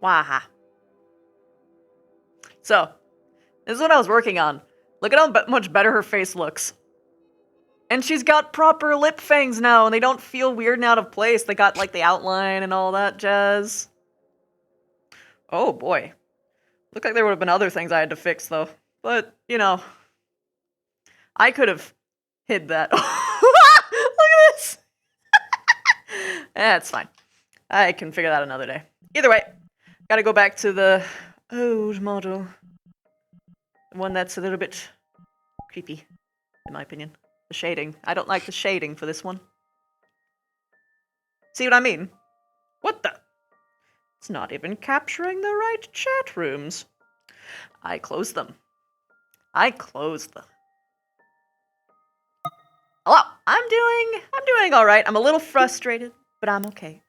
Waha. So, this is what I was working on. Look at how much better her face looks. And she's got proper lip fangs now, and they don't feel weird and out of place. They got, like, the outline and all that jazz. Oh, boy. Looked like there would have been other things I had to fix, though. But, you know, I could have hid that. Look at this! It's fine. I can figure that another day. Either way, gotta go back to the old model. The one that's a little bit creepy, in my opinion. The shading. I don't like the shading for this one. See what I mean? What the? It's not even capturing the right chat rooms. I closed them. I closed them. Hello, I'm doing all right. I'm a little frustrated, but I'm okay.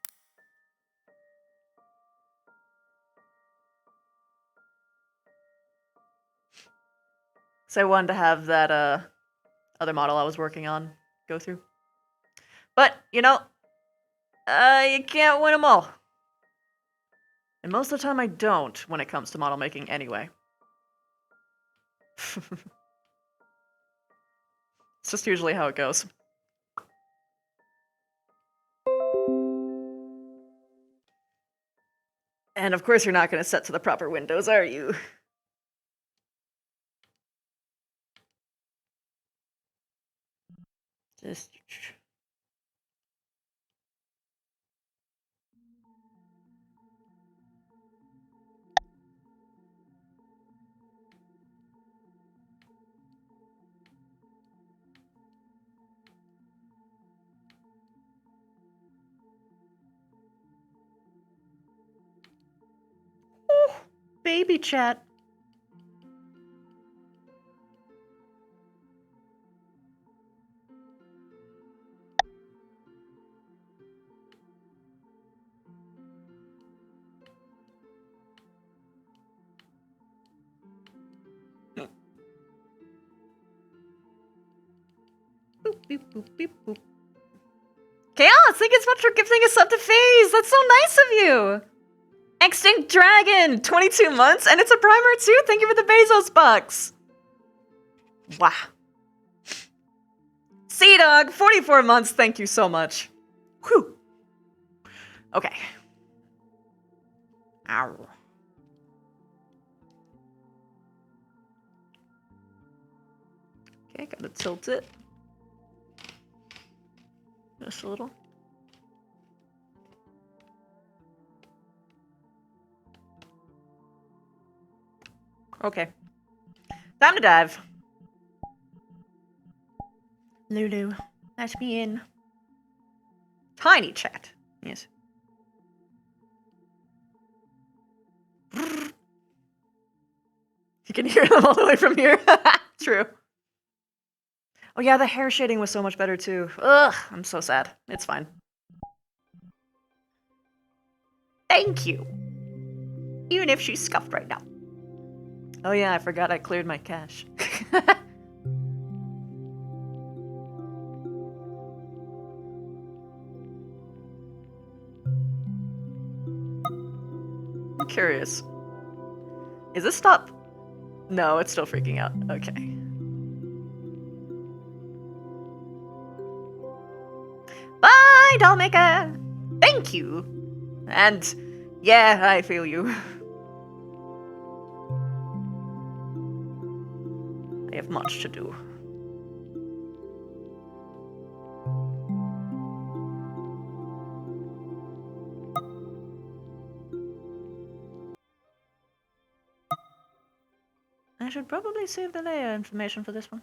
So I wanted to have that other model I was working on go through. But, you know, you can't win them all. And most of the time I don't when it comes to model making anyway. It's just usually how it goes. And of course you're not going to set to the proper windows, are you? Just... Oh, baby chat. Boop, boop, boop, boop, boop. Chaos, thank you so much for gifting us up to FaZe. That's so nice of you. Extinct Dragon, 22 months, and it's a primer too. Thank you for the Bezos bucks. Wow. Sea Dog, 44 months. Thank you so much. Whew. Okay. Ow. Okay, gotta tilt it. Just a little. Okay. Time to dive. Lulu, let me in. Tiny chat. Yes. You can hear them all the way from here. True. Oh yeah, the hair shading was so much better too. Ugh, I'm so sad. It's fine. Thank you. Even if she's scuffed right now. Oh yeah, I forgot I cleared my cache. I'm curious. Is this stop? No, it's still freaking out. Okay. Bye, Dollmaker! Thank you! And, yeah, I feel you. I have much to do. I should probably save the layer information for this one.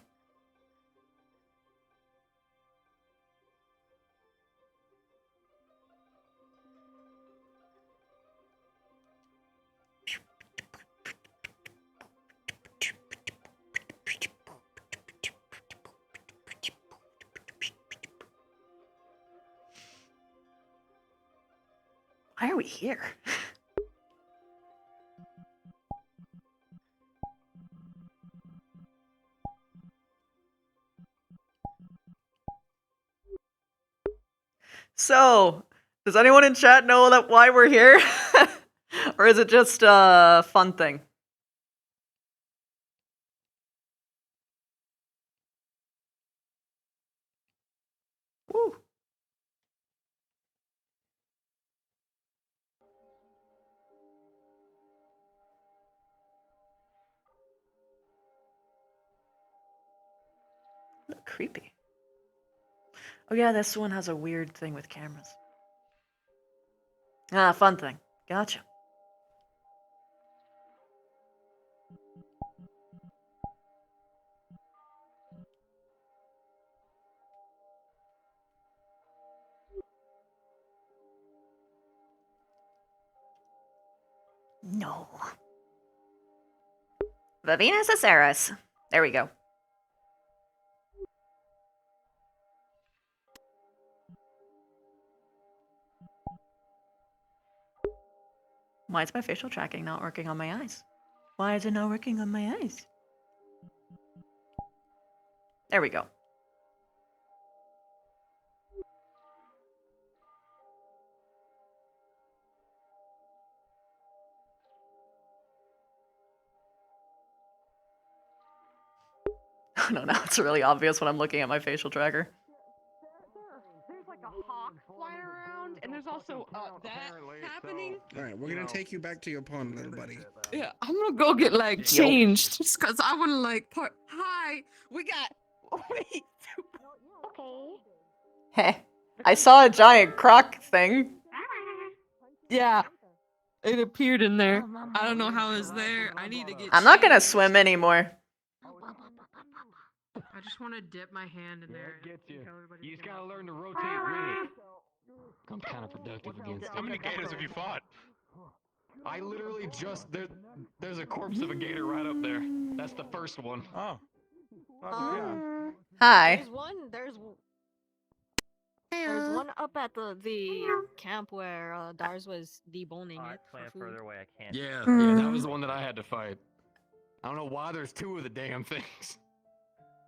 Why are we here? So, does anyone in chat know that why we're here? Or is it just a fun thing? Woo. Look creepy. Oh yeah, this one has a weird thing with cameras. Ah, fun thing. Gotcha. No. The Venus Aceras. There we go. Why is my facial tracking not working on my eyes? Why is it not working on my eyes? There we go. No, now it's really obvious when I'm looking at my facial tracker. There's like a hawk flying around, and there's also that happening. Alright, we're gonna take you back to your pond, little buddy. Yeah, I'm gonna go get like changed just cause I wanna like Hi, we got. Wait. Okay. Heh. I saw a giant croc thing. Yeah, it appeared in there. I don't know how it's there. I need to get. I'm not gonna changed. swim anymore. I just want to dip my hand in there. Get you. You just gotta learn to rotate with it. I'm counterproductive against How many gators have you fought? I literally just there's a corpse of a gator right up there. That's the first one. Oh. Yeah. Hi. There's one up at the camp where Dars was deboning it. for Plant food. further away, I can't. Yeah, that was the one that I had to fight. I don't know why there's two of the damn things.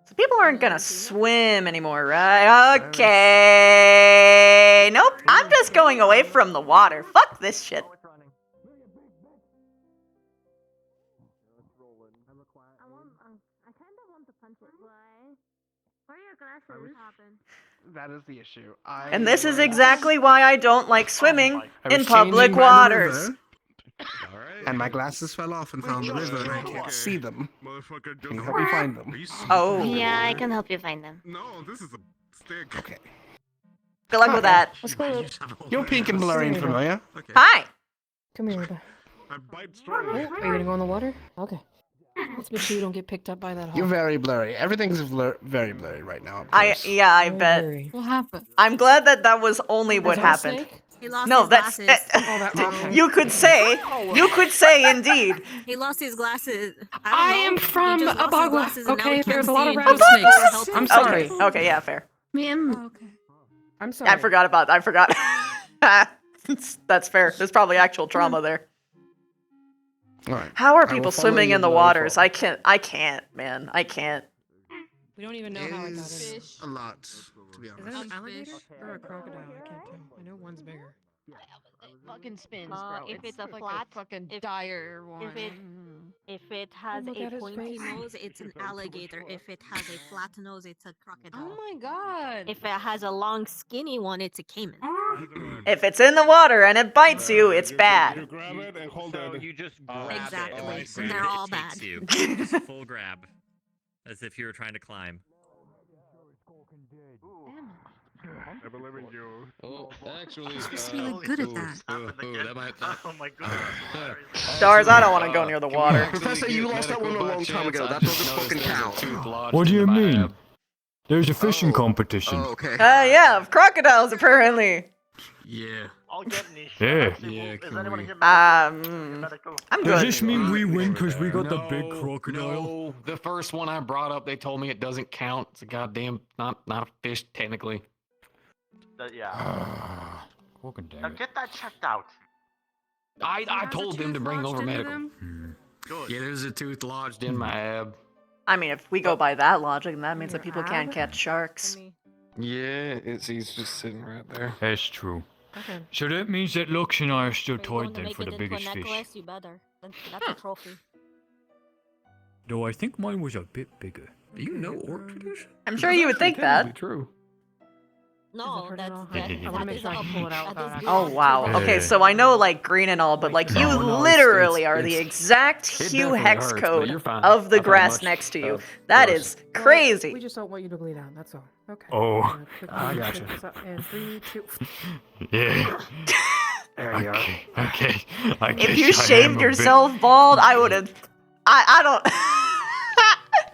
So people aren't gonna swim anymore, right? Okay. Nope. I'm just going away from the water. Fuck this shit. I kind of want to punch it. Why? Where are your glasses? That is the issue. And this is exactly why I don't like swimming I in was public changing by the waters. river, and my glasses fell off and found the river, and I can't see them. Motherfucker, Can you help me find them? Oh. Yeah, I can help you find them. No, this is a stick. Okay. Good luck with that. Let's go. You're pink and blurry and familiar. Okay. Hi. Come here, Reba. I bite straight. Are you gonna go in the water? Okay. Let's make sure you don't get picked up by that hawk. You're very blurry. Everything's very blurry right now. up I close. I bet. What happened? I'm glad that was only what happened. He lost No, his that's glasses. Okay. you could say indeed. He lost his glasses. I am from Abagua. Okay, there's a lot of rattlesnakes. rattlesnakes. I'm sorry. Okay, yeah, fair. Okay. I'm sorry. I forgot. That's fair. There's probably actual trauma there. All right. How are I will people follow swimming you in the where you waters? fall. I can't, man. I can't. We don't even know how I got Is it. a lot, to be Is honest. that an alligator or a crocodile? I can't tell. I know one's bigger. It fucking spins, bro. If it's a like flat, a fucking if- dire one. if it has look a at his pointy face. nose, it's an alligator. If it has a flat nose, it's a crocodile. Oh my god. If it has a long, skinny one, it's a caiman. If it's in the water and it bites you, it's You bad. grab it and hold So it. you just grab Exactly. it. I like, see. And they're all bad. Takes you. Just full grab. As if you were trying to climb. I believe in you. Oh, actually, He's really good at that. that might. Oh my god. Stars, I don't want to go near the water. Professor, you lost that one a long time ago. That doesn't fucking count. What do you mean? There's a fishing competition. Oh, okay. Yeah, of crocodiles apparently. Yeah. I'll get Nish. Yeah. Yeah, Is can anyone we- here I'm Does good. this mean we win because we got the big No, crocodile? No, the first one I brought up, they told me it doesn't count. It's a goddamn not a fish technically. Yeah. Ah, fucking Now damn it. get that checked out. I told them to bring over medical. Hmm. Good. Yeah, there's a tooth lodged in my ab. I mean, if we go by that logic, then that means that people can't catch sharks. Yeah, he's just sitting right there. That's true. Okay. So that means that Lux and I are still Are you going tied to then make for it the into a biggest fish. necklace? You better. That's a trophy. Though I think mine was a bit bigger. You know orc tradition? I'm sure you would think that. True. No, Is it that's hard that, enough? I wanna that make is sure I up. can pull it out That without is Oh beyond wow. to- Okay, so I know like green and all, but like you No, literally it's- are the it's- exact it hue definitely hex hurts, but code you're fine. of the I've had grass much next to you. of That worse. is Well, crazy. We just don't want you to bleed out. That's all. Okay. Oh. I'm gonna quickly I take gotcha. this up in 3, 2. Yeah. There you are. Okay. I guess If you I am shaved a bit- yourself bald, I would have. I don't.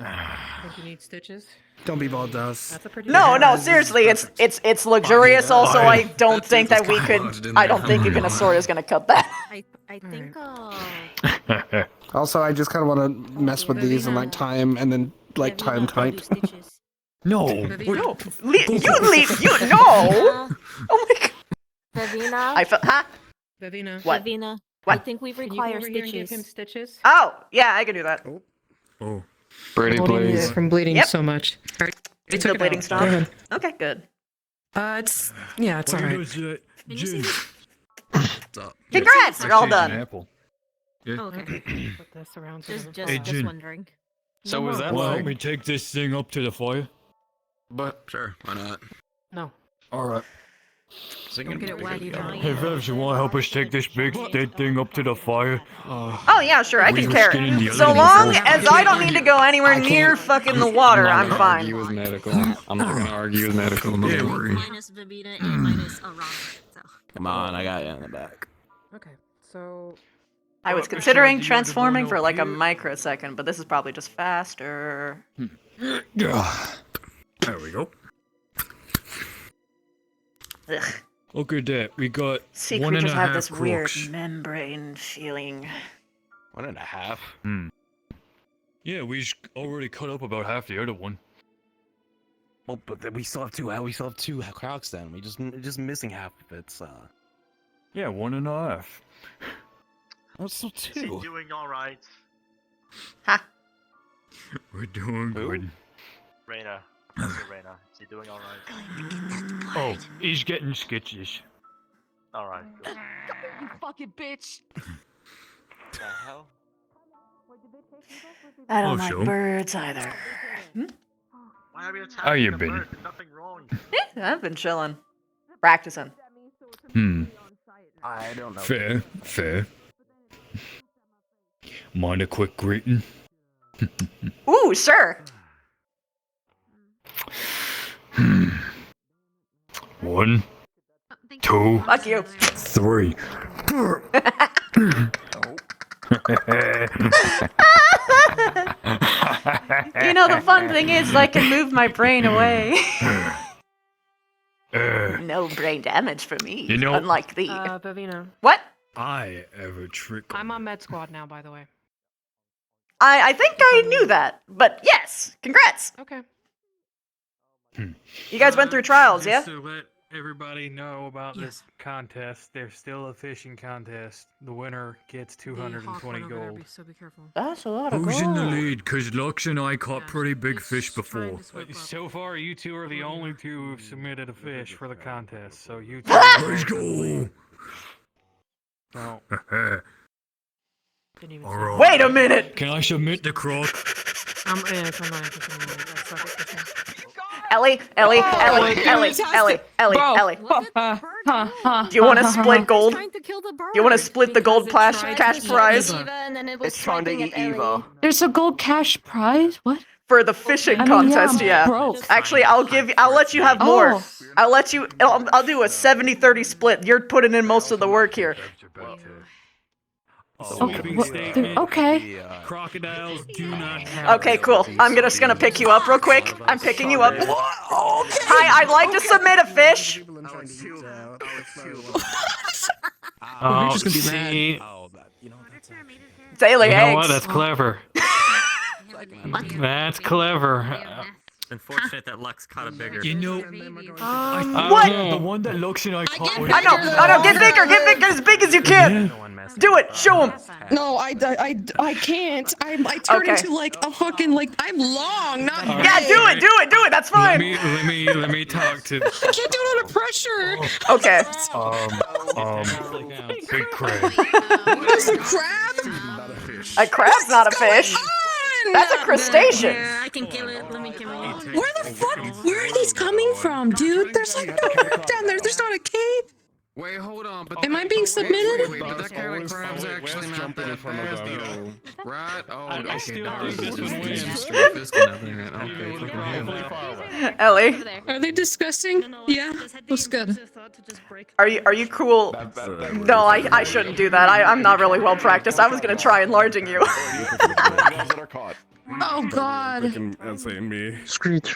I think you need stitches. Don't be bald, Dust. That's a pretty. No, good no, one. seriously, it's luxurious. Also, I don't That think tooth that we was could. lodged in I there. don't think even a sword is gonna cut that. I think Also, I just kind of want to mess with these and like tie them and then like tie them tight. Stitches. No. No, you no. Oh my god. Vivina. I felt. Huh? Vivina. What? Vivina. What? I think we Can you go require over here and give him stitches. stitches? Oh, yeah, I can do that. Oh. Brady, Holding you please. from bleeding Yep. so much. All right. They took The it bleeding out. stop. Go ahead. Okay, good. It's it's all right. Can you see this? What's up? Congrats, you're all done. Apple. Yeah. Oh, okay. Put this around. so Just, it just, doesn't Hey, just Jin. wondering. So was that Well, like? help me take this thing up to the fire. But sure, why not? No. Alright. Singing get it pretty waggy good, down. yeah. Hey, Vevs, you wanna help us take this big dead thing up to the fire? Oh yeah, sure, I We can were carry. skinning the So other long before. as I don't need to go anywhere I can't- near fucking the water, I'm I'm not gonna argue fine. with medical. I'm not gonna argue with medical. No Yeah, worry. Minus Vivina and minus Ron. So. Come on, I got you in the back. Okay. So I was considering transforming for like a microsecond, but this is probably just faster. There we go. Ugh. Look at that. We got Sea 1.5 creatures have this weird crooks. membrane feeling. 1.5. Yeah, we already cut up about half the other one. Well, but then we still have two. We still have two crocs. Then we just missing half of it. Yeah, 1.5. Oh, still Is he two. doing alright? Ha! We're doing Who? good. Reyna. Reyna. Is he doing alright? Oh, he's getting skitches. Alright, good. You fucking bitch. The hell? I don't Oh, like sure. birds either. Why are you attacking How you the been? bird? There's nothing wrong. I've been chilling, practicing. I don't know. Fair, fair. Mind a quick greeting? Ooh, sure. 1, 2, Fuck you. 3. You know, the fun thing is I can move my brain away. No brain damage for me, You know- unlike the... Vivina, What? I have a trick. I'm on med squad now, by the way. I think I knew that, but yes, congrats. Okay. You guys went through trials, yeah? Just to let everybody know about this contest, there's still a fishing contest. The winner gets 220 gold. So be careful. That's a lot of Who's in the gold. lead? Cause Lux and I caught pretty big fish before. So far, you two are the only two who've submitted a fish for the contest. So you two. Let's go! No. Didn't even Alright. Wait a minute! Can I submit the croc? come on. I suck at fishing. Ellie, Ellie, Ellie, Ellie, Ellie, Ellie, Ellie. Do you want to split gold? You want to split the gold cash prize It's trying to eat Eva. There's a gold cash prize? What? for the fishing I mean, yeah, contest? I'm Yeah. broke. Actually, I'll let you have more. I'll let you. I'll do a 70-30 split. You're putting in most of the work here. Sweeping statement. Okay. Crocodiles do not have. Okay, cool. I'm just gonna pick you up real quick. I'm picking you up. Hi, I'd like to submit a fish. Oh, just gonna be see, Daily you know what? eggs. That's clever. That's clever. Unfortunate that Lux caught a bigger. You know, What? the one that looks and I caught. I know, get bigger, as big as you can. Do it, show him. No, I can't. I turn into like a fucking like I'm long, not Yeah, big. do it. That's fine. Let me talk to. I can't do it under pressure. Okay. Big crab. What is a crab? A crab's not a fish. That's a crustacean. Yeah, I can kill it. Let me kill it. Where the fuck? Where are these coming from, dude? There's like no rock down there. There's not a cave. Wait, hold on. But Am I being submitted? Wait, but that kind of crab's actually not that fast, though. Right? Oh, okay. Ellie, Are they disgusting? Yeah, looks good. are you cool? No, I shouldn't do that. I'm not really well practiced. I was gonna try enlarging you. Oh God. And saying me. Screech.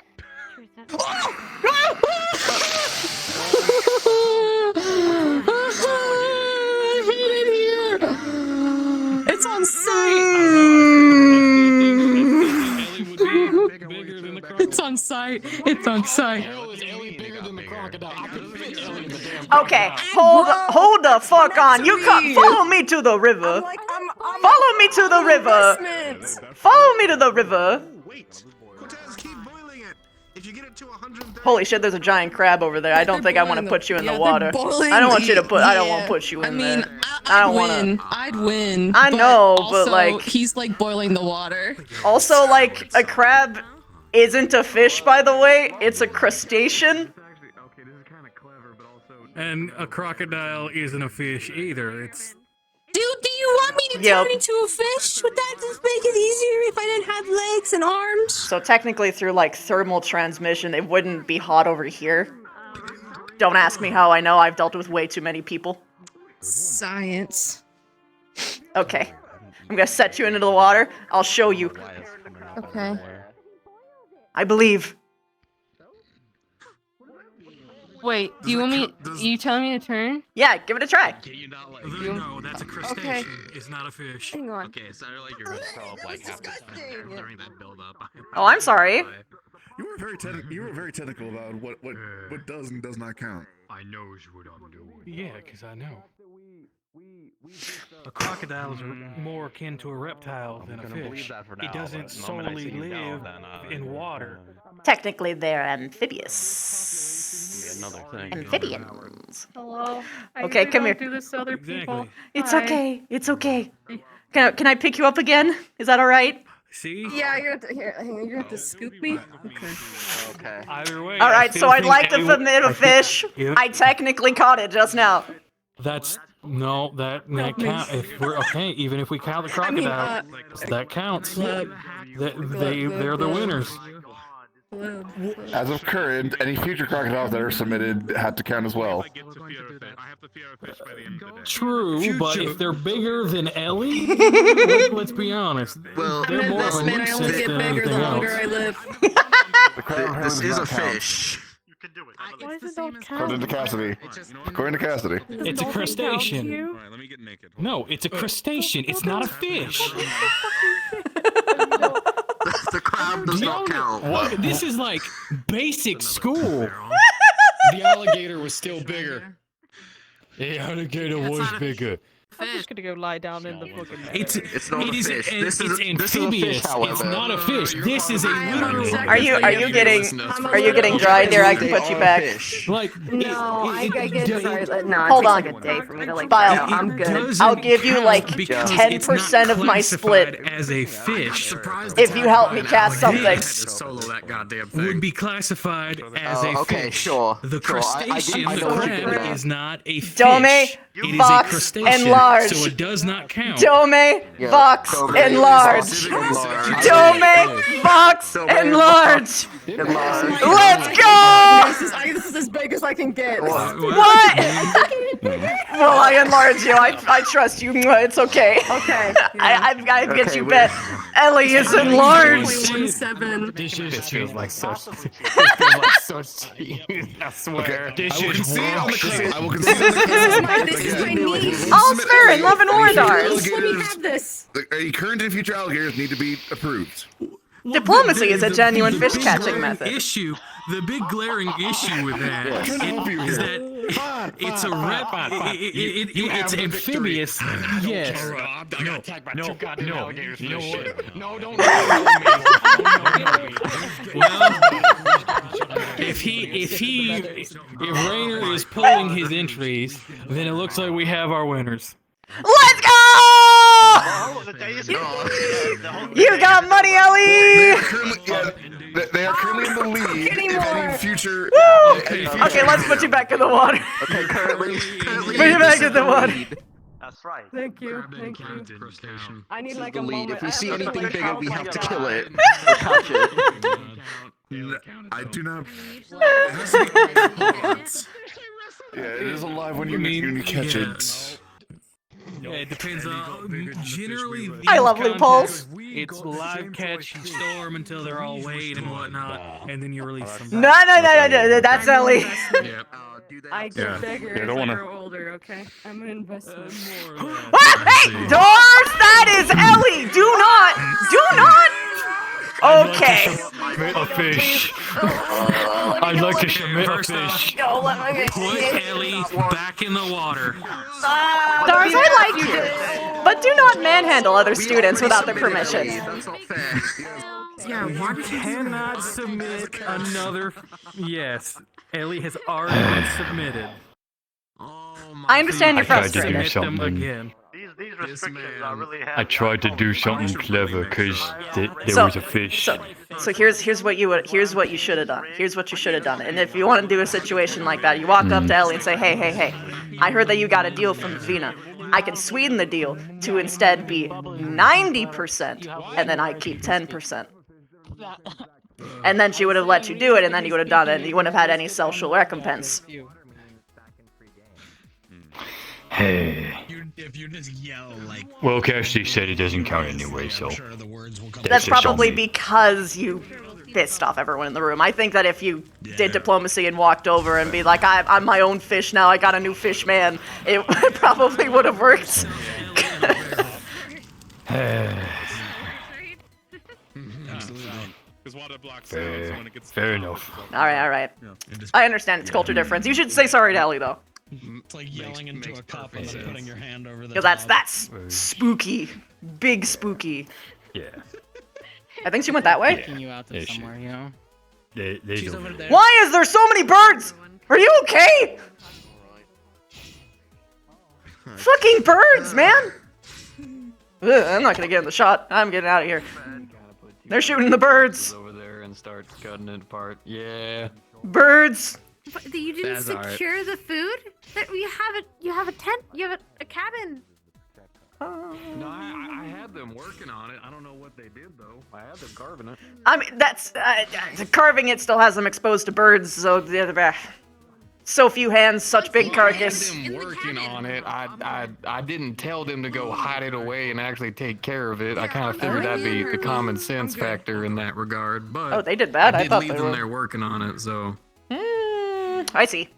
I hate it here. It's on site. It's on site. It's on site. Okay, hold the fuck on. You follow me to the river. Follow me to the river. Follow me to the river. Holy shit, there's a giant crab over there. I don't think I want to put you in the water. I don't want you to put. I don't want to put you in there. I don't want to. I'd win. I know, but also, like he's like boiling the water. Also, like a crab isn't a fish, by the way. It's a crustacean. And a crocodile isn't a fish either. It's Dude, do you want me to turn into a fish? Would that just make it easier if I didn't have legs and arms? So technically, through like thermal transmission, it wouldn't be hot over here. Don't ask me how I know. I've dealt with way too many people. Science. Okay, I'm gonna set you into the water. I'll show you. Okay. I believe. Wait, do you want me? You telling me to turn? Yeah, give it a try. no, that's a crustacean. It's not a fish. Hang on. Okay, it sounded like you're gonna solve like half the time during that build up. Oh, I'm sorry. You were very technical about what does and does not count. I knows what I'm doing. Yeah, because I know. A crocodile is more akin to a reptile than a fish. It doesn't solely live in water. Technically, they're amphibious. Another thing. Amphibians. Hello. Okay, come here. Do this to other people. It's Hi. okay. It's okay. Can I pick you up again? Is that all right? See? Yeah, you're gonna have to scoop me. Okay. Either way. All right. So I'd like to submit a fish. I technically caught it just now. That count. If we're okay, even if we count the crocodile, that counts. They're the winners. As of current, any future crocodiles that are submitted had to count as well. True, but if they're bigger than Ellie, let's be honest. Well, I'm an investment. I only get bigger the longer I live. This is a fish. You can do it. Why does it not According to count? Cassidy. According to Cassidy. It's a crustacean. Alright, let me get naked. No, it's a crustacean. It's not a fish. The crab does not count. What? This is like basic school. The alligator was still bigger. The alligator was bigger. I'm just gonna go lie down in the fucking. It's not a fish. It's amphibious. It's not a fish. This is a literal. Are you getting dry there? I can put you back. Like No, I get sorry. No, Hold on. a day for me to like. Bile. I'm good. I'll give you like 10% of my split as a fish. if you help me cast something. Solo that goddamn thing. Would be classified as a okay, fish. sure. The Sure, crustacean, I the know what you're crab, getting at. is not a fish. Dome, It is a Vox, crustacean, enlarge. so it does not count. Dome, Vox, enlarge. Dome, Vox, enlarge. Let's go! This is as big as I can get. What? Well, I enlarge you. I trust you. It's okay. Okay. I get you bet. Ellie is enlarged. 0.17. This feels like such. I swear. I will concede on the claim. I will This concede on the claim. is my niece. All spirit, love and war Let me have this. Any current and future alligators need to be approved. Diplomacy is a genuine the fish big catching glaring method. The big glaring issue with that is that it's a rep. It's amphibious. Yes. No, you know what? No, don't. Well, if Rainer is pulling his entries, then it looks like we have our winners. Let's go! You got money, Ellie! They are currently in the lead. If any future. Okay, let's put you back in the water. Okay, currently Put you back in the water. That's right. Thank you. Thank you. I need like a moment. If we see anything like bigger, we have to kill it. Or catch it. I do not. Yeah, it is alive when you catch it. Yeah, it depends on. Generally, I love loopholes. It's live catch, you store them until they're all weighed and whatnot, and then you release them. No, that's Ellie. Yep. I get bigger as I grow older, okay? I'm an investment. Hey, Doors, that is Ellie. Do not. Okay. A fish. I'd like to submit a fish. Put Ellie back in the water. Doors, I like you, but do not manhandle other students without their permission. Yeah, why did you cannot submit another. Yes, Ellie has already been submitted. I understand you're I tried to frustrated. do something again. These restrictions are really I tried to do something clever because there was a fish. So here's what you should have done. Here's what you should have done. And if you want to do a situation like that, you walk up to Ellie and say, hey, I heard that you got a deal from Vina. I can sweeten the deal to instead be 90%, and then I keep 10%. And then she would have let you do it, and then you would have done it, and you wouldn't have had any social recompense. Hey. If you just yell like. Well, Cassidy said it doesn't count anyway, so. That's probably because you pissed off everyone in the room. I think that if you did diplomacy and walked over and be like, I'm my own fish now, I got a new fish man, it probably would have worked. Fair enough. All right. I understand it's culture difference. You should say sorry to Ellie, though. It's like yelling into a cup and then putting your hand over the. Because that's spooky. Big spooky. Yeah. I think she went that way. Taking you out to somewhere, you know? She's over there. Why is there so many birds? Are you okay? Fucking birds, man! Ugh, I'm not gonna get in the shot. I'm getting out of here. They're shooting the birds. Over there and start cutting it apart. Yeah. Birds. But you didn't secure the food? You have a tent. You have a cabin. No, I had them working on it. I don't know what they did though. I had them carving it. I mean, that's carving it still has them exposed to birds. So so few hands, such big carcass. I had them working on it. I didn't tell them to go hide it away and actually take care of it. I kind of figured that'd be the common sense factor in that regard. But oh, they did that. I I did thought leave they them were. there working on it. So. I see.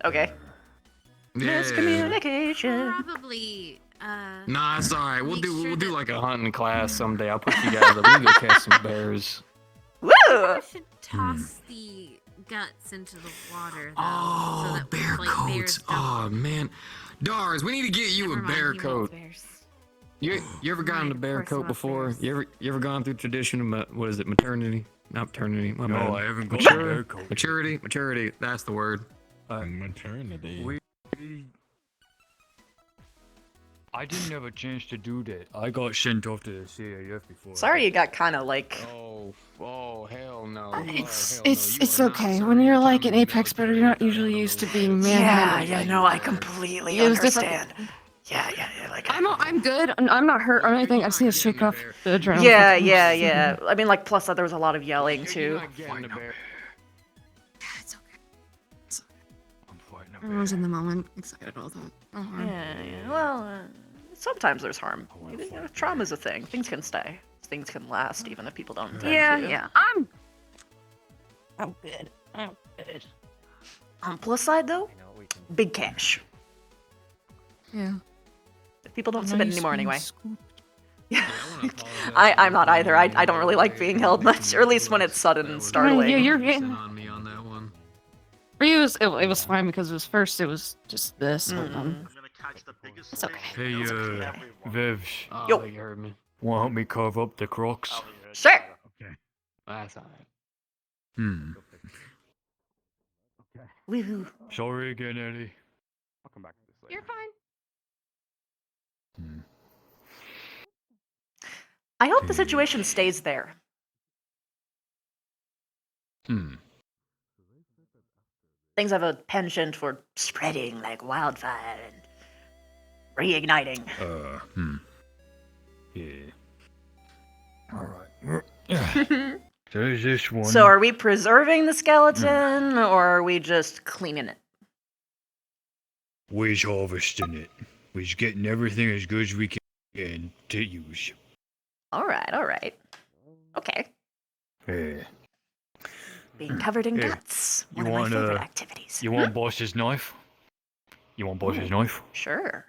Okay. Yeah. Miscommunication. Probably. Nah, it's alright. We'll do like a hunting class someday. I'll put you guys up. We can go catch some bears. Woo! I should toss the guts into the water. Though, so that bear coats. Oh man, Dars, we need to get you a bear coat. You ever gotten a bear coat before? You ever gone through tradition of what is it? Maternity? Not paternity. My bad. I haven't got a bear coat. Maturity. That's the word. Maternity. I didn't have a chance to do that. I got sent off to the CAF before. Sorry, you got kind of like. Oh hell no. It's okay. When you're like an apex predator, you're not usually used to being manhandled. Yeah, no, I completely It was understand. Yeah, like. I'm good. I'm not hurt or anything. I just need to shake off the adrenaline. Yeah. I mean, like, plus there was a lot of yelling too. It's okay. Everyone's in the moment, excited all the. Yeah. Well, sometimes there's harm. Trauma's a thing. Things can stay. Things can last, even if people don't intend to. Yeah. I'm good. On plus side, though, big cash. Yeah. People don't submit anymore anyway. I'm not either. I don't really like being held much, or at least when it's sudden and startling. Yeah, you're getting. on me on that one. For you, it was fine because it was first. It was just this. But, it's okay. Hey, Vivs. Yo. You heard me. Want to help me carve up the crocs? Sure. Okay. That's alright. Woohoo. Sorry again, Eddie. I'll come back to this later. You're fine. I hope the situation stays there. Things have a penchant for spreading like wildfire and reigniting. Yeah. Alright. There's this one. So are we preserving the skeleton, or are we just cleaning it? We's harvesting it. We's getting everything as good as we can to use. Alright. Okay. Yeah. Being covered in guts. One of my favorite activities. You want Boss's knife? You want Boss's knife? Sure.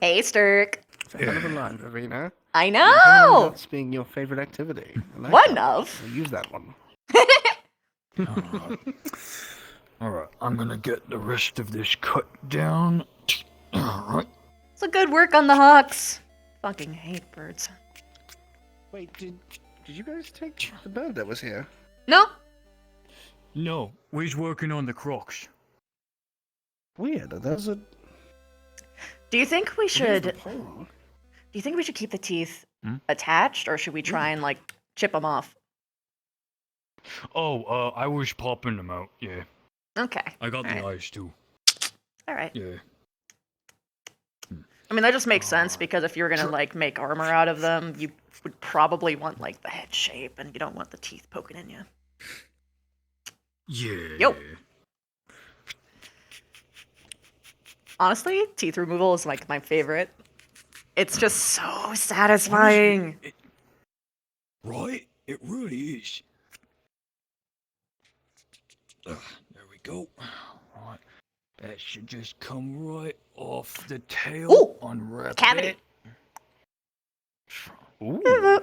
Hey, Stirk. It's a hell of a line, Ravina. I know! That's being your favorite activity. I like One that. of. I'll use that one. Alright, I'm gonna get the rest of this cut down. Alright. So good work on the hawks. Fucking hate birds. Wait, did you guys take the bird that was here? No. No, we's working on the crocs. Weird. There's a. Do you think we should? Here's the pole. Do you think we should keep the teeth attached, or should we try and like chip them off? Oh, I was popping them out, yeah. Okay. I got the eyes too. All right. Yeah. I mean, that just makes sense because if you're gonna like make armor out of them, you would probably want like the head shape, and you don't want the teeth poking in you. Yeah. Yo. Honestly, teeth removal is like my favorite. It's just so satisfying. Right? It really is. There we go. Right. That should just come right off the tail. Ooh, unwrap cavity. it. Ooh.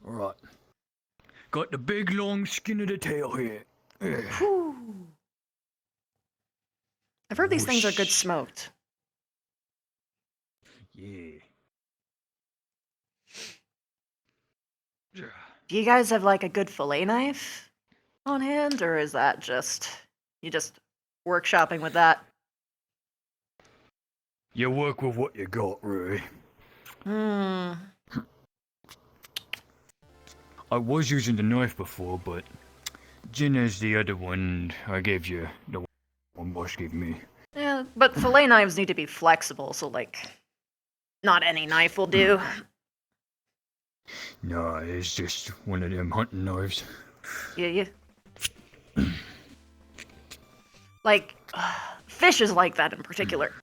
Right. Got the big long skin of the tail here. Whew. I've heard these things are good smoked. Yeah. Do you guys have like a good fillet knife on hand, or is that just you just workshopping with that? You work with what you got, really. I was using the knife before, but Jin has the other one. I gave you the one Boss gave me. Yeah, but fillet knives need to be flexible, so like, not any knife will do. No, it's just one of them hunting knives. Yeah. Like, fish is like that in particular.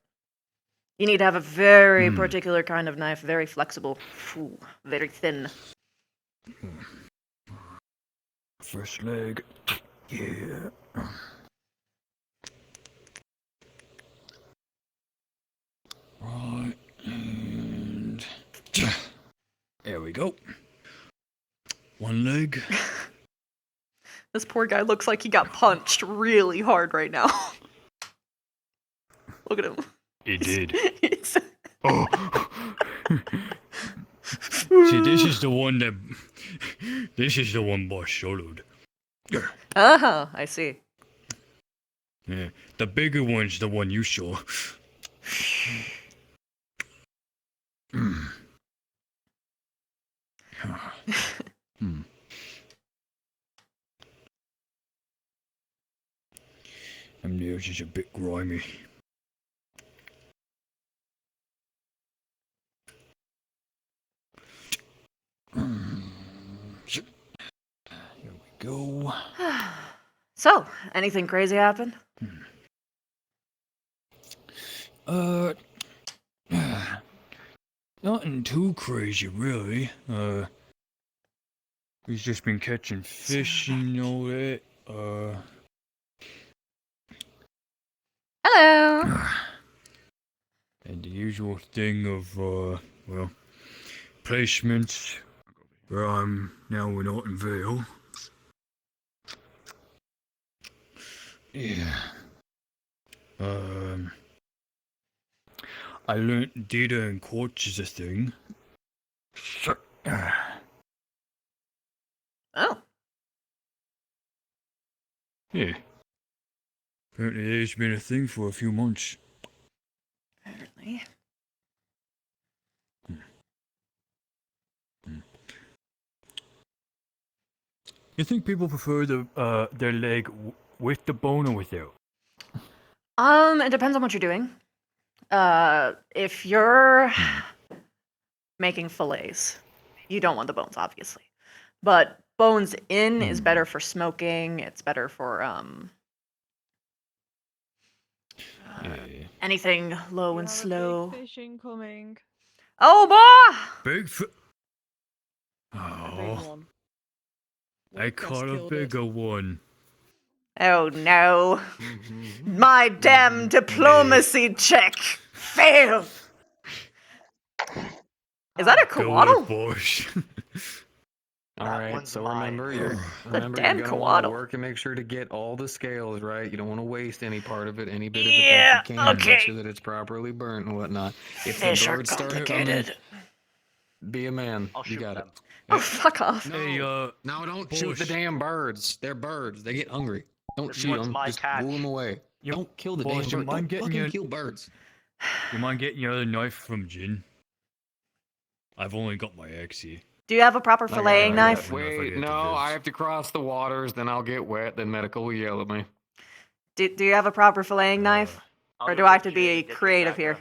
You need to have a very particular kind of knife, very flexible, very thin. First leg. Yeah. Right, and there we go. One leg. This poor guy looks like he got punched really hard right now. Look at him. He did. He's- Oh. See, this is the one that. This is the one Boss soloed. Oh, I see. Yeah, the bigger one's the one you saw. And yours is a bit grimy. Here we go. So, anything crazy happen? Nothing too crazy, really. We've just been catching fish and all that. And the usual thing of, well, placements where I'm now in Orton Vale. Yeah. I learned data and quartz is a thing. Oh. Yeah. Apparently it's been a thing for a few months. Apparently. You think people prefer their leg with the bone or without? It depends on what you're doing. If you're making fillets, you don't want the bones, obviously. But bones in is better for smoking. It's better for anything low and slow. Fish incoming. Oh boy! Big Oh. I caught a bigger one. Oh no. My damn diplomacy check failed. Is that a koala? Alright, so remember, you're damn gonna want koala. to work and make sure to get all the scales right. You don't want to waste any part of it, any bit of it Yeah, that you can. okay. Make sure that it's properly burnt and whatnot. If the Fish are birds start complicated. be a man. I'll You shoot got them. it. Oh, fuck off. No, no, don't shoot the damn birds. They're birds. They get hungry. Don't This shoot one's them. my Just catch. rule them away. Don't kill the damn Boss, you birds. mind Don't getting fucking your- kill birds. You mind getting your other knife from Jin? I've only got my axe here. Do you have a proper filleting knife? Wait, no, I have to cross the waters, then I'll get wet, then medical will yell at me. Do you have a proper filleting knife? Or do I have to be creative here?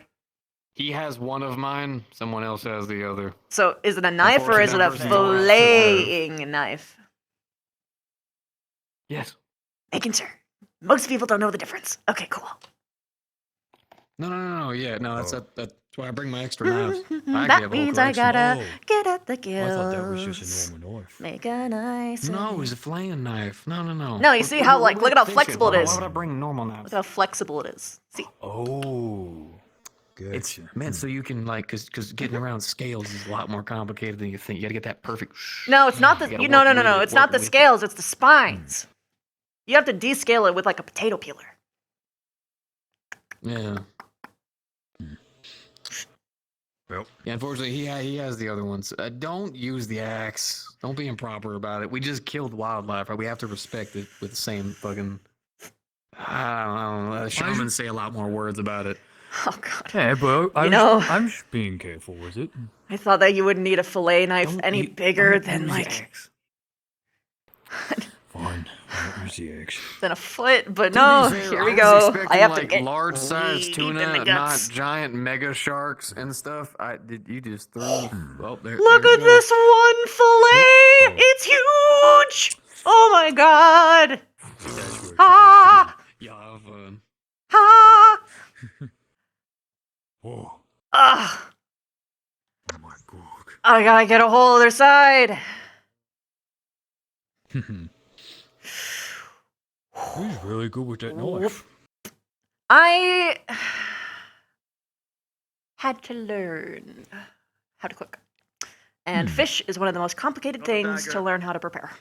He has one of mine, someone else has the other. So is it a knife or is it a filleting knife? Yes. Making sure. Most people don't know the difference. Okay, cool. No, yeah, no, that's why I bring my extra knives. That means I gotta get at the gills. I thought that was just a normal knife. Make a nice. No, it's a flaying knife. No. No, you see how look at how flexible it is. Why would I bring a normal knife? Look how flexible it is. See. Oh. Gotcha. It's meant so you can like, cause getting around scales is a lot more complicated than you think. You gotta get that perfect. No, it's not the. You gotta No. work with it, It's not the work with it. scales. It's the spines. You have to descale it with like a potato peeler. Yeah. Well. Yeah, unfortunately, he has the other ones. Don't use the axe. Don't be improper about it. We just killed wildlife. Right? We have to respect it with the same fucking. I don't know. Shamans say a lot more words about it. Oh god. Yeah, but I'm just being careful with it. I thought that you wouldn't need a fillet knife any bigger than like Fine, I'll use the axe. than a foot, but To no. be fair, Here we I was go. expecting, I have to like, get large size deep tuna, in the not guts. giant mega sharks and stuff. You just threw. Well, there. Look there at you go. this one fillet! It's huge! Oh my god! Ah! Yeah, Ah! Oh. Ah! Oh my god. I gotta get a whole other side. He's really good with that knife. I had to learn how to cook. And fish is one of the most complicated things to learn how to prepare.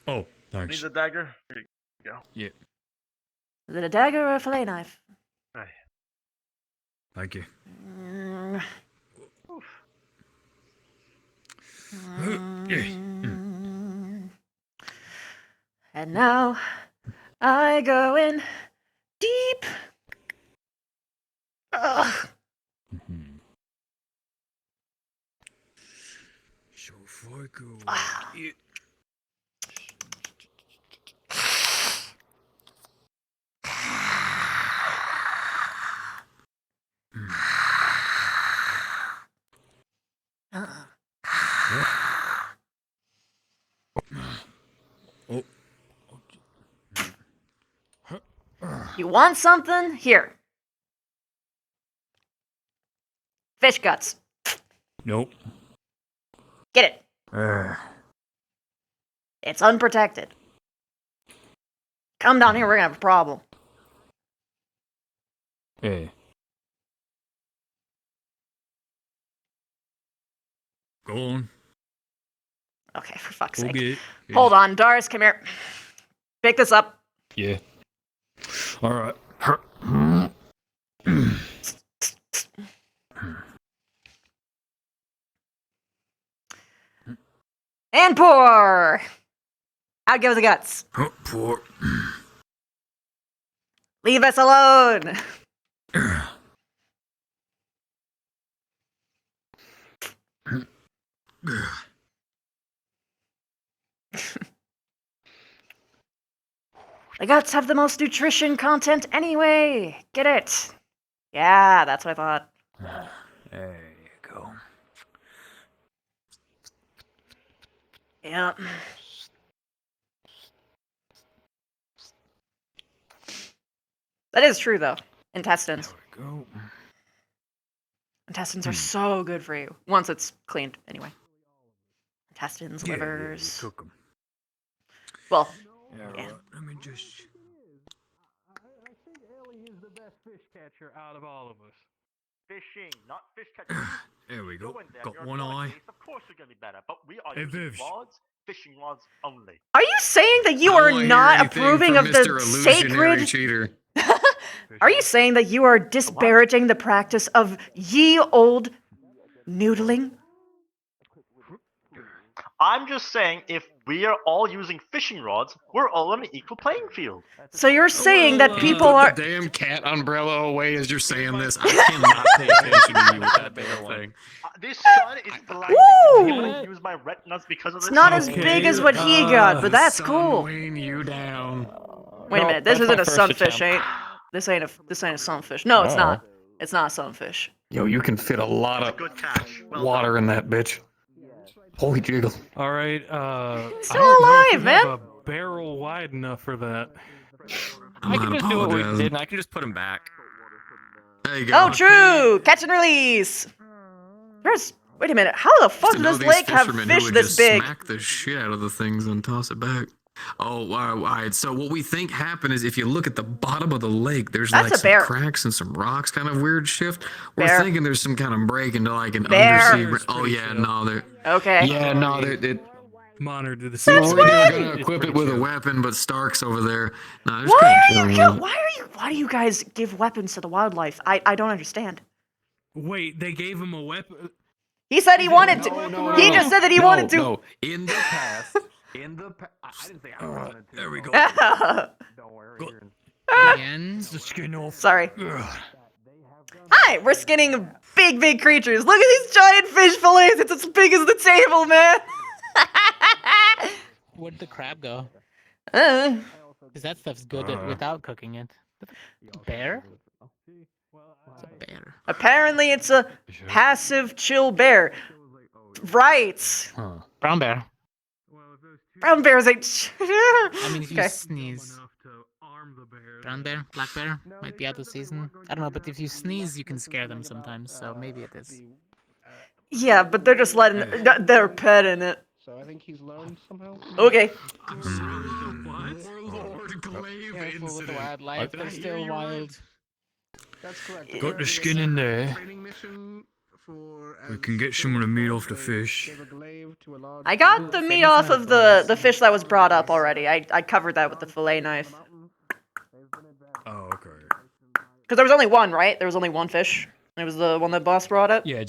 Oh, thanks. Need a dagger? Here you go. Yeah. Is it a dagger or a fillet knife? Right. Thank you. And now I go in deep. Ugh. So if I go it. You want something? Here. Fish guts. Nope. Get it. It's unprotected. Come down here, we're gonna have a problem. Yeah. Go on. Okay, for fuck's Go sake. get it. Yeah. Hold on, Doris, come here. Pick this up. Yeah. All right. And pour! Out goes the guts. Pour. Leave us alone! The guts have the most nutrition content anyway. Get it? Yeah, that's what I thought. There you go. Yep. That is true, though. Intestines. There we go. Intestines are so good for you. Once it's cleaned, anyway. Intestines, livers. Yeah, cook 'em. Well, Yeah, yeah. right. Let me just. I think Ellie is the best fish catcher out of all of us. Fishing, not fish catching. There we go. Go in there, Got you're one not eye. safe. Of course you're gonna be better, but we are Hey, using Vivs. rods, fishing rods only. Are you saying that you I are don't wanna not hear anything approving from of Mr. the Illusionary sacred... Cheater. Are you saying that you are disparaging the practice of ye old noodling? I'm just saying, if we are all using fishing rods, we're all on an equal playing field. So you're saying that people Put are... the damn cat umbrella away as you're saying this. I cannot pay attention to you with that damn thing. This sun is blinding. I'm able to use my retinas because of this. It's not as big as what he got, but that's cool. Weighing you down. Wait a minute, this isn't a sunfish, ain't? This ain't a sunfish. No, it's No. not. It's not a sunfish. Yo, you can fit a lot of Good catch. Well water in that bitch. Holy jiggle. All right. It's I still don't know if alive, we have man. a barrel wide enough for that. I can just do what we did, and I can just put him back. There you go. Oh, true! Catch and release! Wait a minute, how the fuck To does know this these lake have fishermen who fish would this just big? Smack the shit out of the things and toss it back. Oh, all right. So what we think happened is if you look at the bottom of the lake, there's That's like a some bear. cracks and some rocks, kind of weird shift. We're Bear. thinking there's some kind of break into like an Bear. undersea. Oh yeah, no, they're Okay. yeah, no, they're. Monitor to the Since Well, we were when? gonna equip it with a weapon, but Stark's over there. No, there's Why kinda are you chilling. why do you guys give weapons to the wildlife? I don't understand. Wait, they gave him a weapon. He said he wanted to. He just said that he wanted to. No, in the past, I didn't say I wanted to. there we go. Don't worry. Sorry. Hi, we're skinning big creatures. Look at these giant fish fillets. It's as big as the table, man. Where'd the crab go? Uh, Because that stuff's good without cooking it. Bear? It's a bear. apparently, it's a passive chill bear. Right. Brown bear. Brown bears ain't. I mean, if you Okay. sneeze. Brown bear? Black bear? Might be out of season. I don't know, but if you sneeze, you can scare them sometimes, so maybe it is. Yeah, but they're just letting their pet in it. So I think he's learned somehow. Okay. Lord Glaive Careful with the incident. wildlife, they're still wild. That's correct. Got the skin in there. We can get some of the meat off the fish. I got the meat off of the fish that was brought up already. I covered that with the fillet knife. Oh, okay. Because there was only one, right? There was only one fish. It was the one that boss brought up. Yeah,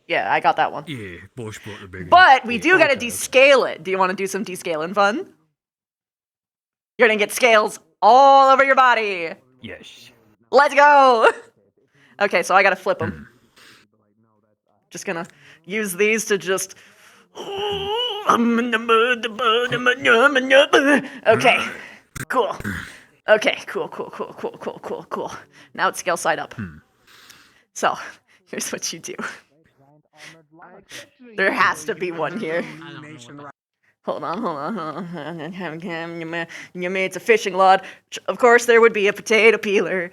Yeah, I got that one. yeah, boss brought the big one. But we do gotta okay. descale it. Do you want to do some descaling fun? You're gonna get scales all over your body. Yes. Let's go. Okay, so I gotta flip them. Just gonna use these to just. Okay, cool. Okay, cool. Now it's scale side up. So, here's what you do. There has to be one here. Hold on. You made it's a fishing rod. Of course, there would be a potato peeler.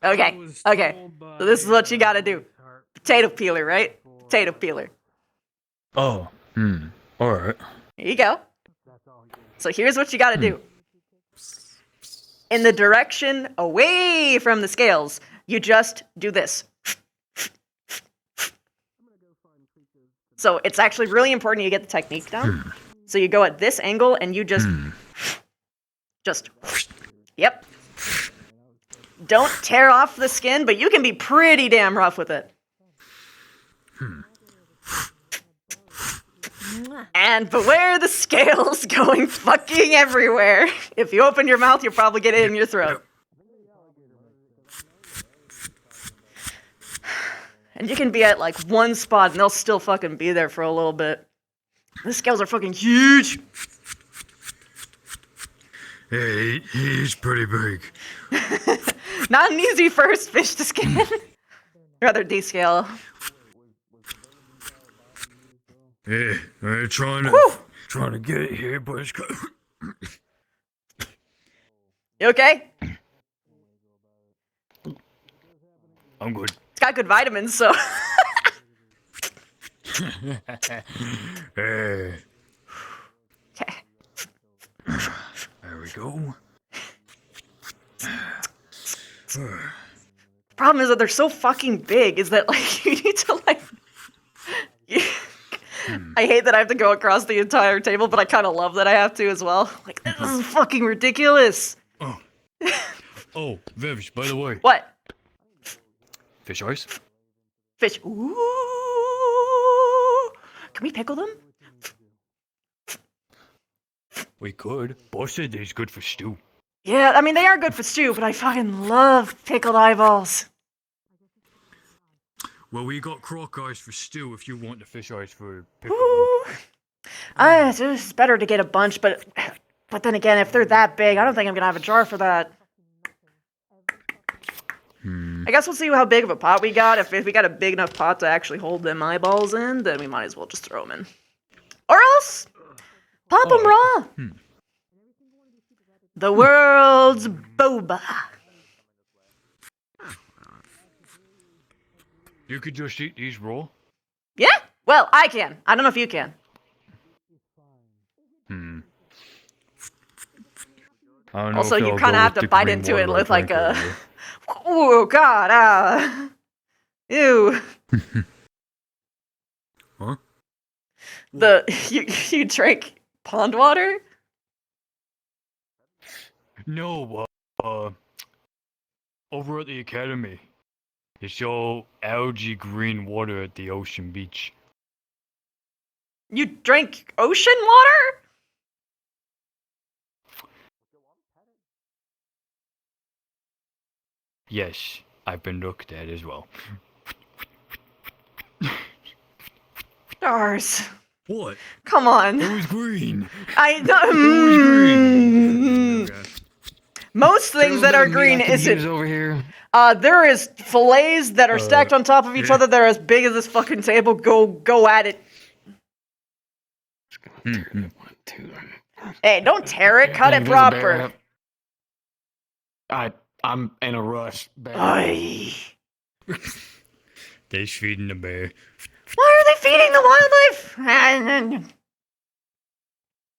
Okay. So this is what you gotta do. Potato peeler, right? Potato peeler. Oh. Alright. Here you go. So here's what you gotta do. in the direction away from the scales. You just do this. So it's actually really important you get the technique down. So you go at this angle and you just, yep. Don't tear off the skin, but you can be pretty damn rough with it. And beware the scales going fucking everywhere. If you open your mouth, you'll probably get it in your throat. And you can be at like one spot and they'll still fucking be there for a little bit. The scales are fucking huge. Hey, he's pretty big. Not an easy first fish to skin. Rather descale. Yeah, I'm trying to get it here, but it's got... You okay? I'm good. It's got good vitamins, so. Hey. Okay. There we go. Problem is that they're so fucking big, is that like you need to like I hate that I have to go across the entire table, but I kind of love that I have to as well. Like, this is fucking ridiculous. Oh, Vivs, by the way. What? Fish eyes? Fish. Ooh. Can we pickle them? We could. Boss said they's good for stew. Yeah, I mean, they are good for stew, but I fucking love pickled eyeballs. Well, we got croc eyes for stew if you want the fish eyes for pickle. Ooh. It's better to get a bunch, but then again, if they're that big, I don't think I'm gonna have a jar for that. I guess we'll see how big of a pot we got. If we got a big enough pot to actually hold them eyeballs in, then we might as well just throw them in. Or else, pop them raw. The world's boba. You could just eat these raw? Yeah? Well, I can. I don't know if you can. I don't know Also, if you I'll kind go of have with to the bite green into it water with like drink a... over. Oh, God, Ew. Huh? You drank pond water? No, over at the academy, they show algae green water at the ocean beach. You drank ocean water? Yes, I've been looked at as well. Stars. What? Come on. It was green. I know. It was green. Most things that are green isn't. over here. There is fillets that are stacked on top of each other that are as big as this fucking table. Go at it. Hey, don't tear it. Cut it proper. I'm in a rush. Aye. They're feeding the bear. Why are they feeding the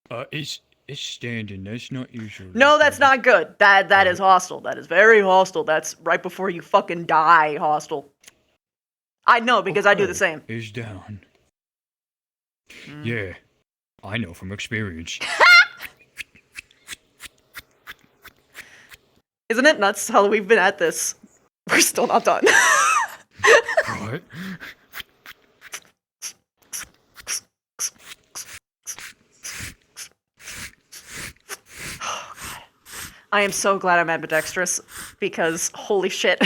wildlife? It's standing. That's not usual. No, that's not good. That is hostile. That is very hostile. That's right before you fucking die hostile. I know because I do the same. It's down. Yeah, I know from experience. Isn't it nuts how we've been at this? We're still not done. Right. I am so glad I'm ambidextrous because holy shit.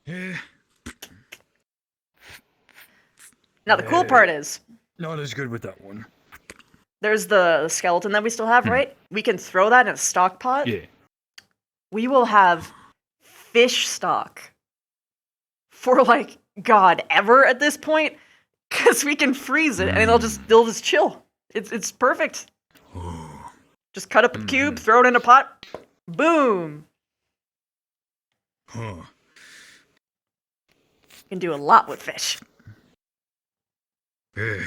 Yeah. Now the cool part is Not as good with that one. there's the skeleton that we still have, right? We can throw that in a stock pot. Yeah. We will have fish stock for like God ever at this point because we can freeze it and they'll just chill. It's perfect. Just cut up a cube, throw it in a pot, boom. Huh. You can do a lot with fish. Yeah.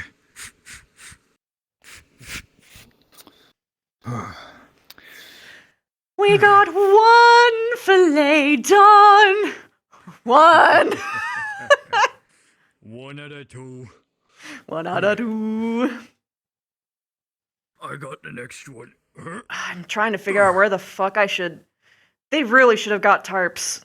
We got one fillet done. One. One out of two. One out of two. I got the next one. I'm trying to figure out where the fuck I should. They really should have got tarps.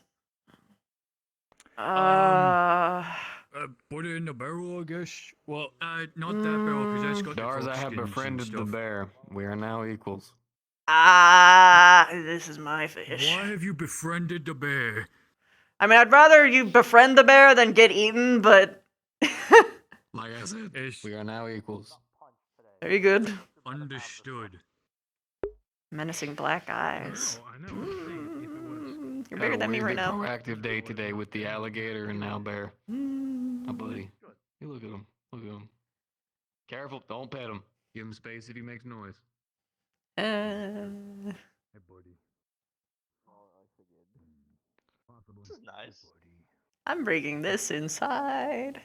Put it in the barrel, I guess. Well, not that barrel, because that's got Dars, the I have skins and befriended the stuff. bear. We are now equals. This is my fish. Why have you befriended the bear? I mean, I'd rather you befriend the bear than get eaten, but Like I said, we are now equals. very good. Understood. Menacing black eyes. You're bigger Had a than me weird right now. Proactive day today with the alligator and now bear. My buddy. You look at him. Look at him. Careful, don't pet him. Give him space if he makes noise. Hey, buddy. This is nice. I'm bringing this inside.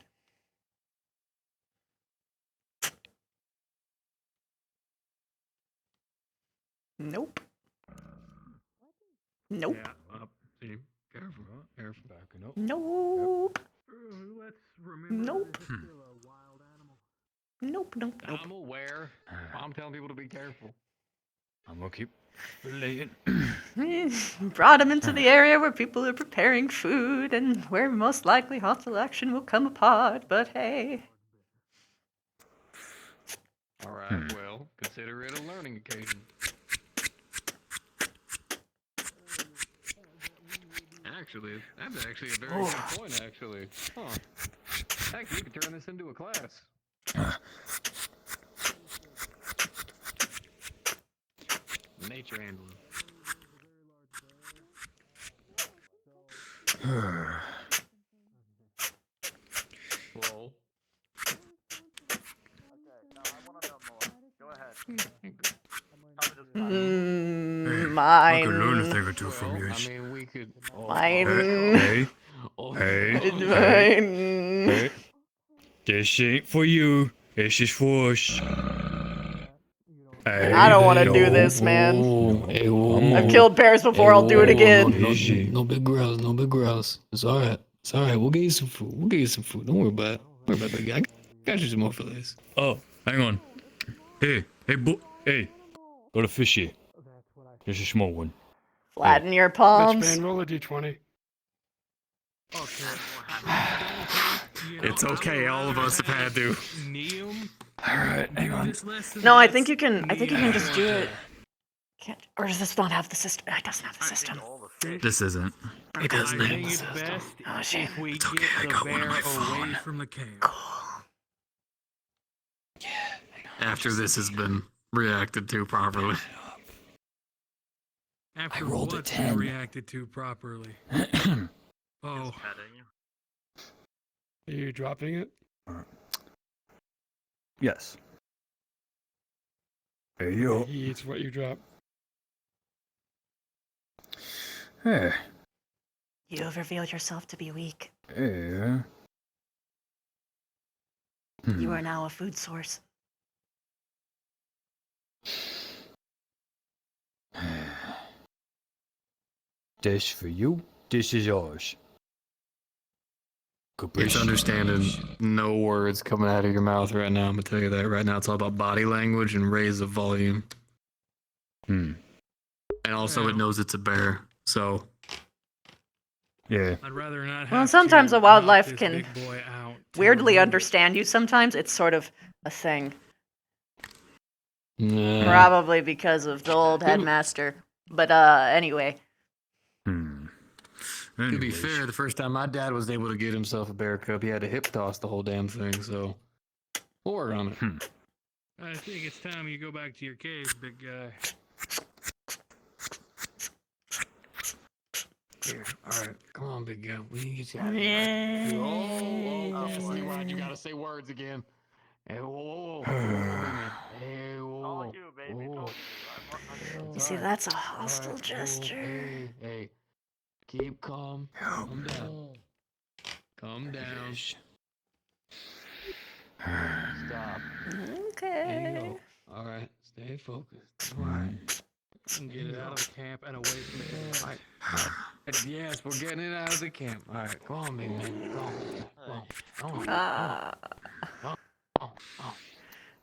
Nope. Nope. Yeah, up. See? Careful. Careful. Backing up. Nope. Let's remember Nope. Nope, nope, nope. I'm aware. I'm telling people to be careful. I'm gonna keep filleting. Brought him into the area where people are preparing food and where most likely hostile action will come apart, but hey. Alright, well, consider it a learning occasion. Actually, that's actually a very good point, actually. Huh. Heck, you could turn this into a class. Nature handling. Whoa. Mine. I could learn a thing or two from you. I mean, we could. Mine. Hey. Hey. Mine. Hey. This ain't for you. This is for us. Hey, I don't want to do this, man. I've killed bears before, I'll do it again. Easy. No big growls, no big growls. It's alright. It's alright. We'll get you some food. We'll get you some food. Don't worry about it. Don't worry about that. I got you some more fillets. Oh, hang on. Hey, hey. Got a fishy. There's a small one. Flatten your palms. Bitch man, roll a d20. It's okay, all of us have had to. Alright, hang on. No, I think you can just do it. Can't, or does this not have the system? It doesn't have the system. This isn't. It doesn't have the system. Oh shit. It's okay, I got one on my phone. From the cave. After this has been reacted to properly. After I rolled a what's 10. been reacted to properly. Oh. Are you dropping it? Yes. Hey, yo. He eats what you drop. Hey. You have revealed yourself to be weak. Hey. You are now a food source. This for you. This is yours. It's understanding no words coming out of your mouth right now. I'm gonna tell you that right now. It's all about body language and raise the volume. And also, it knows it's a bear. So. Yeah. I'd rather not have Well, sometimes to a wildlife knock this can big boy out to weirdly remove understand you. Sometimes it's sort of a thing. Yeah. Probably because of the old headmaster. But anyway. To be fair, the first time my dad was able to get himself a bear cub, he had to hip toss the whole damn thing. So we'll work on it. I think it's time you go back to your cave, big guy. Here, all right, come on, big guy. We need to get you out of Yeah. here. Oh, you gotta say words again. Hey, whoa. Hey, whoa. You see, that's a hostile gesture. Hey. Keep calm. Calm down. Calm down. Stop. Okay. All right. Stay focused. All right. And get it out of the camp and away from the camp. Yes, we're getting it out of the camp. All right, go on, big man. Go on. Go on.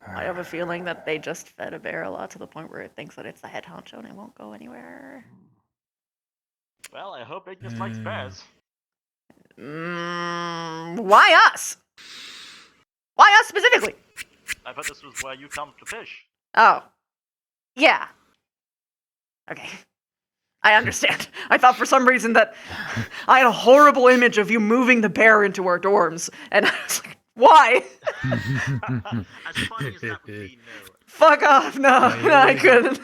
I have a feeling that they just fed a bear a lot to the point where it thinks that it's the head honcho and it won't go anywhere. Well, I hope Ignis likes bears. Why us? Why us specifically? I thought this was where you come to fish. Oh. Yeah. Okay. I understand. I thought for some reason that I had a horrible image of you moving the bear into our dorms, and I was like, why? As funny as that would be, no. Fuck off, no, I couldn't.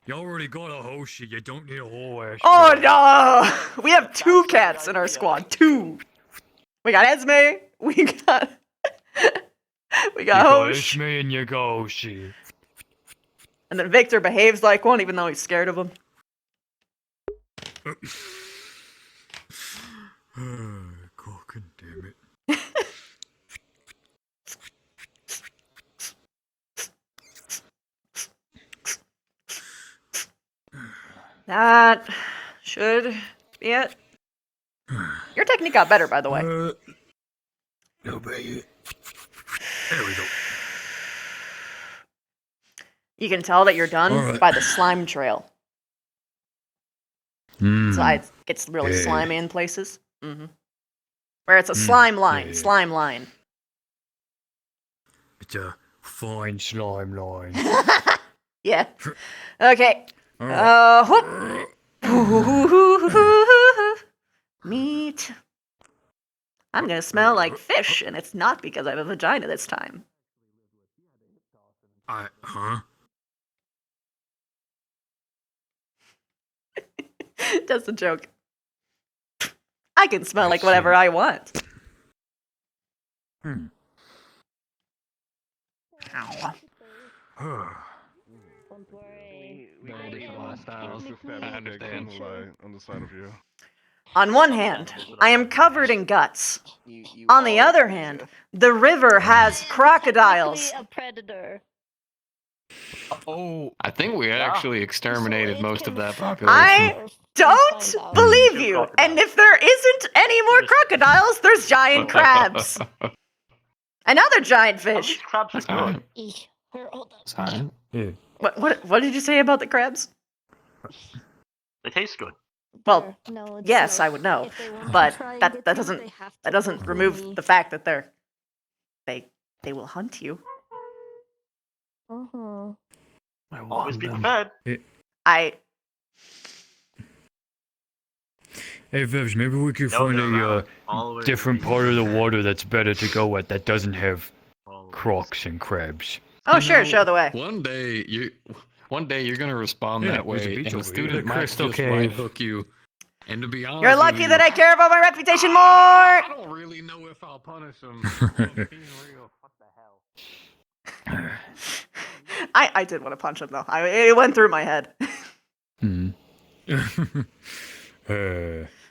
You already got a Hoshi, you don't need a whole ass. Oh no! We have 2 cats in our squad. 2. We got Esme, we got Hosh. Esme and you got Hoshi. And then Victor behaves like one even though he's scared of him. God damn it. That should be it. Your technique got better, by the way. No, baby. There we go. You can tell that you're done All right. by the slime trail. So it gets really Yeah. slimy in places. Where it's a slime line, Yeah. slime line. It's a fine slime line. Yeah. Okay. Alright. Meat. I'm gonna smell like fish, and it's not because I have a vagina this time. Huh? Just a joke. I can smell like whatever I want. Ow. I understand. On the side of you. On one hand, I am covered in guts. On the other hand, the river has crocodiles. A predator. Oh, I think we actually exterminated most of that population. I don't believe you. And if there isn't any more crocodiles, there's giant crabs. And other giant fish. Crabs are good. Sorry. Yeah. What did you say about the crabs? They taste good. Well, yes, I would know, but that doesn't remove the fact that they will hunt you. Always be prepared. I Hey, Vivs, maybe we could find a different part of the water that's better to go at that doesn't have crocs and crabs. Oh, sure, show the way. One day you're gonna respond Yeah, that there's a way, beach and the over here. student might Crystal just cave. right hook you. And to be honest, You're with lucky you, that I care about my reputation more. I don't really know if I'll punish him. I did want to punch him though. It went through my head.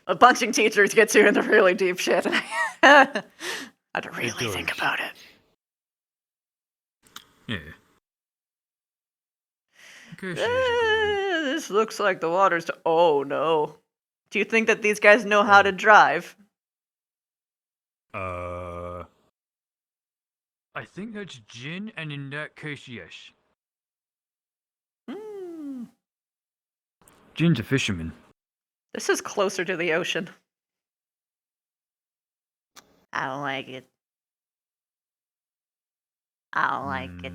But punching teachers gets you into really deep shit. I had to really think about it. Yeah. This looks like the water's. Oh no. Do you think that these guys know how to drive? I think that's gin, and in that case, yes. Gin's a fisherman. This is closer to the ocean. I don't like it. I don't like it.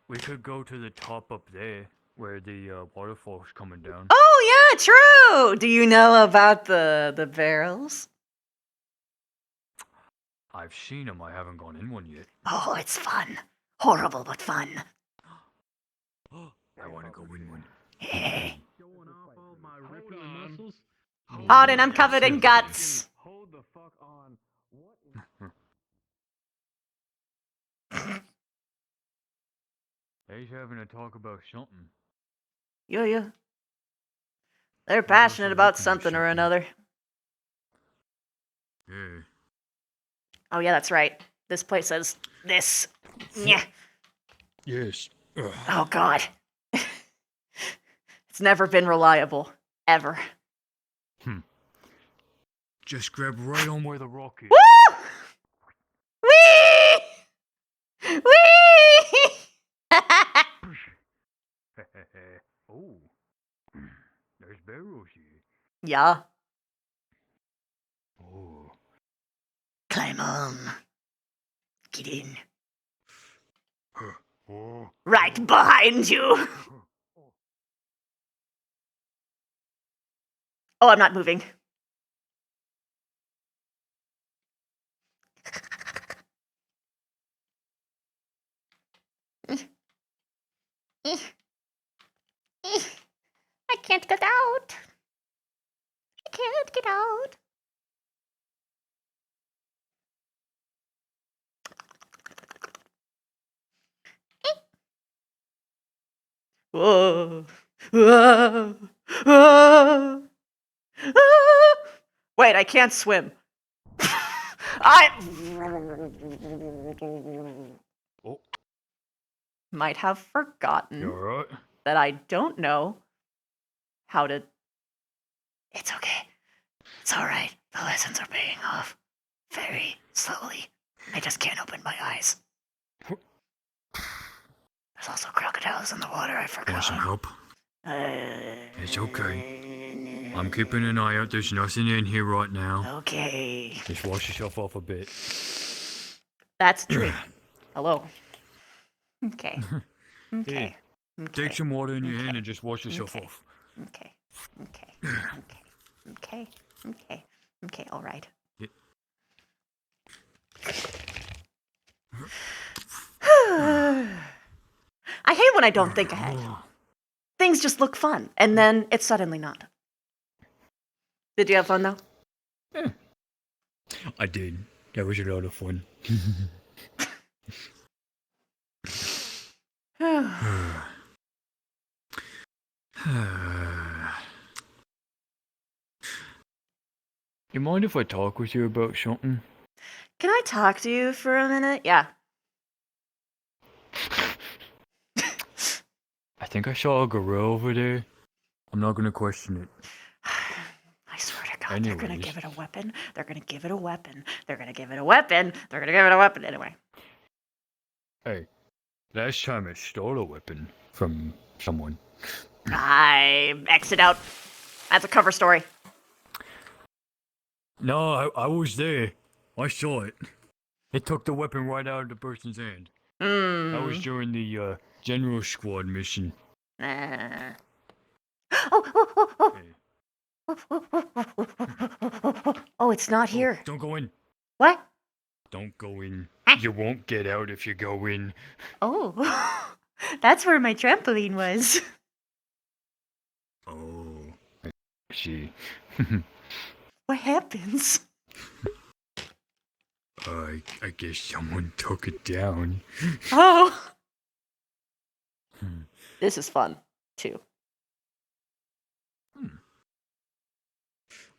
We could go to the top up there, where the waterfall's coming down. Oh yeah, true. Do you know about the barrels? I've seen them. I haven't gone in one yet. Oh, it's fun. Horrible, but fun. I want to go in one. Hey. Auden, I'm covered in guts. Hold the fuck on. He's having a talk about something. Yeah. They're passionate about something or another. Yeah. Oh yeah, that's right. This place says this. Yeah. Yes. Oh god. It's never been reliable. Ever. Just grab right on where the rock is. Woo! Whee! Whee! Oh, there's barrels here. Yeah. Oh. Climb on. Get in. Oh. Right behind you. Oh, I'm not moving. I can't get out. I can't get out. Whoa. Whoa. Whoa. Ah. Wait, I can't swim. I might have forgotten You alright? that I don't know how to. It's okay. It's alright. The lessons are paying off. Very slowly. I just can't open my eyes. There's also crocodiles in the water, I forgot. Want some help? It's okay. I'm keeping an eye out. There's nothing in here right now. Okay. Just wash yourself off a bit. That's true. Hello. Okay. Okay. Hey, Okay. take some water in your hand and just wash yourself off. Okay. Okay. Okay. Okay. Okay. Okay. All right. Yeah. I hate when I don't think ahead. Things just look fun, and then it's suddenly not. Did you have fun though? Yeah. I did. That was a lot of fun. You mind if I talk with you about something? Can I talk to you for a minute? Yeah. I think I saw a gorilla over there. I'm not gonna question it. I swear to God, Anyways. they're gonna give it a weapon. They're gonna give it a weapon. They're gonna give it a weapon. They're gonna give it a weapon. Anyway. Hey, last time I stole a weapon from someone. I exit out. That's a cover story. No, I was there. I saw it. It took the weapon right out of the person's hand. That was during the General Squad mission. Oh, it's not here. Don't go in. What? Don't go in. You won't get out if you go in. Oh, that's where my trampoline was. Oh, I see. What happens? I guess someone took it down. Oh. This is fun, too.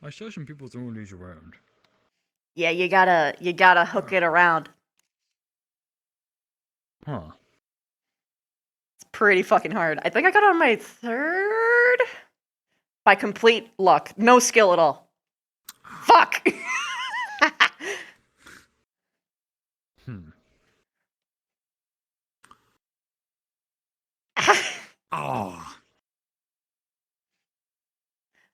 I saw some people throwing these around. Yeah, you gotta hook it around. Huh. It's pretty fucking hard. I think I got on my third by complete luck. No skill at all. Fuck! Oh.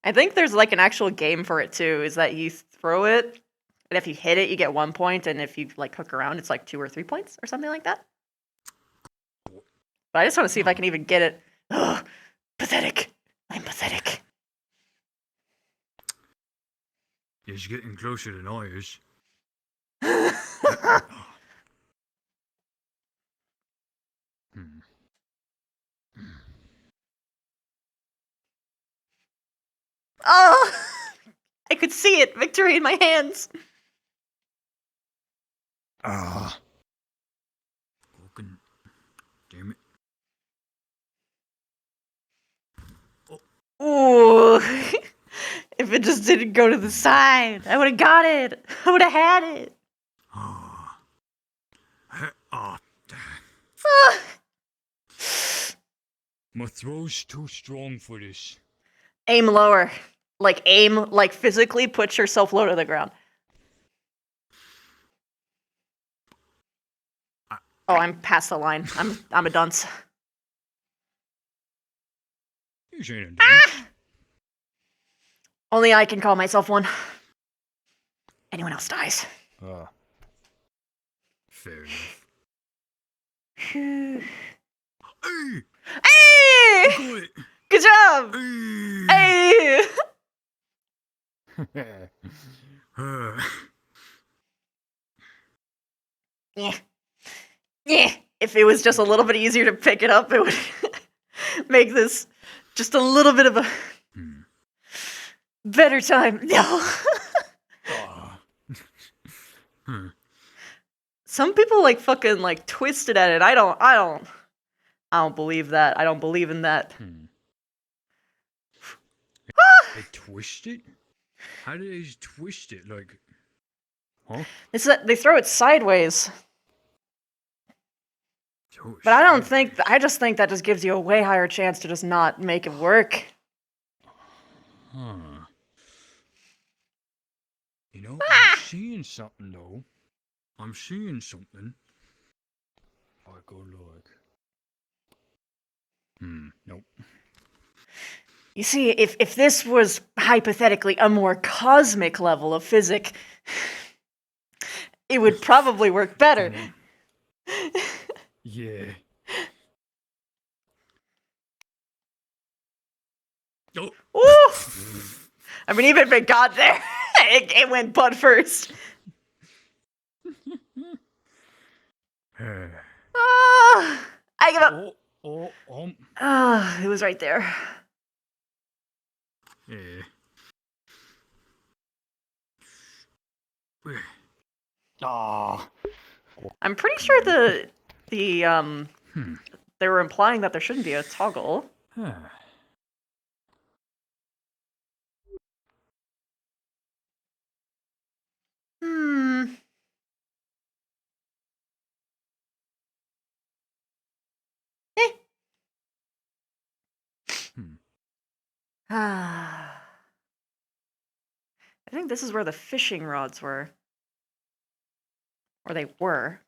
I think there's like an actual game for it too, is that you throw it, and if you hit it, you get 1 point, and if you like hook around, it's like 2 or 3 points or something like that. But I just want to see if I can even get it. Ugh, pathetic. I'm pathetic. It's getting closer than I is. Oh! I could see it. Victory in my hands. Ah. Damn it. Ooh. If it just didn't go to the side, I would have got it. I would have had it. Oh. Oh. My throw's too strong for this. Aim lower. Like, aim, like, physically put yourself low to the ground. Oh, I'm past the line. I'm a dunce. You ain't a dunce. Only I can call myself one. Anyone else dies. Fair enough. Hey! Hey! Hey! Good job! Hey! Yeah. Yeah. If it was just a little bit easier to pick it up, it would make this just a little bit of a better time. No. Some people like fucking like twisted at it. I don't believe that. I don't believe in that. They twist it? How do they twist it? Like, huh? They throw it sideways. But I don't think. I just think that just gives you a way higher chance to just not make it work. Huh. You know, I'm seeing something though. I'm seeing something. I go like. Nope. You see, if this was hypothetically a more cosmic level of physics, it would probably work better. Yeah. Oh. Woo! I mean, even if it got there, it went butt first. I give up. It was right there. Yeah. I'm pretty sure they were implying that there shouldn't be a toggle. I think this is where the fishing rods were. Or they were.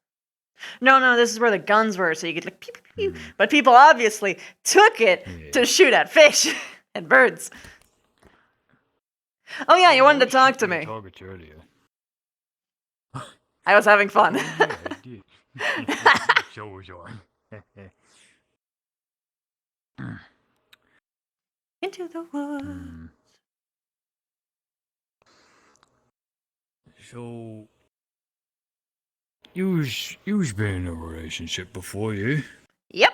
No, this is where the guns were, so you could like pew, pew, pew. But people obviously took it to shoot at fish and birds. Oh yeah, you wanted to talk to me. I was having fun. So was I. Into the woods. So, you's been in a relationship before, yeah? Yep.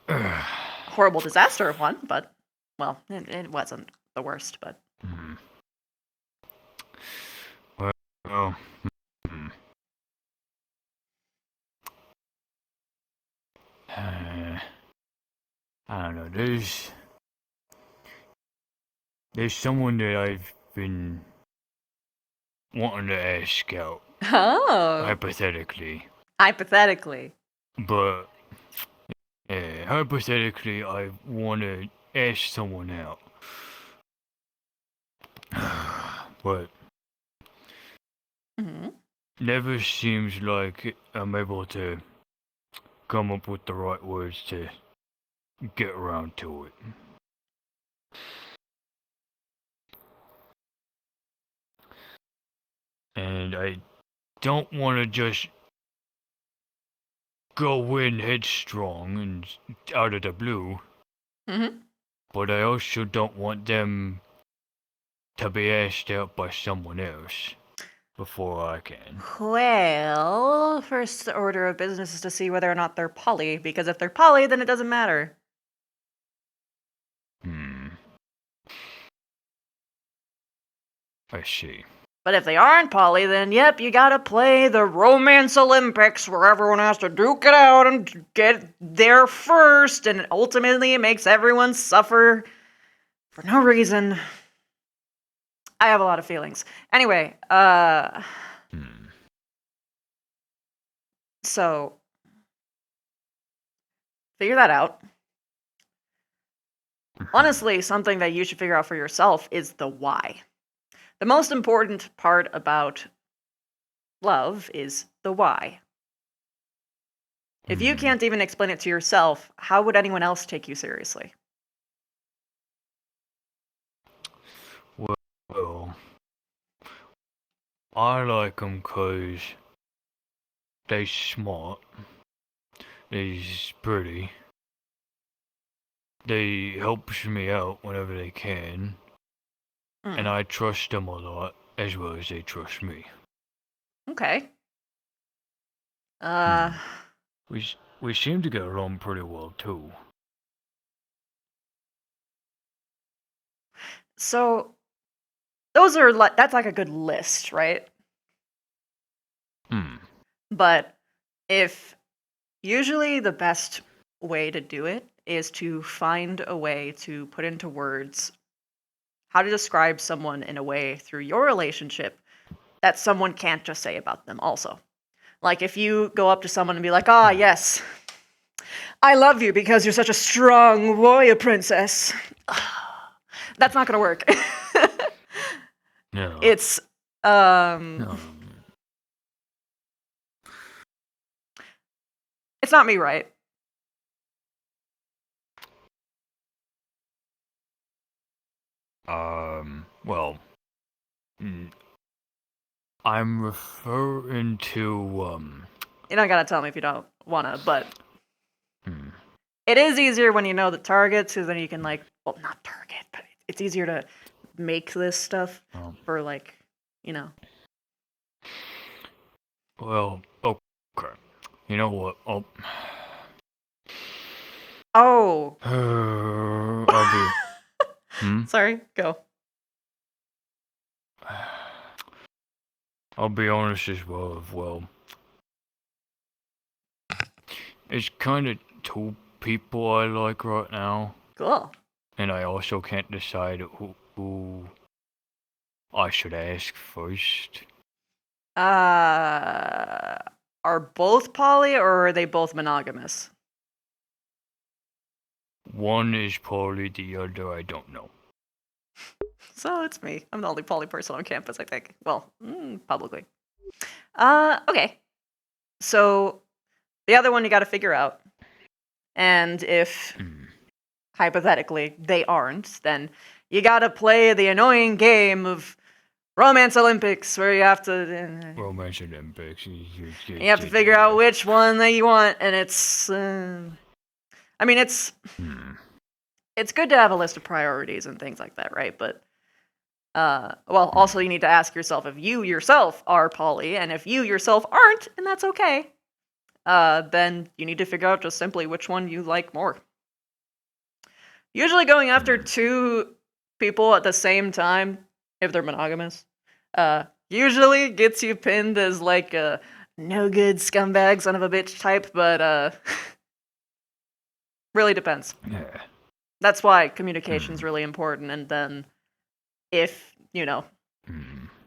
Horrible disaster of one, but well, it wasn't the worst, but. Well, I don't know. There's someone that I've been wanting to ask out. Oh. Hypothetically. Hypothetically. But hypothetically, I want to ask someone out. But never seems like I'm able to come up with the right words to get around to it. And I don't want to just go in headstrong and out of the blue. But I also don't want them to be asked out by someone else before I can. Well, first order of business is to see whether or not they're poly, because if they're poly, then it doesn't matter. I see. But if they aren't poly, then yep, you gotta play the Romance Olympics where everyone has to duke it out and get there first, and ultimately it makes everyone suffer for no reason. I have a lot of feelings. Anyway, so figure that out. Honestly, something that you should figure out for yourself is the why. The most important part about love is the why. If you can't even explain it to yourself, how would anyone else take you seriously? Well, I like them 'cause they smart, they pretty, they helps me out whenever they can, and I trust them a lot as well as they trust me. Okay. We seem to get along pretty well too. So those are that's like a good list, right? But if usually the best way to do it is to find a way to put into words how to describe someone in a way through your relationship that someone can't just say about them also. Like if you go up to someone and be like, "Ah, yes, I love you because you're such a strong warrior princess." That's not gonna work. No. It's it's not me, right? Well, I'm referring to, You don't gotta tell me if you don't wanna, but it is easier when you know the target, so then you can like, well, not target, but it's easier to make this stuff for like, you know. well, okay. You know what? Oh. I'll be... Sorry, go. I'll be honest as well. It's kind of two people I like right now. Cool. And I also can't decide who I should ask first. Are both poly or are they both monogamous? One is poly, the other I don't know. So it's me. I'm the only poly person on campus, I think. Well, publicly. Okay. So the other one you gotta figure out. And if hypothetically they aren't, then you gotta play the annoying game of Romance Olympics where you have to Romance Olympics. you have to figure out which one that you want, and it's I mean it's good to have a list of priorities and things like that, right? But well, also you need to ask yourself if you yourself are poly, and if you yourself aren't, and that's okay, then you need to figure out just simply which one you like more. Usually going after two people at the same time, if they're monogamous, usually gets you pinned as like a no good scumbag son of a bitch type, but really depends. Yeah. That's why communication's really important, and then if, you know,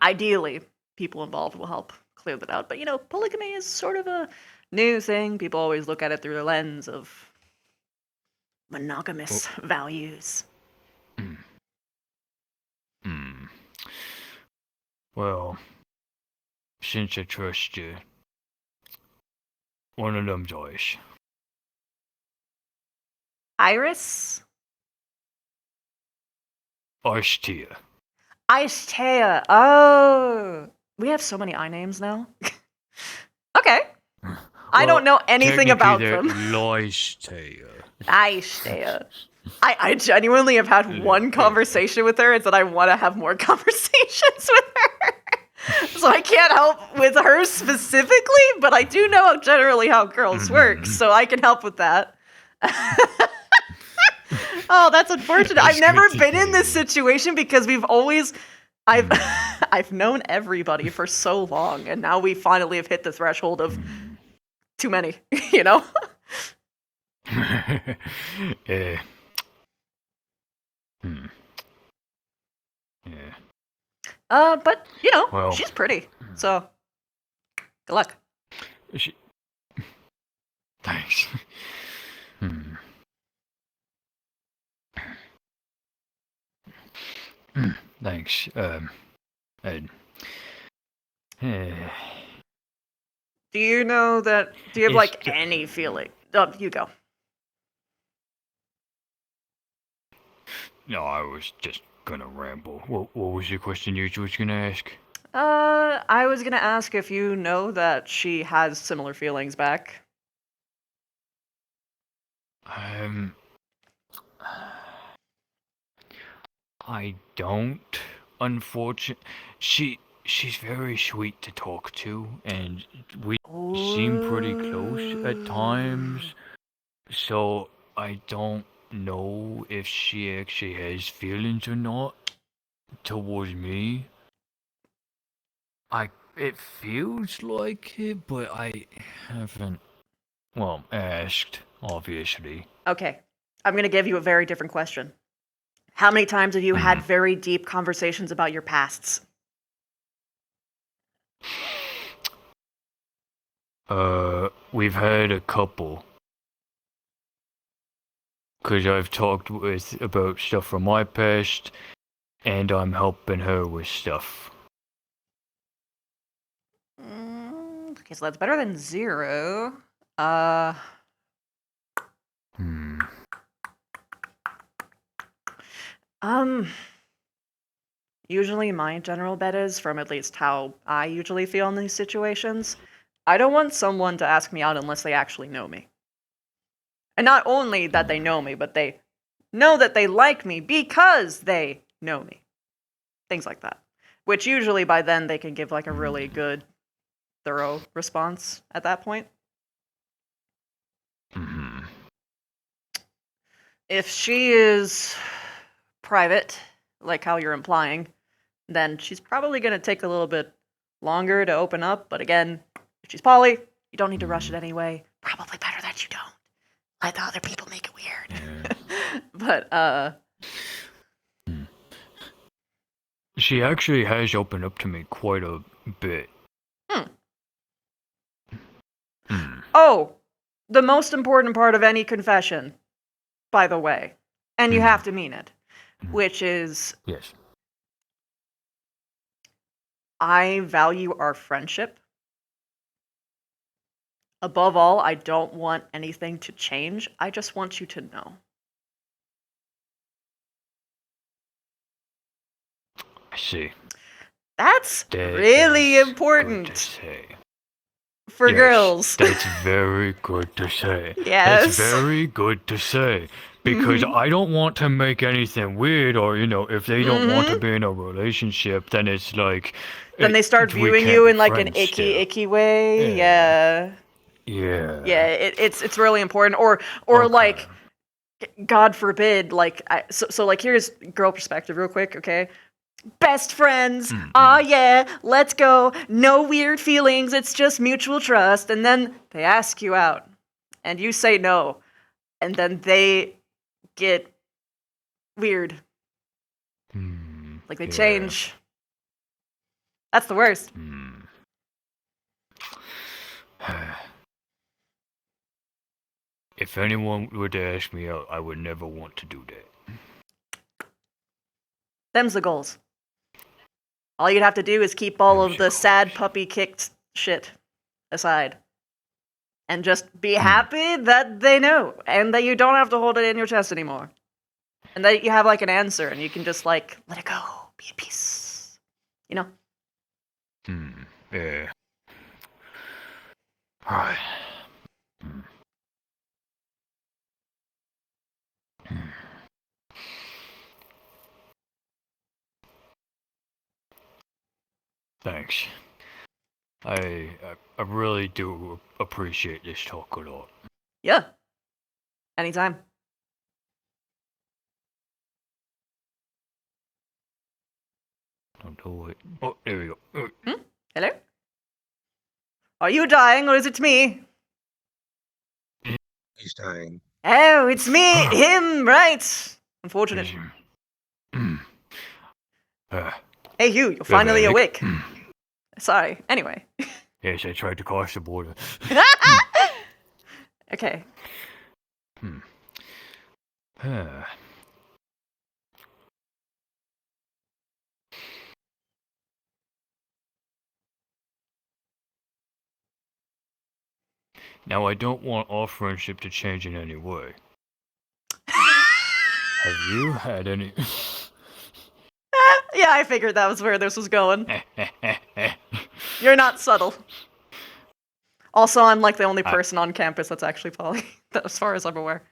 ideally people involved will help clear that out. But, you know, polygamy is sort of a new thing. People always look at it through the lens of monogamous values. Well, since I trust you, one of them's Iris. Iris? Arstia. Aistea. Oh. We have so many I names now. Okay. I don't know anything about them. Aistea. Aistea. I genuinely have had one conversation with her and said I want to have more conversations with her. So I can't help with her specifically, but I do know generally how girls work, so I can help with that. Oh, that's unfortunate. I've never been in this situation because I've known everybody for so long, and now we finally have hit the threshold of too many, you know? Yeah. But, you know, Well, she's pretty, so good luck. Thanks. Thanks. And, Do you know that? Do you have It's like any feeling? Oh, you go. no, I was just gonna ramble. What was your question you was gonna ask? I was gonna ask if you know that she has similar feelings back. I don't. Unfortunately, she's very sweet to talk to, and we seem pretty close at times. So I don't know if she actually has feelings or not towards me. It feels like it, but I haven't, well, asked, obviously. Okay, I'm gonna give you a very different question. How many times have you had very deep conversations about your pasts? We've had a couple. 'Cause I've talked about stuff from my past, and I'm helping her with stuff. Okay, so that's better than 0. Usually my general bet is, from at least how I usually feel in these situations, I don't want someone to ask me out unless they actually know me. And not only that they know me, but they know that they like me because they know me. Things like that. Which usually by then they can give like a really good, thorough response at that point. If she is private, like how you're implying, then she's probably going to take a little bit longer to open up. But again, if she's poly, you don't need to rush it anyway. Probably better that you don't. Let the other people make it weird. But, She actually has opened up to me quite a bit. Oh, the most important part of any confession, by the way, and you have to mean it, which is... Yes. I value our friendship. Above all, I don't want anything to change. I just want you to know. I see. That's That really is important good to say. for Yes, girls. That's very good to say. Yes. That's very good to say. Because I don't want to make anything weird, or, if they don't want to be in a relationship, then it's like... Then they start we viewing can't you be in like an friends still. icky way. Yeah. Yeah. Yeah, it's really important. Or like, God forbid, like, so like, here's girl perspective real quick, okay? Best friends. Yeah, let's go. No weird feelings. It's just mutual trust. And then they ask you out, and you say no, and then they get weird. Like they change. That's the worst. If anyone were to ask me out, I would never want to do that. Them's the goals. All you'd have to do is keep all of the sad puppy kicked shit aside. And just be happy that they know, and that you don't have to hold it in your chest anymore. And that you have like an answer, and you can just like, let it go, be at peace. You know? Yeah. Alright. Thanks. I really do appreciate this talk a lot. Yeah. Anytime. Don't do it. Oh, there we go. Hello? Are you dying, or is it me? He's dying. Oh, it's me, him, right? Unfortunate. Hey, you're finally awake. Sorry. Anyway. Yes, I tried to cross the border. Okay. Now, I don't want our friendship to change in any way. Have you had any... Yeah, I figured that was where this was going. You're not subtle. Also, I'm like the only person on campus that's actually poly, as far as I'm aware.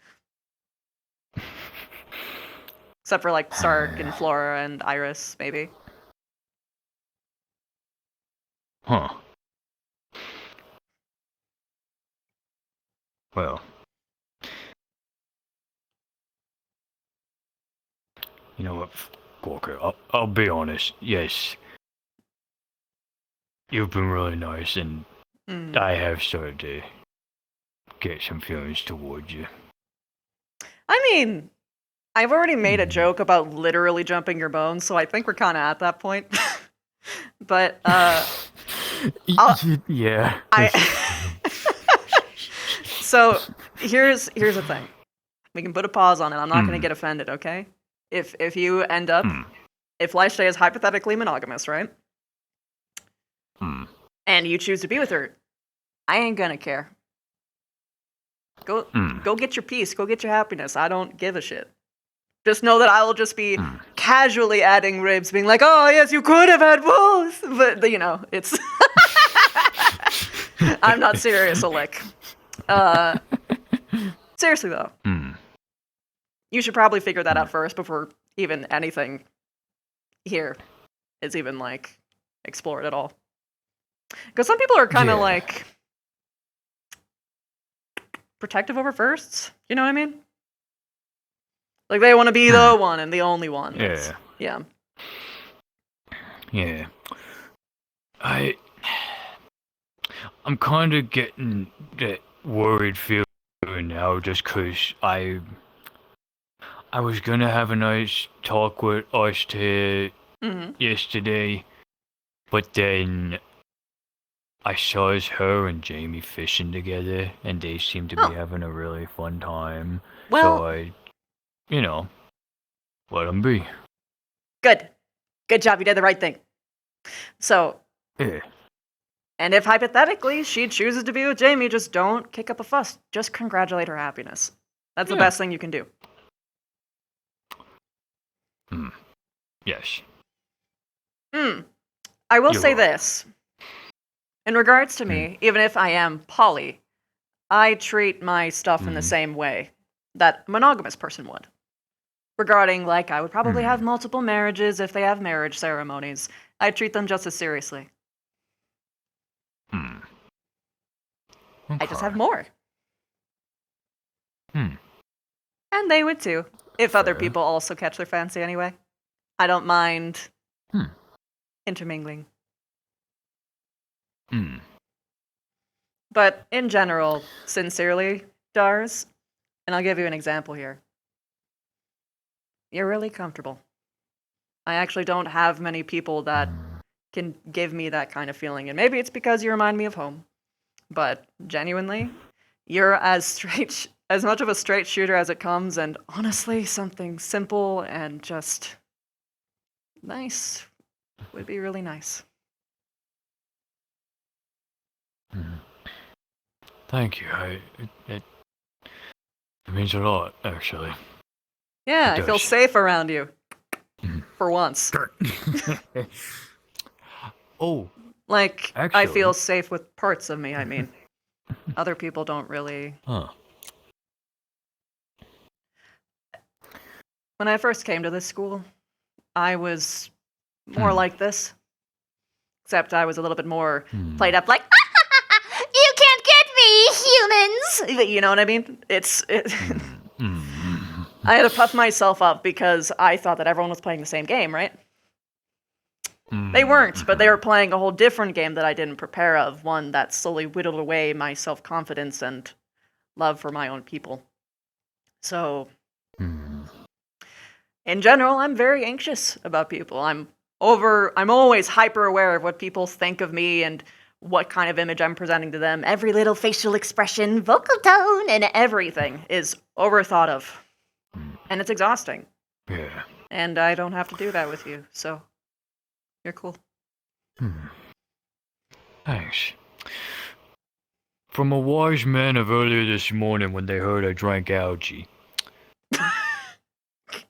Except for like Sark and Flora and Iris, maybe. Huh. Well. You know what, Walker, I'll be honest, yes. You've been really nice, and I have started to get some feelings towards you. I mean, I've already made a joke about literally jumping your bones, so I think we're kind of at that point. But, yeah. So, here's the thing. We can put a pause on it. I'm not going to get offended, okay? If you end up, if Lifestay is hypothetically monogamous, right? And you choose to be with her, I ain't gonna care. Go get your peace. Go get your happiness. I don't give a shit. Just know that I will just be casually adding ribs, being like, oh, yes, you could have had both. But, you know, it's... I'm not serious, a lick. Seriously, though. You should probably figure that out first before even anything here is even, like, explored at all. Because some people are kind of, like, protective over firsts. You know what I mean? Like, they want to be the one and the only one. Yeah. Yeah. I'm kind of getting that worried feeling now just because I was gonna have a nice talk with us yesterday, but then I saw her and Jamie fishing together, and they seem to be having a really fun time. Well, so I, you know, let them be. Good job. You did the right thing. So, and if hypothetically she chooses to be with Jamie, just don't kick up a fuss. Just congratulate her happiness. That's the best thing you can do. Yes. I will say this. In regards to me, even if I am poly, I treat my stuff in the same way that a monogamous person would. Regarding, like, I would probably have multiple marriages if they have marriage ceremonies. I treat them just as seriously. I just have more. And they would too, if other people also catch their fancy anyway. I don't mind intermingling. But in general, sincerely, Dars, and I'll give you an example here. You're really comfortable. I actually don't have many people that can give me that kind of feeling, and maybe it's because you remind me of home. But genuinely, you're as much of a straight shooter as it comes, and honestly, something simple and just nice would be really nice. Thank you. It means a lot, actually. Yeah, I feel safe around you. For once. Like, actually, I feel safe with parts of me, I mean. Other people don't really... When I first came to this school, I was more like this. Except I was a little bit more played up like, you can't get me, humans! You know what I mean? I had to puff myself up because I thought that everyone was playing the same game, right? They weren't, but they were playing a whole different game that I didn't prepare of, one that slowly whittled away my self-confidence and love for my own people. So, in general, I'm very anxious about people. I'm always hyper aware of what people think of me and what kind of image I'm presenting to them. Every little facial expression, vocal tone, and everything is overthought of. And it's exhausting. Yeah. And I don't have to do that with you, so you're cool. Thanks. From a wise man of earlier this morning when they heard I drank algae.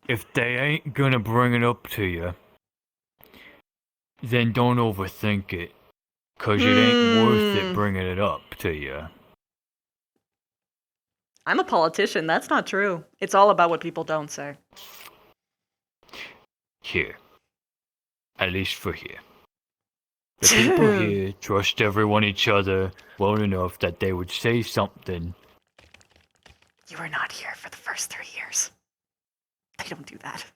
If they ain't gonna bring it up to you, then don't overthink it. 'Cause it ain't worth it bringing it up to you. I'm a politician. That's not true. It's all about what people don't say. Here. At least for here. The people here trust everyone each other well enough that they would say something. You were not here for the first 3 years. They don't do that.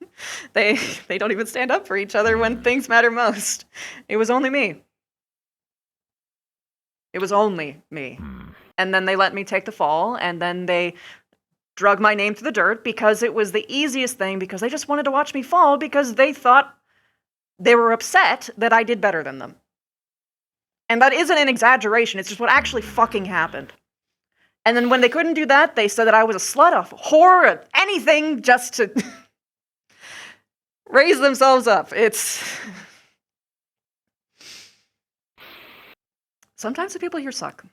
They don't even stand up for each other when things matter most. It was only me. It was only me. And then they let me take the fall, and then they drug my name through the dirt because it was the easiest thing, because they just wanted to watch me fall because they thought they were upset that I did better than them. And that isn't an exaggeration, it's just what actually fucking happened. And then when they couldn't do that, they said that I was a slut, a whore, anything just to raise themselves up. Sometimes the people here suck.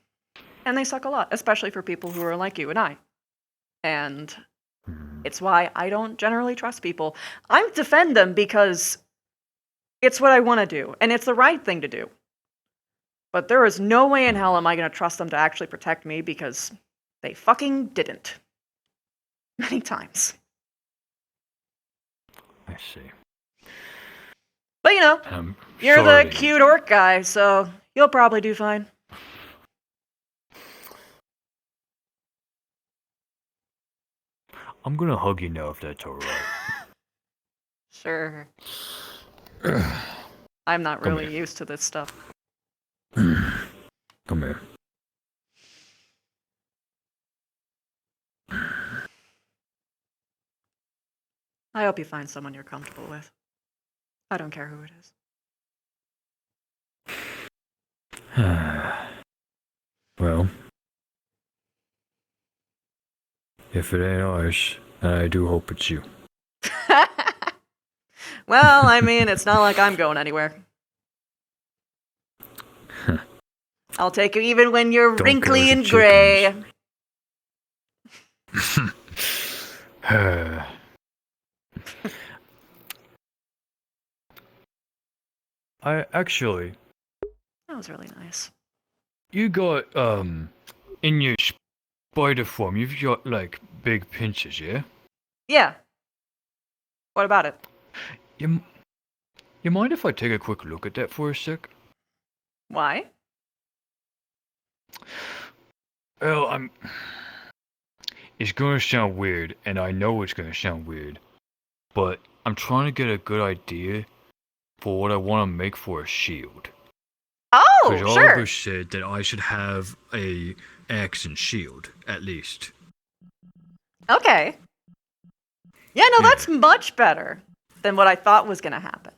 And they suck a lot, especially for people who are like you and I. And it's why I don't generally trust people. I defend them because it's what I want to do, and it's the right thing to do. But there is no way in hell am I going to trust them to actually protect me, because they fucking didn't. Many times. I see. But you know, you're the cute orc guy, so you'll probably do fine. I'm gonna hug you now if that's alright. Sure. I'm not really used to this stuff. Come here. I hope you find someone you're comfortable with. I don't care who it is. Well, if it ain't ours, then I do hope it's you. Well, I mean, it's not like I'm going anywhere. I'll take you even when you're wrinkly and gray. Actually... That was really nice. You got, in your spider form, you've got, like, big pinches, yeah? Yeah. What about it? You mind if I take a quick look at that for a sec? Why? Well, it's gonna sound weird, and I know it's gonna sound weird, but I'm trying to get a good idea for what I want to make for a shield. Oh, Because sure. Oliver said that I should have a axe and shield, at least. Okay. Yeah, no, that's much better than what I thought was going to happen.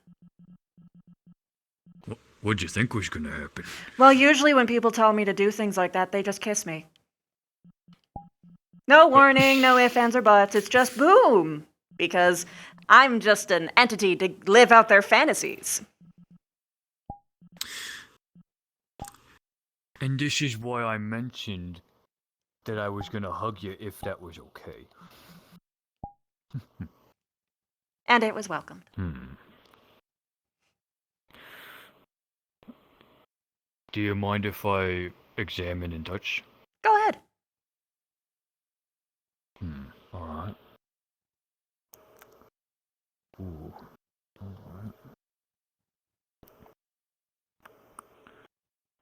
What'd you think was gonna happen? Well, usually when people tell me to do things like that, they just kiss me. No warning, no ifs, ands, or buts. It's just boom. Because I'm just an entity to live out their fantasies. And this is why I mentioned that I was gonna hug you if that was okay. And it was welcomed. Do you mind if I examine and touch? Go ahead. Alright. Ooh. Alright.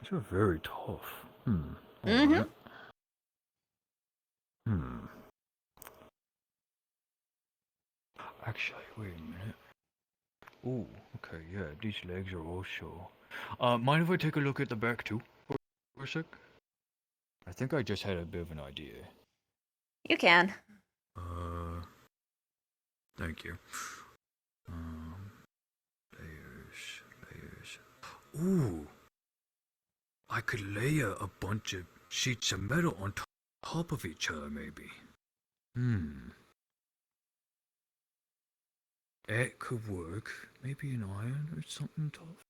These are very tough. Alright. Actually, wait a minute. Ooh, okay, yeah, these legs are also... mind if I take a look at the back too, for a sec? I think I just had a bit of an idea. You can. Thank you. Layers. Ooh! I could layer a bunch of sheets of metal on top of each other, maybe. That could work. Maybe an iron or something tough.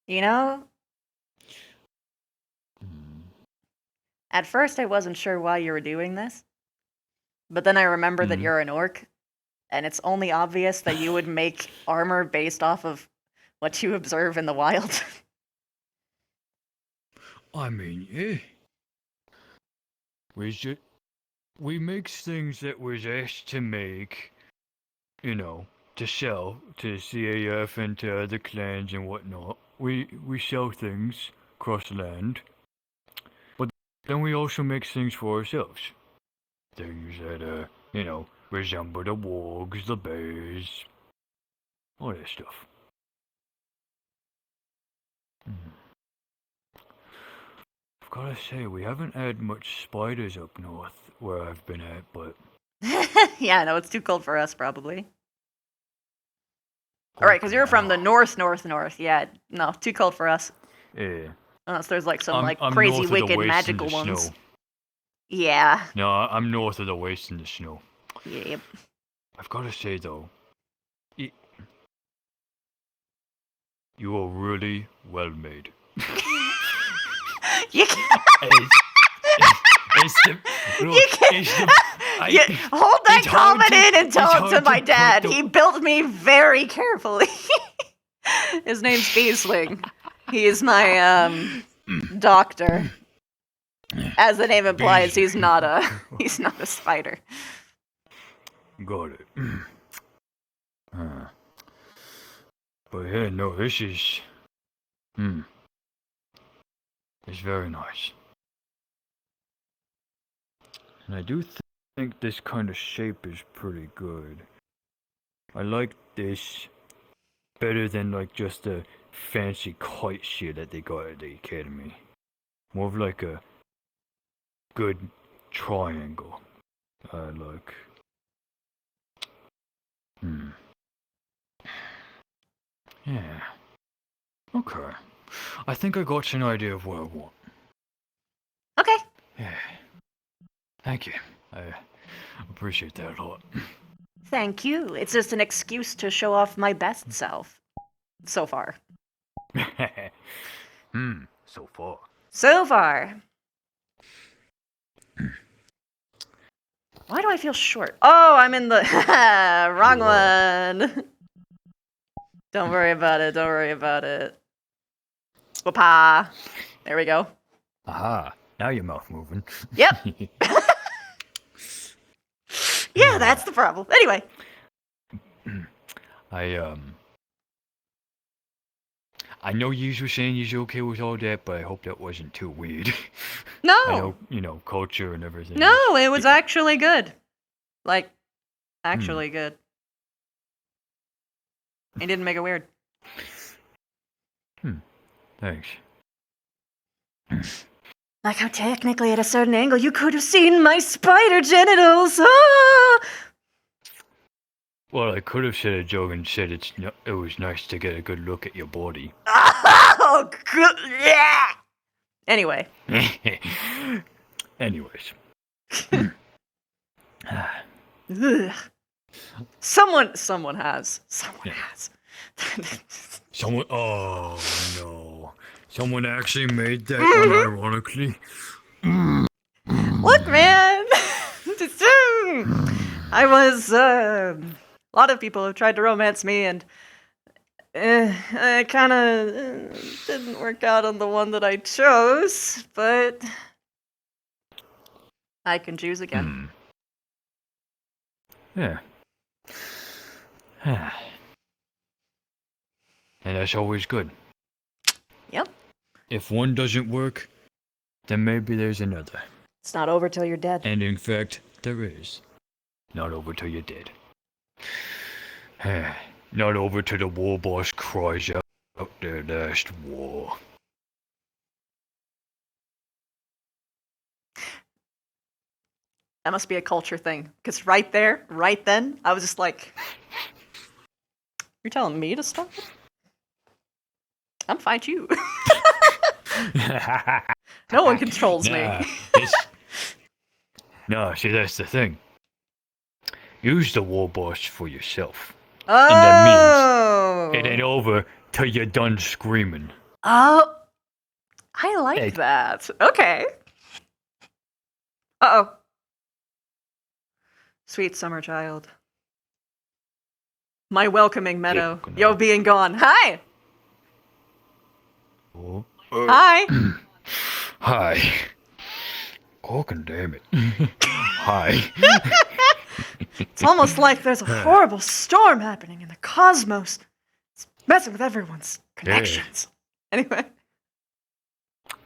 You know, At first, I wasn't sure why you were doing this, but then I remember that you're an orc, and it's only obvious that you would make armor based off of what you observe in the wild. I mean, yeah. We make things that was asked to make, you know, to sell to CAF and to other clans and whatnot. We sell things across land, but then we also make things for ourselves. Things that you know, resemble the wargs, the bears, all that stuff. I've gotta say, we haven't had much spiders up north where I've been at, but Yeah, no, it's too cold for us, probably. Alright, because you're from the north. Yeah, no, too cold for us. yeah. Unless there's like some I'm crazy, north of the wicked, waste magical in the ones. snow. Yeah. No, I'm north of the waste in the snow. Yep. I've gotta say though, you are really well made. You can't. Hold that comment in and tell it to my dad. He built me very carefully. His name's Beesling. He is my doctor. As the name implies, he's not a spider. Got it. But yeah, no, this is it's very nice. And I do think this kind of shape is pretty good. I like this better than like just a fancy kite shit that they got at the academy. More of like a good triangle. I like. Yeah. Okay. I think I got an idea of what I want. Okay. Yeah. Thank you. I appreciate that a lot. Thank you. It's just an excuse to show off my best self. So far. So far. So far. Why do I feel short? Oh, I'm in the wrong one. Don't worry about it. Don't worry about it. Papa. There we go. Aha. Now your mouth moving. Yep. Yeah, that's the problem. Anyway. I know you were saying you're okay with all that, but I hope that wasn't too weird. No. I know, you know, culture and everything. No, it was actually good. Like, actually good. He didn't make it weird. Thanks. Like how technically at a certain angle you could have seen my spider genitals. Ah! Well, I could have said a joke and said it was nice to get a good look at your body. Oh, good. Yeah. Anyway. Anyways. Ugh. Someone has. Someone. Oh no! Someone actually made that unironically. Look, man. I was. A lot of people have tried to romance me, and I kind of didn't work out on the one that I chose, but I can choose again. Yeah. And that's always good. Yep. If one doesn't work, then maybe there's another. It's not over till you're dead. And in fact, there is. Not over till you're dead. Not over till the war boss cries out their last war. That must be a culture thing. Because right there, right then, I was just like, you're telling me to stop? I'm fine too. No one controls me. No, see, that's the thing. Use the war boss for yourself. Oh. And that means it ain't over till you're done screaming. Oh. I like that. Okay. Uh-oh. Sweet summer child. My welcoming meadow. Yo being gone. Hi! Oh. Hi! Hi. Oh, damn it. Hi. It's almost like there's a horrible storm happening in the cosmos. It's messing with everyone's connections. Anyway.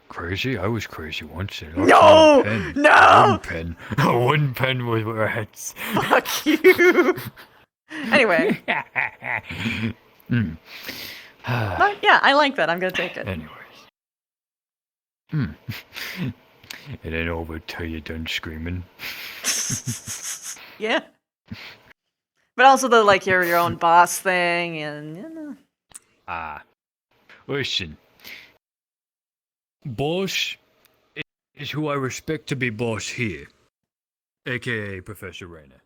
Crazy? I was crazy once. No! No! One pen with words. Fuck you! Anyway. But yeah, I like that. I'm gonna take it. Anyways. It ain't over till you're done screaming. Yeah. But also the, like, you're your own boss thing, and, you know. Listen. Boss is who I respect to be boss here. AKA Professor Rayner.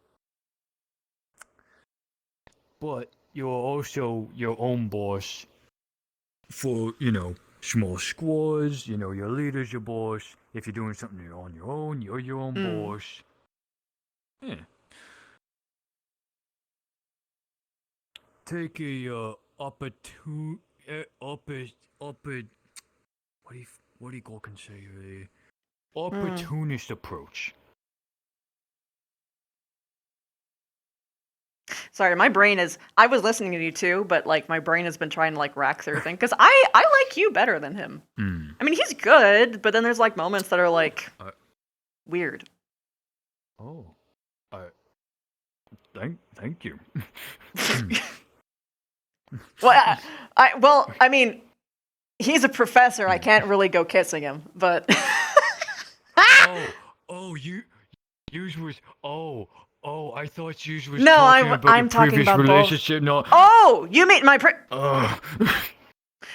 But you're also your own boss for, small squads, your leader's your boss. If you're doing something on your own, you're your own boss. Yeah. Take a what do you call can say opportunist approach. Sorry, my brain is. I was listening to you too, but like my brain has been trying to like rack through things because I like you better than him. I mean, he's good, but then there's like moments that are like weird. Oh, thank you. Well, I mean, he's a professor. I can't really go kissing him, but. I thought you was no, talking about I'm your talking previous about relationship. Both. No. Oh, you mean my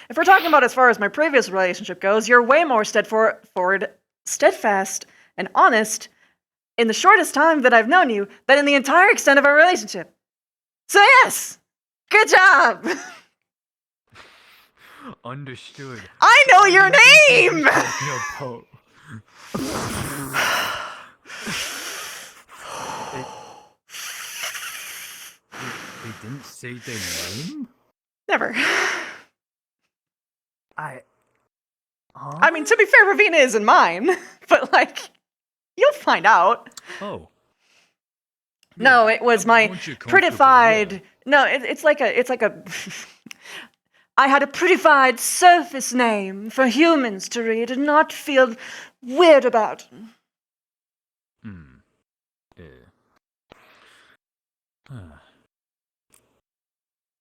If we're talking about as far as my previous relationship goes, you're way more steadfast, and honest in the shortest time that I've known you than in the entire extent of our relationship. So yes, good job. Understood. I know your name. They didn't say their name? Never. I mean, to be fair, Ravina isn't mine, but like, you'll find out. Oh. No, it was my prettified. Yeah. No, it's like a. I had a prettified surface name for humans to read and not feel weird about. Yeah.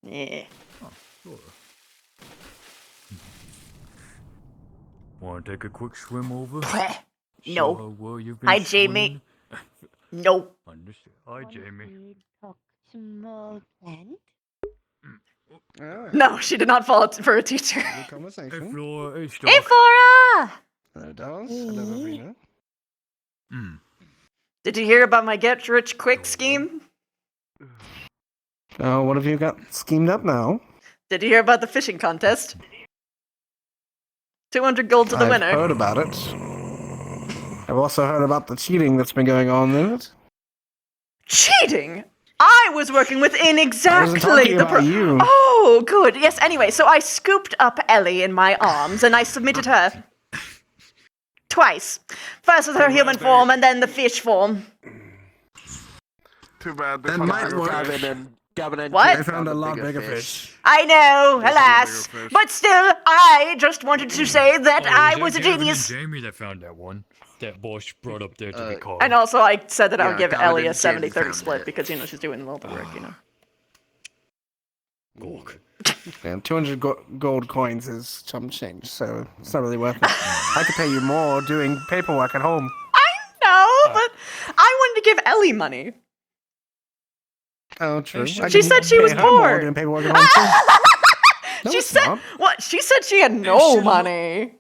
Yeah. Oh, sure. Want to take a quick swim over? No. Well, you've been Hi, Jamie. swimming? No. Understood. Hi, Jamie. No, she did not fall for a teacher. Good conversation. Hey, Flora. Hey, Hey, Flora! Hello, dolls. Hello, Ravina. Did you hear about my get rich quick scheme? What have you got schemed up now? Did you hear about the fishing contest? 200 gold to the winner. I've heard about it. I've also heard about the cheating that's been going on in it. Cheating? I was working within exactly about you. Oh, good. Yes, anyway, so I scooped up Ellie in my arms and I submitted her. Twice. First with her human form and then the fish form. Too bad. That might work. What? I found a lot bigger fish. I know, alas. But still, I just wanted to say that I was a genius. Jamie that found that one. That boss brought up there to be called. And also, I said that I would Yeah, give Gavin Ellie a and Jamie 70-30 found split it. because, she's doing all the work, Gork. Yeah, 200 gold coins is chump change, so it's not really worth it. I could pay you more doing paperwork at home. I know, but I wanted to give Ellie money. Oh, true. She said she was poor. Doing paperwork at home too. No, She it's said not. what? She said she had no money.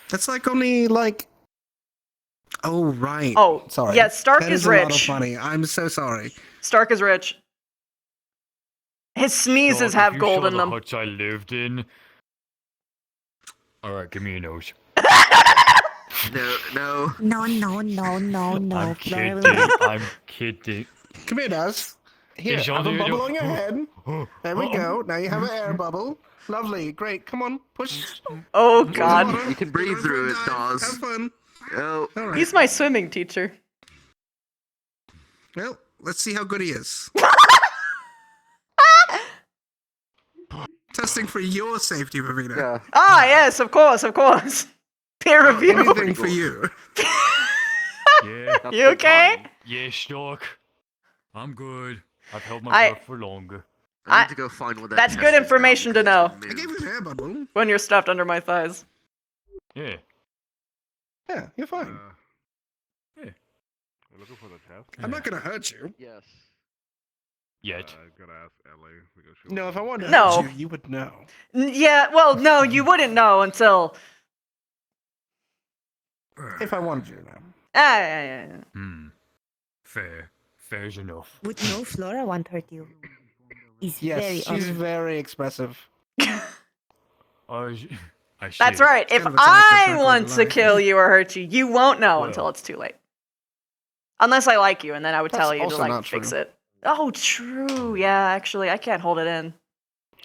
That's like only like. Oh right. Oh, sorry. yeah, Stark That is is a lot of rich. money. I'm so sorry. Stark is rich. His sneezes Dog, have if you gold saw in the them. huts I lived in. Alright, give me your nose. No. I'm Flora will kidding. I'm kidding. Come here, Daz. Here, Is have a on the- bubble on your head. There we go. Now you have an air bubble. Lovely. Great. Come on. Push. Oh Push the God. water. You can breathe through it, Dawes. Have fun. Oh. All right. He's my swimming teacher. Well, let's see how good he is. Testing for your safety, Vavina. Yeah. Ah, yes, of course. Peer review. Anything for you. Yeah. You okay? Yeah, Stork. I'm good. I've held my I- breath for longer. I need to go find what that That's test good is information now, to know I gave you an air bubble. when you're stuffed under my thighs. Yeah. Yeah, you're fine. Yeah. We're looking for the test. I'm not gonna hurt you. Yes. Yet. I gotta ask Ellie because she. No, if I wanted to No. hurt you, you would know. Yeah, well, no, you wouldn't know until. If I wanted you to know. Yeah. Fair. Fair's enough. Would no Flora won't hurt you. He's Yes, very she's honest. very expressive. I see. That's right. If Kind of a type I of want to life. kill you or hurt you, you won't know Well. until it's too late. Unless I like you, and then I would That's tell you to also like not fix true. it. Oh, true. Yeah, actually, I can't hold it in.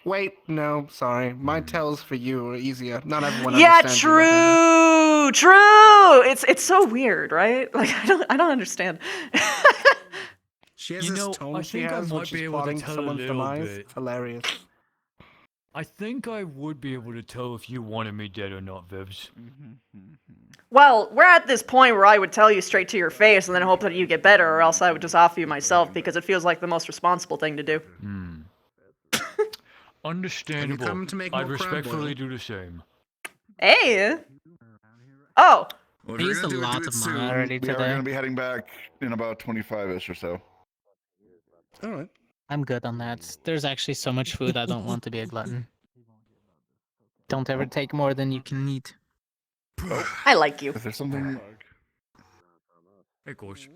Wait, no, sorry. My tells for you are easier. Not everyone Yeah, understands you like I true. It's so weird, right? Like I don't understand. do. She has You this know, tone I she think I has, might which be is able to plotting tell a someone's little demise. bit. It's hilarious. I think I would be able to tell if you wanted me dead or not, Vivs. Well, we're at this point where I would tell you straight to your face and then hope that you get better, or else I would just offer you myself because it feels like the most responsible thing to do. Understandable. come to make I'd more crab respectfully boil? do the same. Hey. Oh. Well, I if you're used a gonna do it, lot do it of soon. mine already We are today. gonna be heading back in about 25ish or so. All right. I'm good on that. There's actually so much food I don't want to be a glutton. Don't ever take more than you can eat. I like you. Is there something? Hey, coach.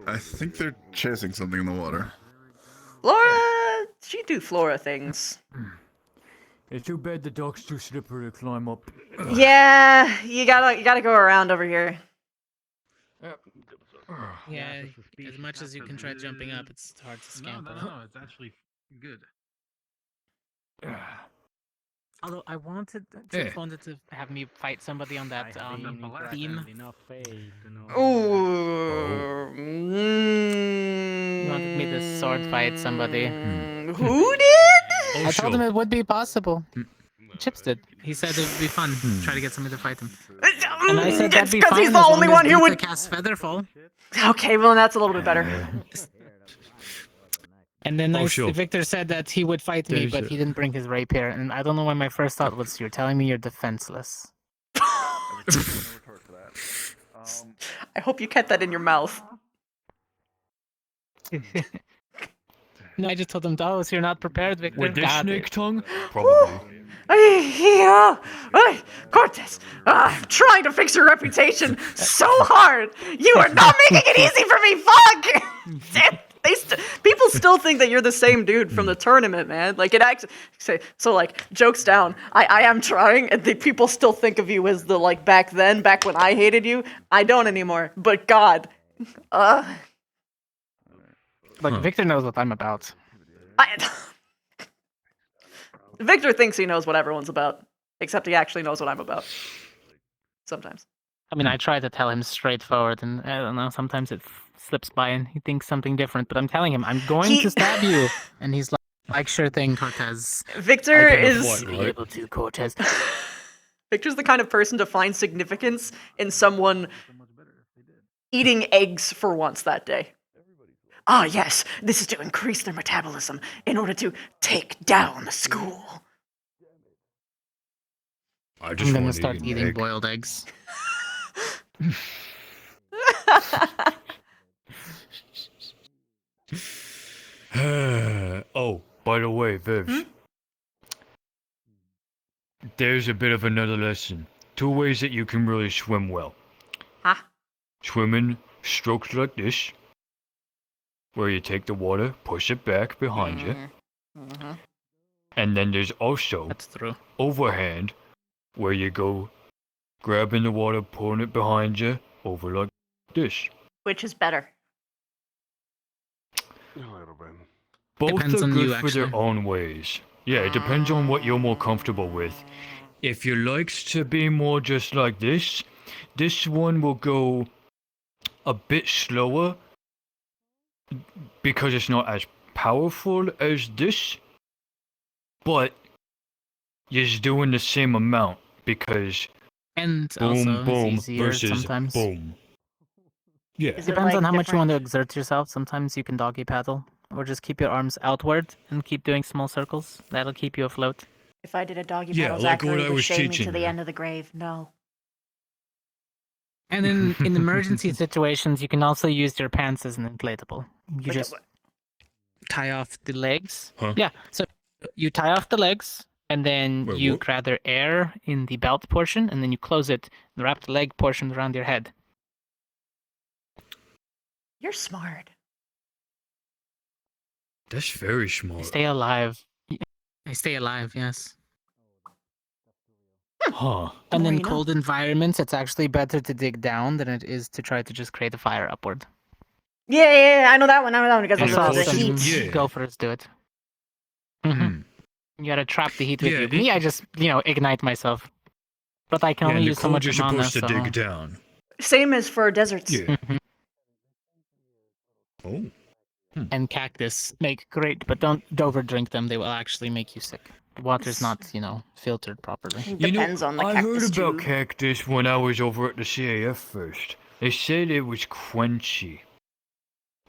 I think they're chasing something in the water. Flora, she do Flora things. It's too bad the dock's too slippery to climb up. Yeah, you gotta go around over here. Yeah, as much as you can try jumping up, it's hard to scamper. No, it's actually good. Although I wanted Yeah. wanted to have me fight somebody on that theme. Ooh. You wanted me to sword fight somebody. Who did? Oh, I told him sure. it would be possible. Chips did. He said it would be fun. Try to get somebody to fight him. And I said that'd be Because fine. he's the only one who would. cast Featherfall. Okay, well that's a little bit better. And then Oh, sure. Victor said that he would fight me, There's but a- he didn't bring his rapier. And I don't know why my first thought was, you're telling me you're defenseless. I hope you kept that in your mouth. No, I just told him, oh, so you're not prepared, Victor. With this Got snake it. tongue? Probably. Hey, Cortez, I'm trying to fix your reputation so hard. You are not making it easy for me. Fuck. People still think that you're the same dude from the tournament, man. Like it actually. So like, jokes down. I am trying, and people still think of you as the like back when I hated you. I don't anymore. But God, Look, Victor knows what I'm about. Victor thinks he knows what everyone's about, except he actually knows what I'm about. Sometimes. I mean, I try to tell him straightforward, and I don't know, sometimes it slips by and he thinks something different, but I'm telling him, I'm going to stab you. And he's like, sure thing, Cortez. Victor is... Be able to, Cortez. Victor's the kind of person to find significance in someone eating eggs for once that day. Ah, yes, this is to increase their metabolism in order to take down the school. I I'm gonna start eating boiled eggs. Oh, by the way, Vivs. There's a bit of another lesson. 2 ways that you can really swim well. Huh? Swimming strokes like this, where you take the water, push it back behind you. And then there's also That's true. overhand, where you go grabbing the water, pulling it behind you, over like this. Which is better? Both Depends are on good you, for their actually. own ways. Yeah, it depends on what you're more comfortable with. If you likes to be more just like this one will go a bit slower because it's not as powerful as this, but you're doing the same amount because And boom, also, boom it's easier versus sometimes. boom. Yeah. Is it, Depends on like, how much you want to different? exert yourself. Sometimes you can doggy paddle, or just keep your arms outward and keep doing small circles. That'll keep you afloat. If I did a doggy Yeah, paddle, like what Zachary I would was shame me to teaching the you. end of the grave. No. And in emergency situations, you can also use your pants as an inflatable. You Wait, just tie off the legs. Huh? Yeah, so you tie off the legs, and then Wait, you what? gather air in the belt portion, and then you close it and wrap the leg portion around your head. You're smart. That's very I smart. stay alive. I stay alive, yes. Huh. And More in you know. cold environments, it's actually better to dig down than it is to try to just create a fire upward. Yeah, I know that one. I know that one because I And of of saw the course some heat. yeah. gophers do it. Hmm. You gotta trap the heat with Yeah, you. Me, I just, ignite myself. But I can Yeah, only and the use so cold much you're mana, supposed to so... dig down. Same as for deserts. Yeah. Mhm. Oh. And cactus make great, but don't overdrink them. They will actually make you sick. The water's not, filtered properly. It depends on the I cactus heard about tube. cactus when I was over at the CAF first. They said it was quenchy.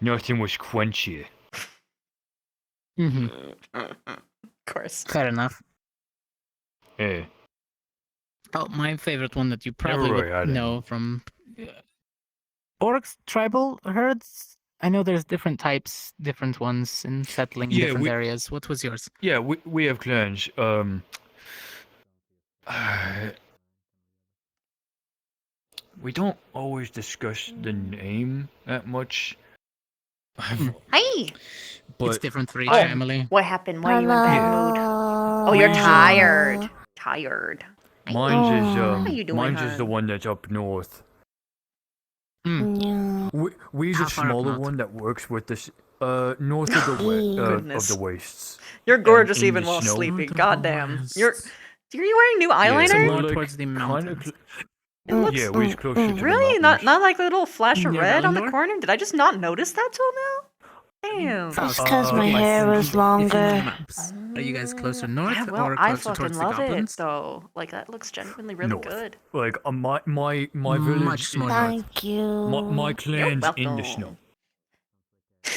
Nothing was quenchy. Mm-hmm. Of course. Fair enough. Yeah. Oh, my favorite one that you probably really had would it. know from Orcs tribal herds. I know there's different types, different ones in settling Yeah, different we- areas. What was yours? Yeah, we have clans. We don't always discuss the name that much. Hi. But It's different for each Oh. family. What happened? Why are you in bad mood? Oh, you're tired. Tired. Mine's is How you doing, mine's is the hon? one that's up north. Mm. We's How a far up smaller north? one that works with this north of the Goodness. wastes. You're gorgeous in even the while snow. sleeping. North of Goddamn. the Are you wearing new eyeliner? So we're more like towards the kinda mountains. It looks yeah, we's closer to the really mountains. not like the little flash of Near red on the Valinor? corner. Did I just not notice that till now? Damn. It's because my Uh, hair was If you know the longer. maps. Are you guys closer north Yeah, well, or I closer fucking towards the love goblins? it though. Like that looks genuinely really North. good. Like my village Much more north. Thank you. my clan's in the welcome. snow.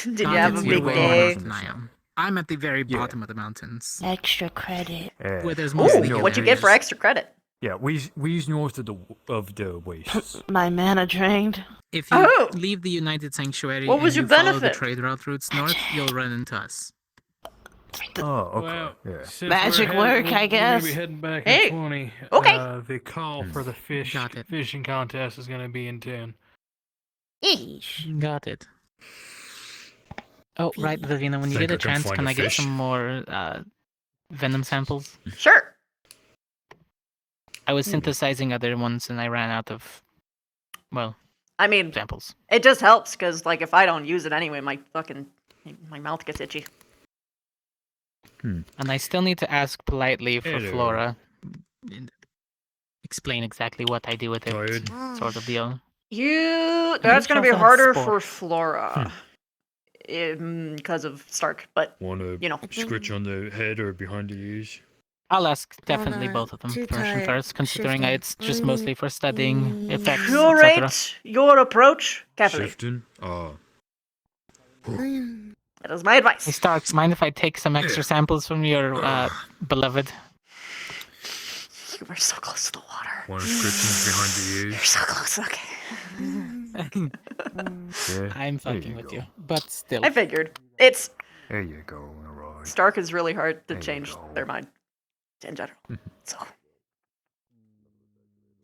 Did you God, have a it's you're big way way more day? north than I am. I'm at the very Yeah. bottom of the mountains, Extra credit. Yeah. where there's Ooh, mostly no, hill what'd you get for areas. extra credit? Yeah, we's north of the wastes. My mana drained. If you Oh! leave the United Sanctuary What was and your you follow the benefit? trade routes north, you'll run into us. Oh, okay. Well, yeah. since we're Magic heading- work, we're I gonna be guess. heading back Hey, in 20. okay. The call for the Got it. fishing contest is going to be in 10. Eesh. Got it. Oh, right, Viviana, when you Think get a I can chance, find can a I get fish? some more venom samples? Sure. I was synthesizing other ones and I ran out of, well, I mean, samples. it just helps because, like, if I don't use it anyway, my mouth gets itchy. And I still need to ask politely for Hello. Flora. Explain exactly what I do with it, Tired? sort of deal. That's gonna be yourself that harder sport. for Flora. Because of Stark, but Wanna you know. scratch on the head or behind the ears? I'll ask definitely Not both of them too first and tired. first, considering Shifting. it's just mostly for studying effects, etc. Curate your approach carefully. Shifting? That is my Hey advice. Stark, mind if I take some extra samples from your beloved? You were so close to the water. Wanna scratch behind the You're ears? so close. Okay. Yeah. I'm there fucking you with go. you, but still. I figured. It's There you go, alright. Stark is really hard to There you change go. their mind in general. So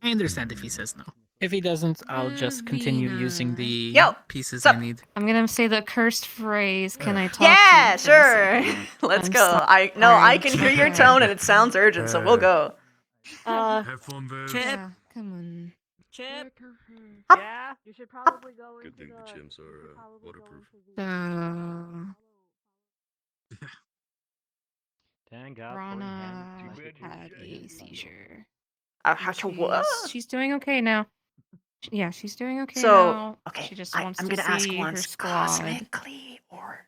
I understand if he says no. If he doesn't, I'll just continue using the Yo, pieces sup? I need. I'm gonna say the cursed phrase. Can I talk? yeah, to you for a sure. second? Let's I'm go. sorry. I can hear your tone and it sounds urgent, so we'll go. Have fun, Viv. Yeah. Come on. Chip. Yeah, you should probably go Good into thing the the. chimps are waterproof. Thank God. Rana had a seizure. How to what? She's doing okay now. Yeah, she's doing okay So, now. okay, She just I'm wants gonna to ask see her once, squad. cosmically or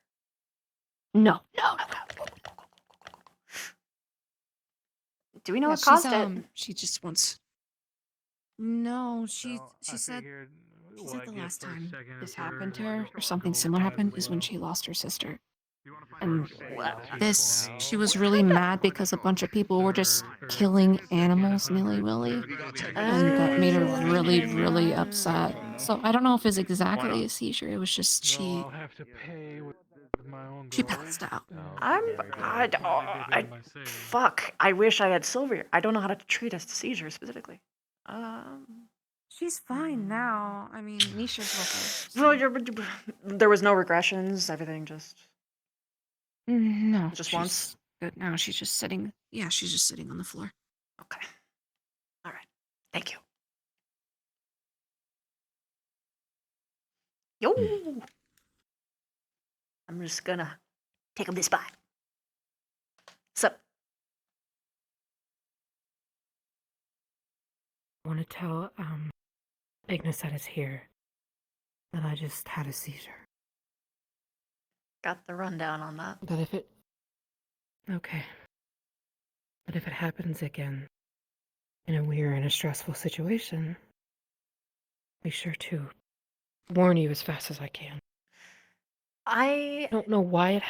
No. do we know Yeah, what caused it? she just wants. No, she I said figured, she what, said the get last first, time second, or this third, happened to or her or something gold similar as happened is when well. she lost her sister. First And aid, this, T20, she was really mad because a bunch of people were just killing animals nilly-willy. And that made her really, really upset. So I don't know if it's exactly a seizure. It was just I'll have to pay with my own she gold. passed out. Fuck. I wish I had silver. I don't know how to treat a seizure specifically. She's fine now. I mean, Nisha's with her. There was no regressions. Everything just. No, Just she's once? good now. She's just sitting. Yeah, she's just sitting on the floor. Okay. All right. Thank you. Yo. I'm just gonna take him this spot. Sup? I want to tell Ignis that is here. That I just had a seizure. Got the rundown on that. But if it okay. But if it happens again, and we're in a stressful situation, be sure to warn you as fast as I can. I don't know why it.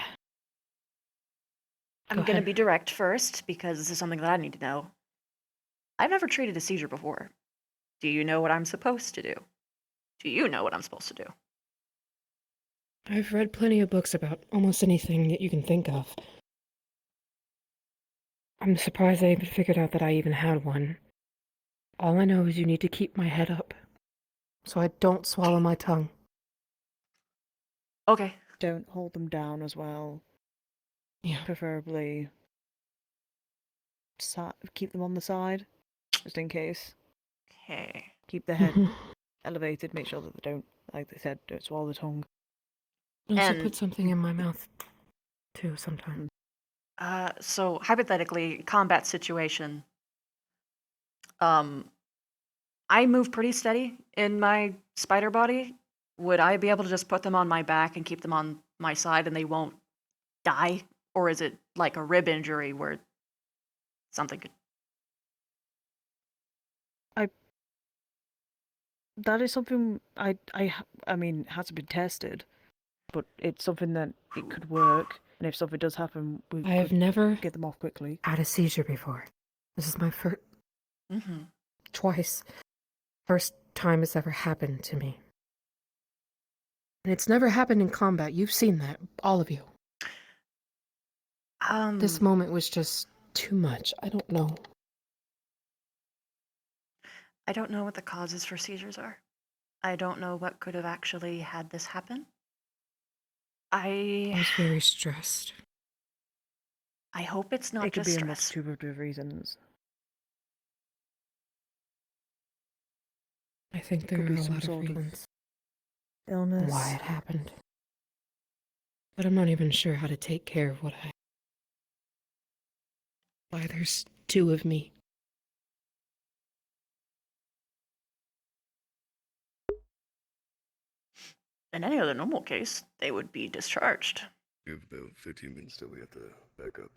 I'm Go gonna ahead. be direct first because this is something that I need to know. I've never treated a seizure before. Do you know what I'm supposed to do? Do you know what I'm supposed to do? I've read plenty of books about almost anything that you can think of. I'm surprised I even figured out that I even had one. All I know is you need to keep my head up, so I don't swallow my tongue. Okay. Don't hold them down as well. Yeah. Preferably keep them on the side, just in case. Okay. Keep their head elevated. Make sure that they don't, like they said, don't swallow the tongue. Also And- put something in my mouth, too, sometimes. So hypothetically, combat situation. I move pretty steady in my spider body. Would I be able to just put them on my back and keep them on my side and they won't die? Or is it like a rib injury where something could... That is something I mean hasn't been tested, but it's something that it could work. And if something does happen, we I have could never get them off quickly. had a seizure before. This is my first... Mm-hmm. Twice. First time it's ever happened to me. And it's never happened in combat. You've seen that, all of you. This moment was just too much. I don't know. I don't know what the causes for seizures are. I don't know what could have actually had this happen. I was very stressed. I hope it's not It could just be a stress. multitude of reasons. I think there Could are be a some lot of sort of reasons illness. why it happened. But I'm not even sure how to take care of why there's two of me. In any other normal case, they would be discharged. We have about 15 minutes till we have to back up.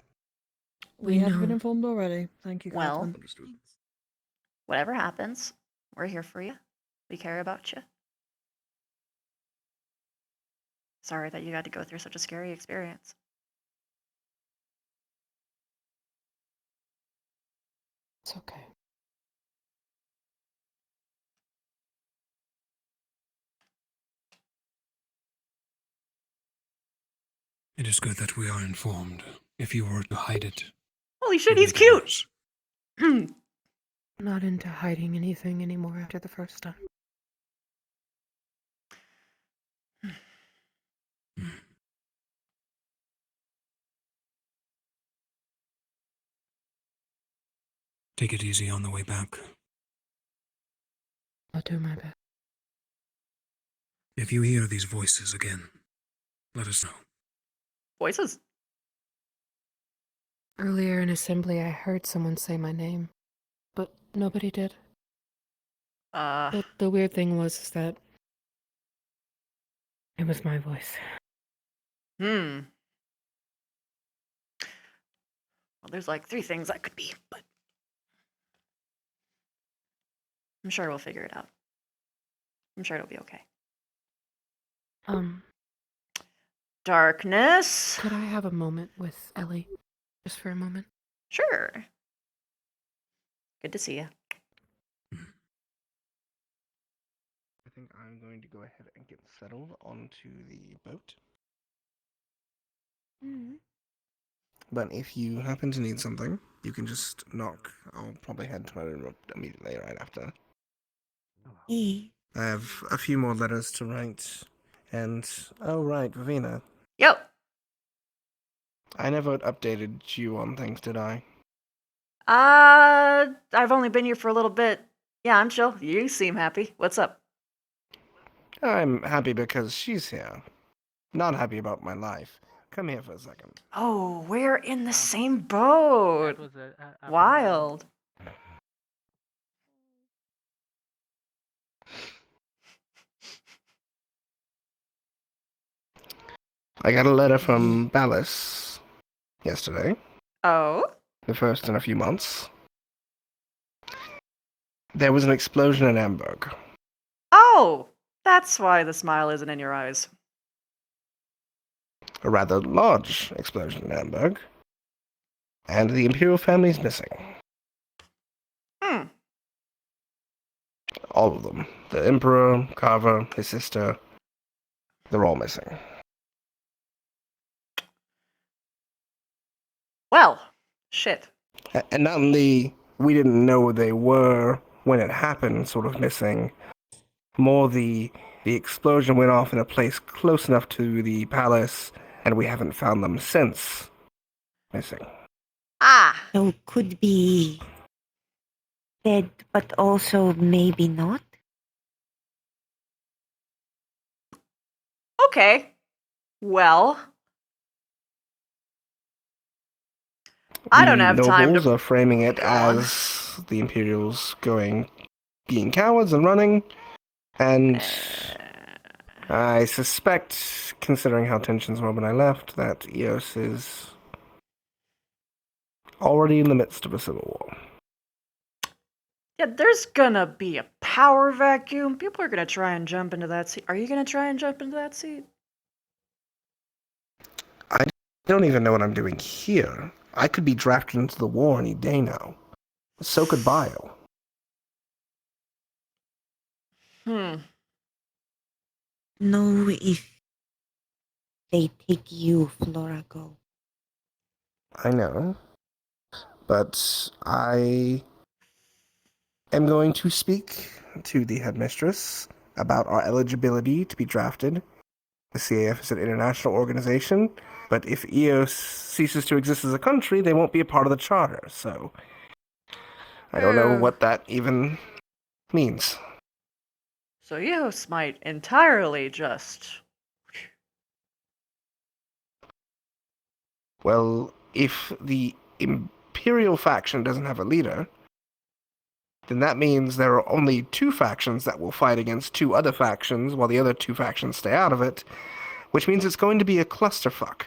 We have know. been informed already. Thank you, Well, Captain. Understood. whatever happens, we're here for you. We care about you. Sorry that you got to go through such a scary experience. It's okay. It is good that we are informed. If you were to hide it. Holy shit, it'd he's make it cute! worse. I'm not into hiding anything anymore after the first time. Take it easy on the way back. I'll do my best. If you hear these voices again, let us know. Voices? Earlier in assembly, I heard someone say my name, but nobody did. But the weird thing was that it was my voice. Well, there's like 3 things that could be, but I'm sure we'll figure it out. I'm sure it'll be okay. Darkness. Could I have a moment with Ellie? Just for a moment? Sure. Good to see you. I think I'm going to go ahead and get settled onto the boat. But if you happen to need something, you can just knock. I'll probably head to my room immediately right after. I have a few more letters to write. And, oh right, Vivina. Yep. I never updated you on things, did I? I've only been here for a little bit. Yeah, I'm chill. You seem happy. What's up? I'm happy because she's here. Not happy about my life. Come here for a second. Oh, we're in the same boat. Wild. I got a letter from Ballas yesterday. Oh? The first in a few months. There was an explosion in Hamburg. Oh, that's why the smile isn't in your eyes. A rather large explosion in Hamburg. And the Imperial family's missing. All of them. The Emperor, Carver, his sister, they're all missing. Well, shit. And not only we didn't know where they were when it happened, sort of missing, more the explosion went off in a place close enough to the palace, and we haven't found them since. Missing. So could be dead, but also maybe not. Okay. Well, I don't have time nobles to are framing it go on. as the Imperials being cowards and running, and I suspect, considering how tensions were when I left, that Eos is already in the midst of a civil war. Yeah, there's gonna be a power vacuum. People are gonna try and jump into that seat. Are you gonna try and jump into that seat? I don't even know what I'm doing here. I could be drafted into the war any day now. So could Bio. Know if they take you, Florago. I know. But I am going to speak to the headmistress about our eligibility to be drafted. The CAF is an international organization, but if EOS ceases to exist as a country, they won't be a part of the charter, so I don't know what that even means. So Eos might entirely just... Well, if the Imperial faction doesn't have a leader, then that means there are only 2 factions that will fight against 2 other factions while the other 2 factions stay out of it, which means it's going to be a clusterfuck.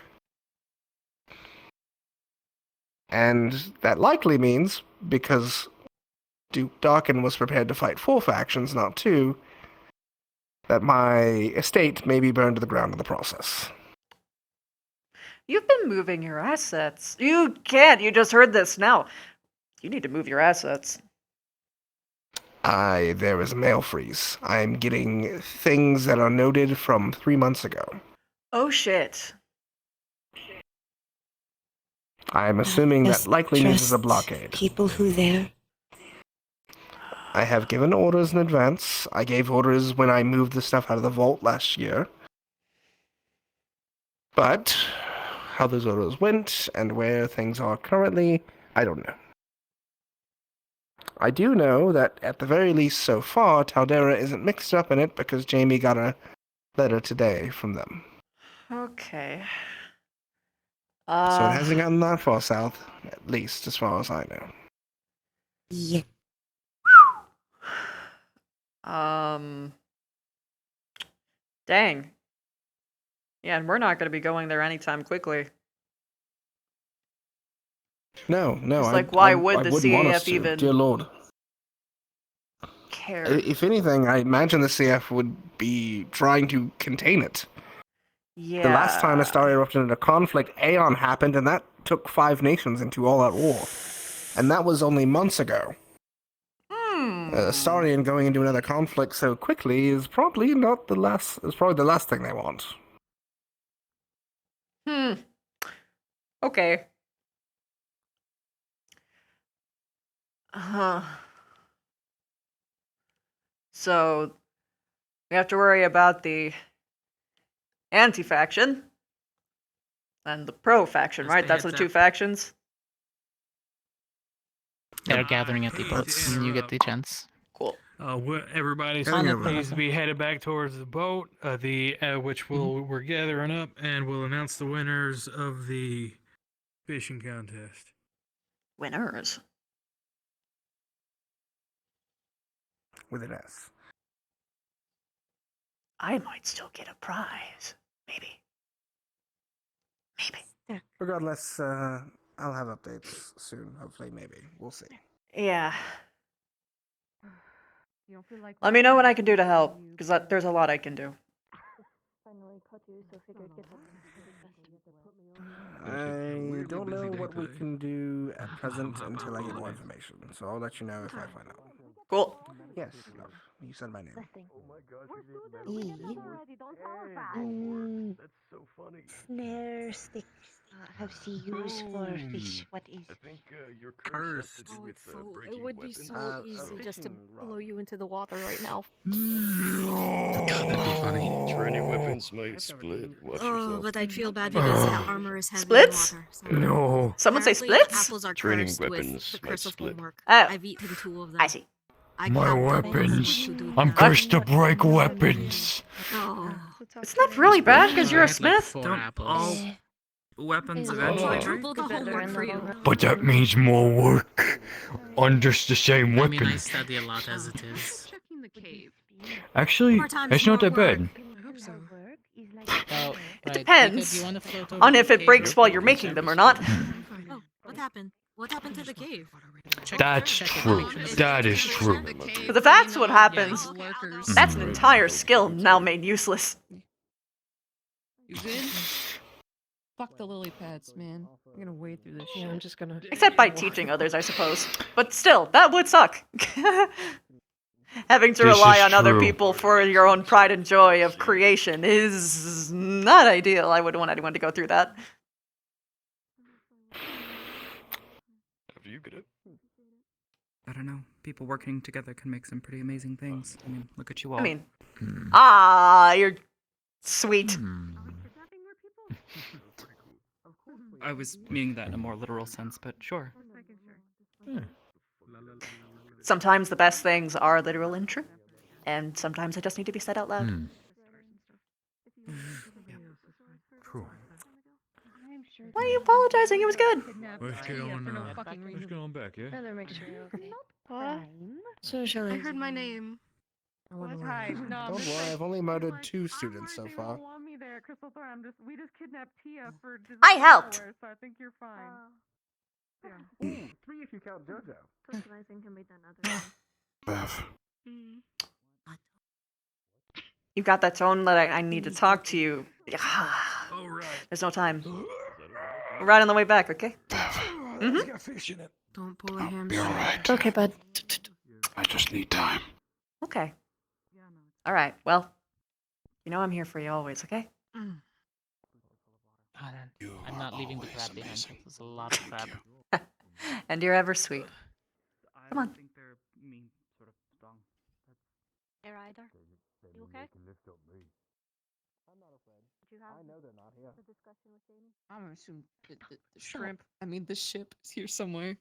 And that likely means, because Duke Darkin was prepared to fight 4 factions, not 2, that my estate may be burned to the ground in the process. You've been moving your assets. You can't. You just heard this now. You need to move your assets. There is a mail freeze. I'm getting things that are noted from 3 months ago. Oh shit. I'm assuming that likely means it's a Trust blockade. people who there. I have given orders in advance. I gave orders when I moved the stuff out of the vault last year. But how those orders went and where things are currently, I don't know. I do know that, at the very least so far, Taldera isn't mixed up in it because Jamie got a letter today from them. Okay. So it hasn't gotten that far south, at least as far as I know. Yeah. Dang. Yeah, and we're not going to be going there anytime quickly. No, It's like, why would the wouldn't want us CAF to, even dear Lord. care? If anything, I imagine the CF would be trying to contain it. Yeah. The last time a star erupted into conflict, Aeon happened, and that took 5 nations into all-out war. And that was only months ago. Astarion going into another conflict so quickly is probably not the last. Is probably the last thing they want. Okay. So we have to worry about the anti-faction and the pro-faction, right? That's the 2 factions. They're gathering at the boats when you get the chance. Cool. Everybody Honestly. needs to be headed back towards the boat, which we're gathering up, and we'll announce the winners of the fishing contest. Winners? With an S. I might still get a prize. Maybe. Regardless, I'll have updates soon. Hopefully, maybe. We'll see. Yeah. Let me know what I can do to help, because there's a lot I can do. I don't know what we can do at present until I get more information, so I'll let you know if I find out. Cool. Yes, love. You said my name. That's so funny. Snare sticks have C used for fish. What is? I think you're cursed with It would be so easy just to fishing blow you into the water right now. Training weapons might split. Watch yourself. But I'd feel bad because the armor is heavy Splits? in water. So. No. Someone say Apparently, splits? Apples are Training cursed weapons with the might curse of split. homework. Oh. I've eaten 2 of them. I see. I My can't weapons. to do I'm that. cursed to break weapons. Oh. It's not really bad because you're a I had, like, smith. 4 Don't apples. all weapons Hey, eventually look, break? triple the homework for you. But that means more work on just the same I mean, I weapon. study a lot as it is. Actually, More time it's is not more that bad. work. I hope so. Oh, It right. depends Do you wanna float over on to if the it cave breaks real while quick you're and making check? them or not. Oh, what happened? What happened to the cave? That's true. That is true. Because if that's what happens, that's an entire skill now made useless. You good? Fuck the lily pads, man. I'm gonna wade through this shit. Yeah, I'm just gonna. Except by teaching others, I suppose. But still, that would suck. Having to This rely is on other true. people for your own pride and joy of creation is not ideal. I wouldn't want anyone to go through that. After you get it. I don't know. People working together can make some pretty amazing things. I mean, look at you all. I mean, Hmm. you're sweet. I was meaning that in a more literal sense, but sure. Sometimes the best things are literal and true. And sometimes they just need to be said out loud. True. Why are you apologizing? It was good. Let's get on back, yeah? Better make sure you're okay. Socially. I heard my name. Don't worry, I've only murdered 2 students so far. I helped. So I think you're fine. Ooh, 3 if you count JoJo. Socializing can be done other Beth. You got that tone that I need to talk to you. There's no time. We're right on the way back, okay? Don't pull a Be hamstring. alright. Okay, bud. I just need time. Okay. All right. Well, you know I'm here for you always, okay? I'm not leaving the crab behind. There's a lot of crab. And you're ever sweet. Come on. There either. You okay? I know they're not here. I'm gonna assume the shrimp. I mean, the ship is here somewhere.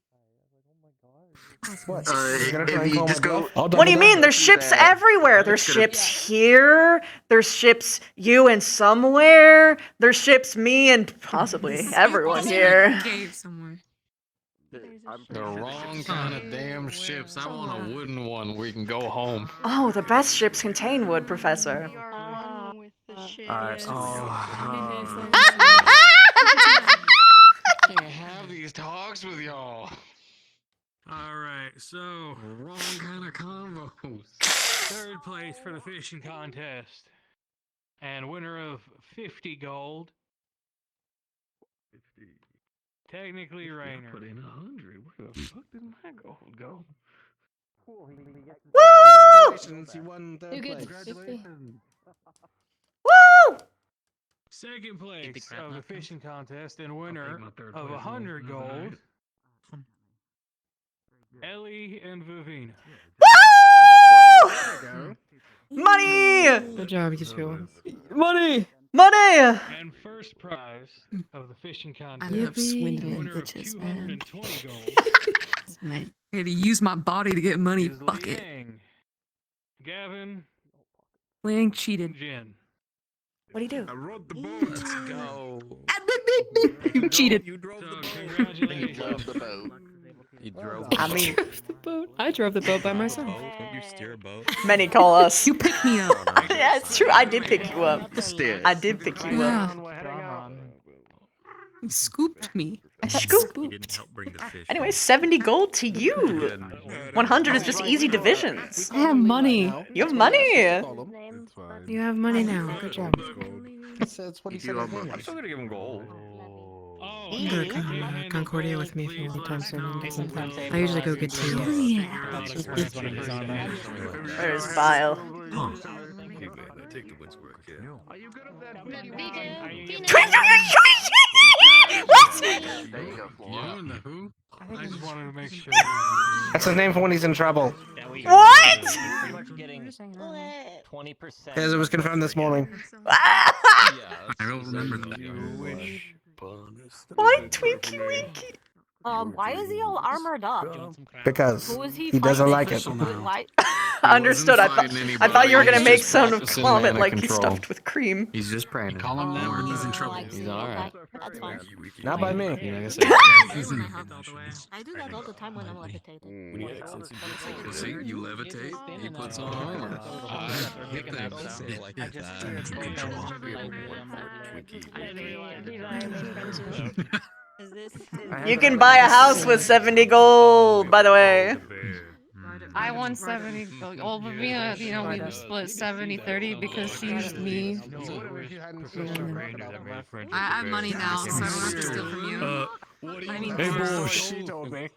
What? If you just go, What do you mean? There's ships everywhere. There's ships here. There's ships you and somewhere. There's ships me and possibly everyone here. Cave somewhere. The wrong kind of damn ships. I want a wooden one where we can go home. Oh, the best ships contain wood, Professor. Alright. Can't have these talks with y'all. Alright, so Wrong kind of convos. third place for the fishing contest. And winner of 50 gold. Technically Rainer. Put in 100. Where the fuck did my gold go? Woo! Congratulations, you won third place. Congratulations. Woo! Second place of the fishing contest and winner of 100 gold. Ellie and Vivina. Woo! Money! Good job, you two. Money! Money! And first prize of the fishing I contest. love swindling winner of bitches, man. 220 gold. I had to use my body to get money. Fuck it. Liang, Gavin, Liang cheated. Jen. What'd he do? I rode the boat. Let's go. You cheated. You drove the boat. Congratulations. You drove the boat. You drove I mean, I drove the boat by myself. Don't you steer a boat? many call us. You picked me up. Yeah, it's true. I did pick you up. Steer. I did pick you up. You scooped me. I scooped. He didn't help bring the fish. Anyway, 70 gold to you. 100 is just easy divisions. I have money. You have money. You have money now. Good job. That's what he said. I'm still gonna give him gold. You can go to Concordia with me if you want time soon. I usually go get tea. Where's Vile? Take the wins work, yeah. What? There you go. You and the who? I just wanted to make sure. That's his name for when he's in trouble. What? Because it was confirmed this morning. I don't remember that. Why Twinkie Winky? Why is he all armored up? Because Who is he doesn't like it. Why? Understood. I thought you were gonna make some just comment out like of he's control. stuffed with cream. He's just praying. Call him that when he's in trouble. He's alright. That's fine. Not by me. You know, like I said, I do that all the time when I'm levitating. see, you levitate, he puts on armor. Hit things. Like that. You can buy a house with 70 gold, by the way. I won 70. Well, Vivina, you know, we split 70-30 because she used me. I have money now, so I don't have to steal from you. I mean, Hey, Bosch. She told me.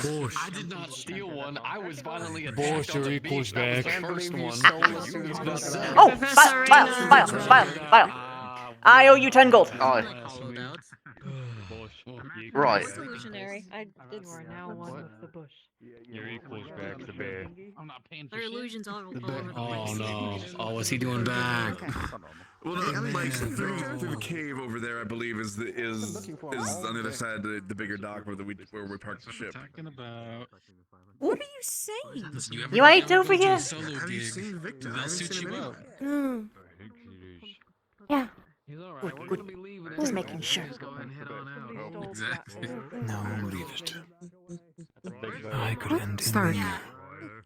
Bosch. I did not steal one. I was violently attacked. Bosch, on your the equals beach. That was back. the first one. Oh, Vile. I owe you 10 gold. Oh, right. Illusionary. You are now one with the bush. Your equals back to bear. I'm not paying Their illusions all over the Oh place. no. Oh, what's he doing back? Well, like through the cave over there, I believe is on the other side of the bigger dock where we parked the ship. Talking about. What are you saying? You ain't over here? Have you seen Victor? I haven't seen him out. Yeah. He's alright. We're gonna be leaving. Just making sure. Just go ahead and head on out. Exactly. No, leave it. I could end Stark.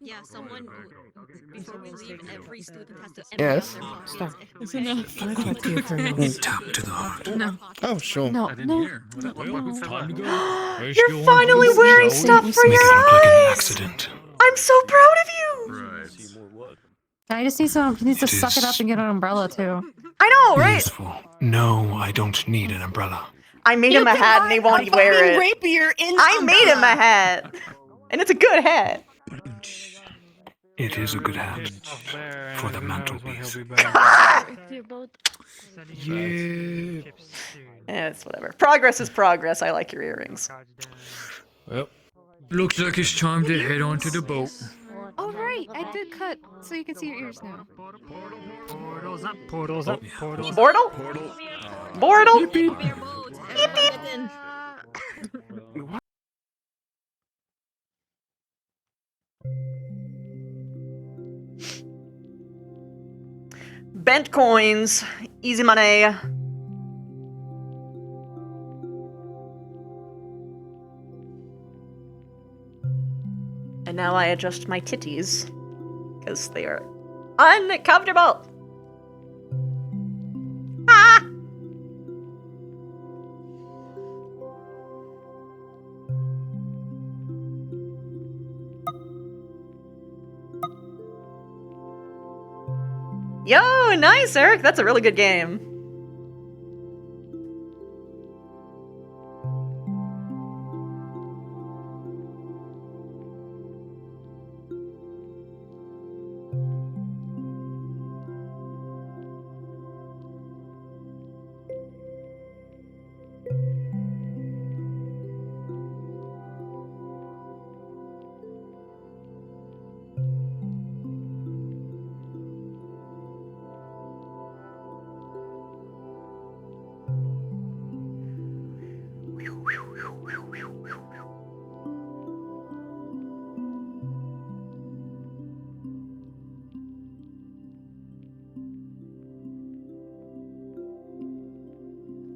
Yeah, someone. Before we leave, every student has to empty Yes. out their box. Stop. it's enough. Can I talk to you for a moment? Tap to the heart. No. Oh, sure. No, I didn't no. hear. It's time to go. Let's You're go on. finally wearing stuff for Make your it look like an eyes. accident. I'm so proud of you. Right. I just need some. He needs to It suck it is- up and get an umbrella too. I know, right? Useful. No, I don't need an umbrella. I made him a hat and he won't wear it. Rapier in I made him a hat, and it's a good hat. It is a good hat for the mantelpiece. Yeah. Eh, it's whatever. Progress is progress. I like your earrings. Well, looks like it's time to head on to the boat. Oh right, I did cut so you can see your ears now. Portals up, portals up, portals up. Bortle? Bortle? Beep beep. Bent coins. Easy money. And now I adjust my titties. Because they are uncomfortable. Ah! Yo, nice, Eric. That's a really good game.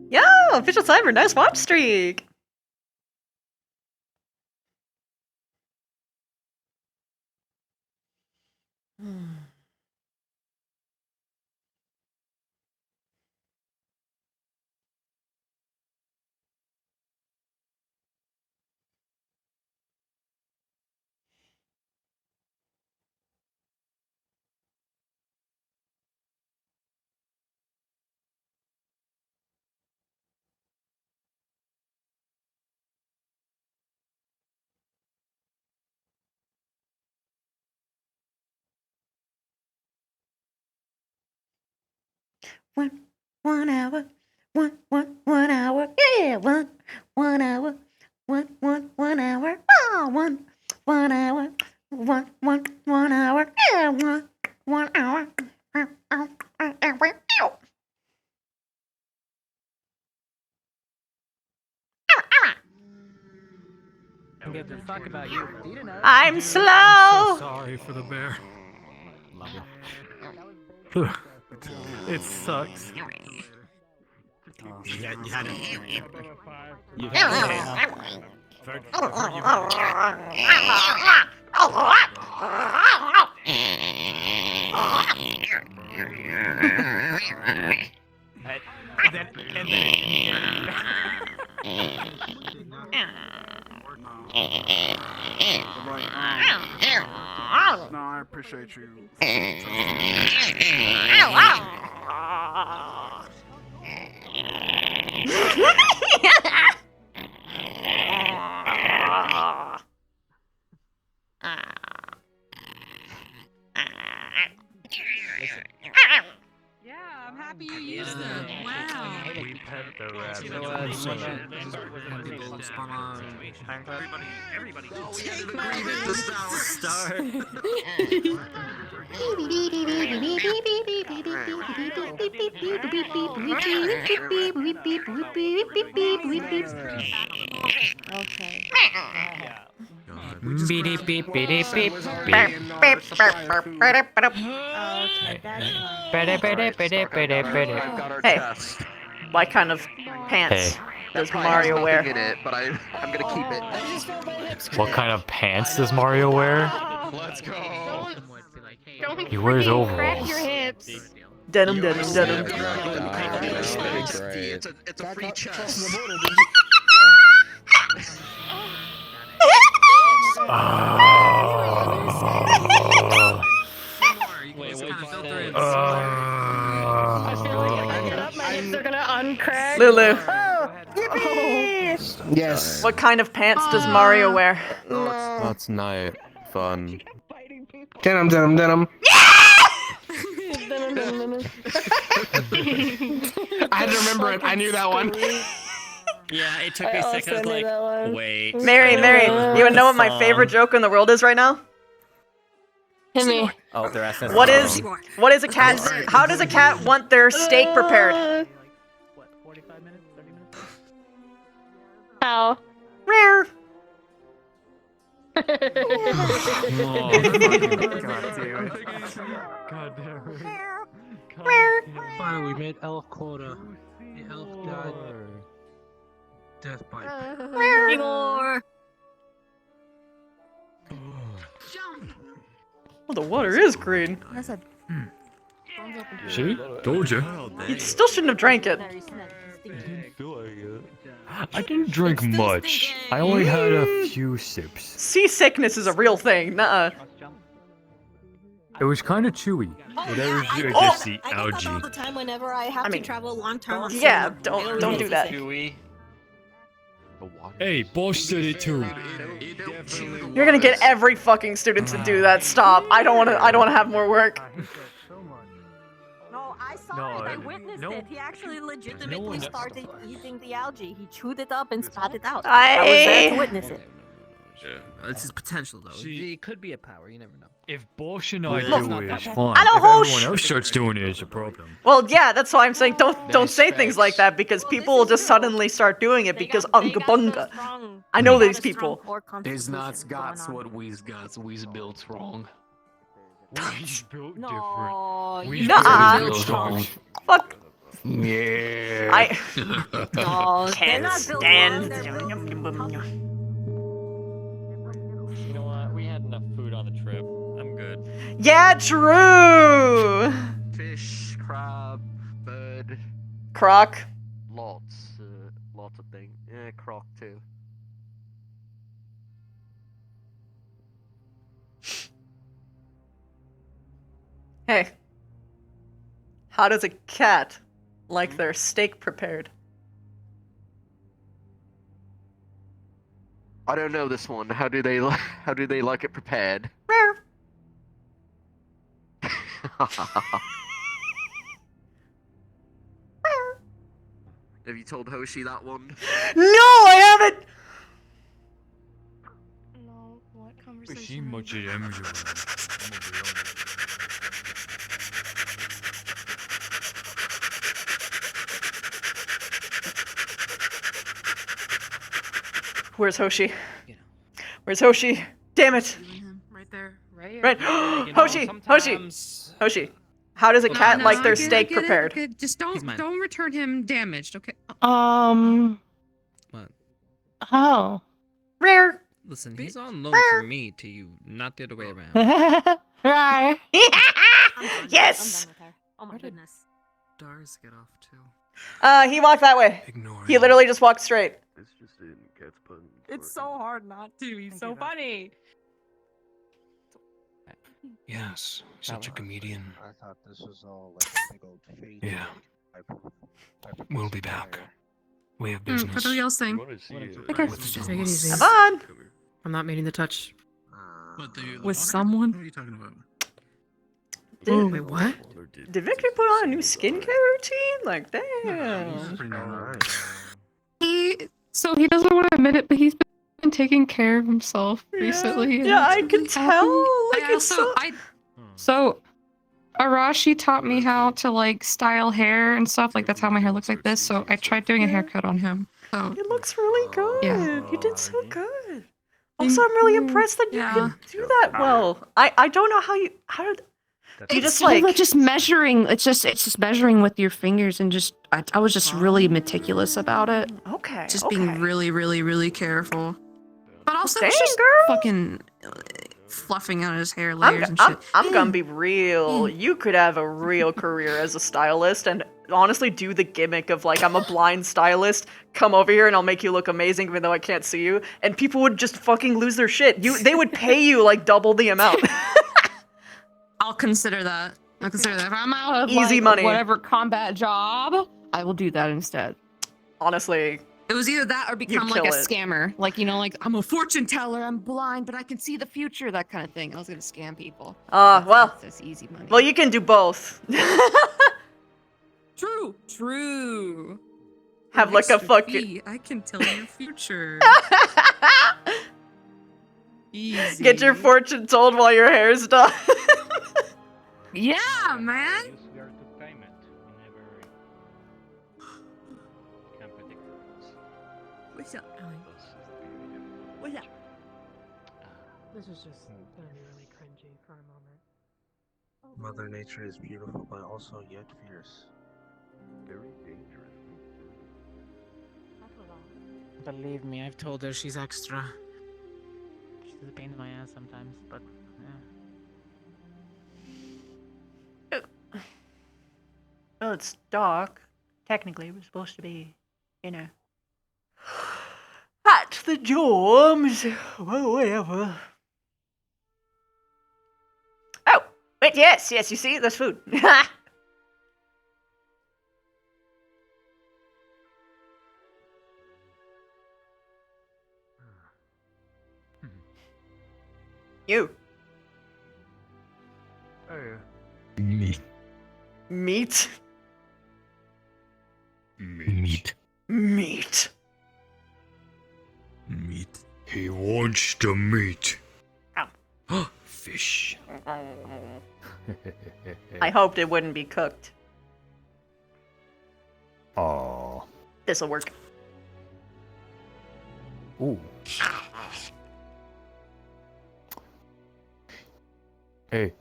Yo, official timer, nice watch streak. One hour, one hour, yeah, one hour, one hour, oh, one hour, one hour, yeah, one hour. Don't give a fuck about you. I'm slow. I'm so sorry for the bear. Love you. It sucks. You had it. You had No, I appreciate you. Yeah, I'm happy you used them. Wow. We pet the rabbit. Everybody. Okay. Beep beep beep beep beep. Hey, what kind of pants does Mario wear? In it, but I'm gonna keep it. What kind of pants does Mario wear? Let's go. He wears overalls. Denim, denim, denim. It's a free chest. They're gonna uncrack. Lulu. Yes. What kind of pants does Mario wear? That's night fun. Denim, denim, denim. I had to remember it. I knew that one. Yeah, it took me a second. I was like, wait. Mary, you wanna know what my favorite joke in the world is right now? Hit me. Oh, they're asking. What is a cat? How does a cat want their steak prepared? How? Rare. God damn it. Finally, we made elf quota. The elf died. Death bite. More. Oh, the water is green. That's a. See? Told you. You still shouldn't have drank it. I didn't drink much. I only had a few sips. Seasickness is a real thing. Nuh-uh. It was kind of chewy. Oh, It was I just get the that algae. all the time whenever I have to travel long term. on Yeah, summer. don't do that. Hey, boss said it too. You're gonna get every fucking student to do that. Stop. I don't wanna have more work. No, I saw it. I witnessed it. He actually legitimately started eating the algae. He chewed it up and spat it out. I was there to witness it. This is potential though. It could be a power. You never know. If Bosch and I Look, do it, it's I fine. don't If hosh. everyone else starts doing it, it's a problem. Well, yeah, that's why I'm saying don't say things like that because people will just suddenly start doing it because unga bunga. I know these people. Is not Scots what we's got. We's built wrong. We's built No, We's Nuh-uh. built strong. Fuck. Yeah. No, they're not built wrong. You know what? We had enough food on the trip. I'm good. Yeah, true. Fish, crab, bird. Croc. Lots of things. Yeah, croc too. Hey. How does a cat like their steak prepared? I don't know this one. How do they like it prepared? Rare. Have you told Hoshi that one? No, I haven't. No, what She conversation? much as usual. Where's Hoshi? Where's Hoshi? Damn it. Right there. Right here. Right. Hoshi. How does a cat like their steak prepared? Okay, just don't return him damaged, okay? What? Oh. Rare. Listen, he's on loan from me to you, not the other way around. Right. Yes. Oh my goodness. Stars get off too. He walked that way. He literally just walked straight. It's just in cat's pun. It's so hard not to. He's so funny. Yes, such a comedian. I thought this was all like a big old fake. Yeah. We'll be back. We have What business. are y'all saying? Okay. With Take it easy. Come on. I'm not meaning to touch. With someone? What are you talking about? Wait, what? Did Victor put on a new skincare routine? Like, damn. So he doesn't want to admit it, but he's been taking care of himself recently. and Yeah, it's I can really tell. happy. Like, it's so... So, Arashi taught me how to like style hair and stuff. Like that's how my hair looks like this. So I tried doing a haircut on him. So It looks really good. Yeah. You did so good. Also, I'm really impressed that you can do that well. I don't know how did you just like just measuring. It's just measuring with your fingers and just I was just really meticulous about it. Okay. Just being really, really, really careful. But also, Dang, it's just girl. fucking fluffing out his hair layers and shit. I'm gonna be real. You could have a real career as a stylist and honestly do the gimmick of like I'm a blind stylist, come over here and I'll make you look amazing even though I can't see you, and people would just fucking lose their shit. They would pay you like double the amount. I'll consider that. I'll consider that. If I'm out of Easy like, money. Whatever combat job, I will do that instead. Honestly, it was either that or become like kill a it. scammer. Like, you know, like I'm a fortune teller, I'm blind, but I can see the future, that kind of thing. I was gonna scam people. well, That's easy money. well, you can do both. True. Have like a Extra fucking. fee. I can tell your future. Easy. Get your fortune told while your hair's done. Yeah, man. What's up, Alan? What's up? This is just gonna be really cringy for a moment. Mother Nature is beautiful, but also yet fierce. Very dangerous. Believe me, I've told her she's extra. She's a pain in my ass sometimes, but yeah. Well, it's dark. Technically, we're supposed to be, at the dorms. Well, whatever. Oh, wait, yes, you see? There's food. You. Meat. Meat? Meat. Meat. Meat. He wants the meat. Ow. Fish. I hoped it wouldn't be cooked. Aw. This'll work. Ooh. Hey.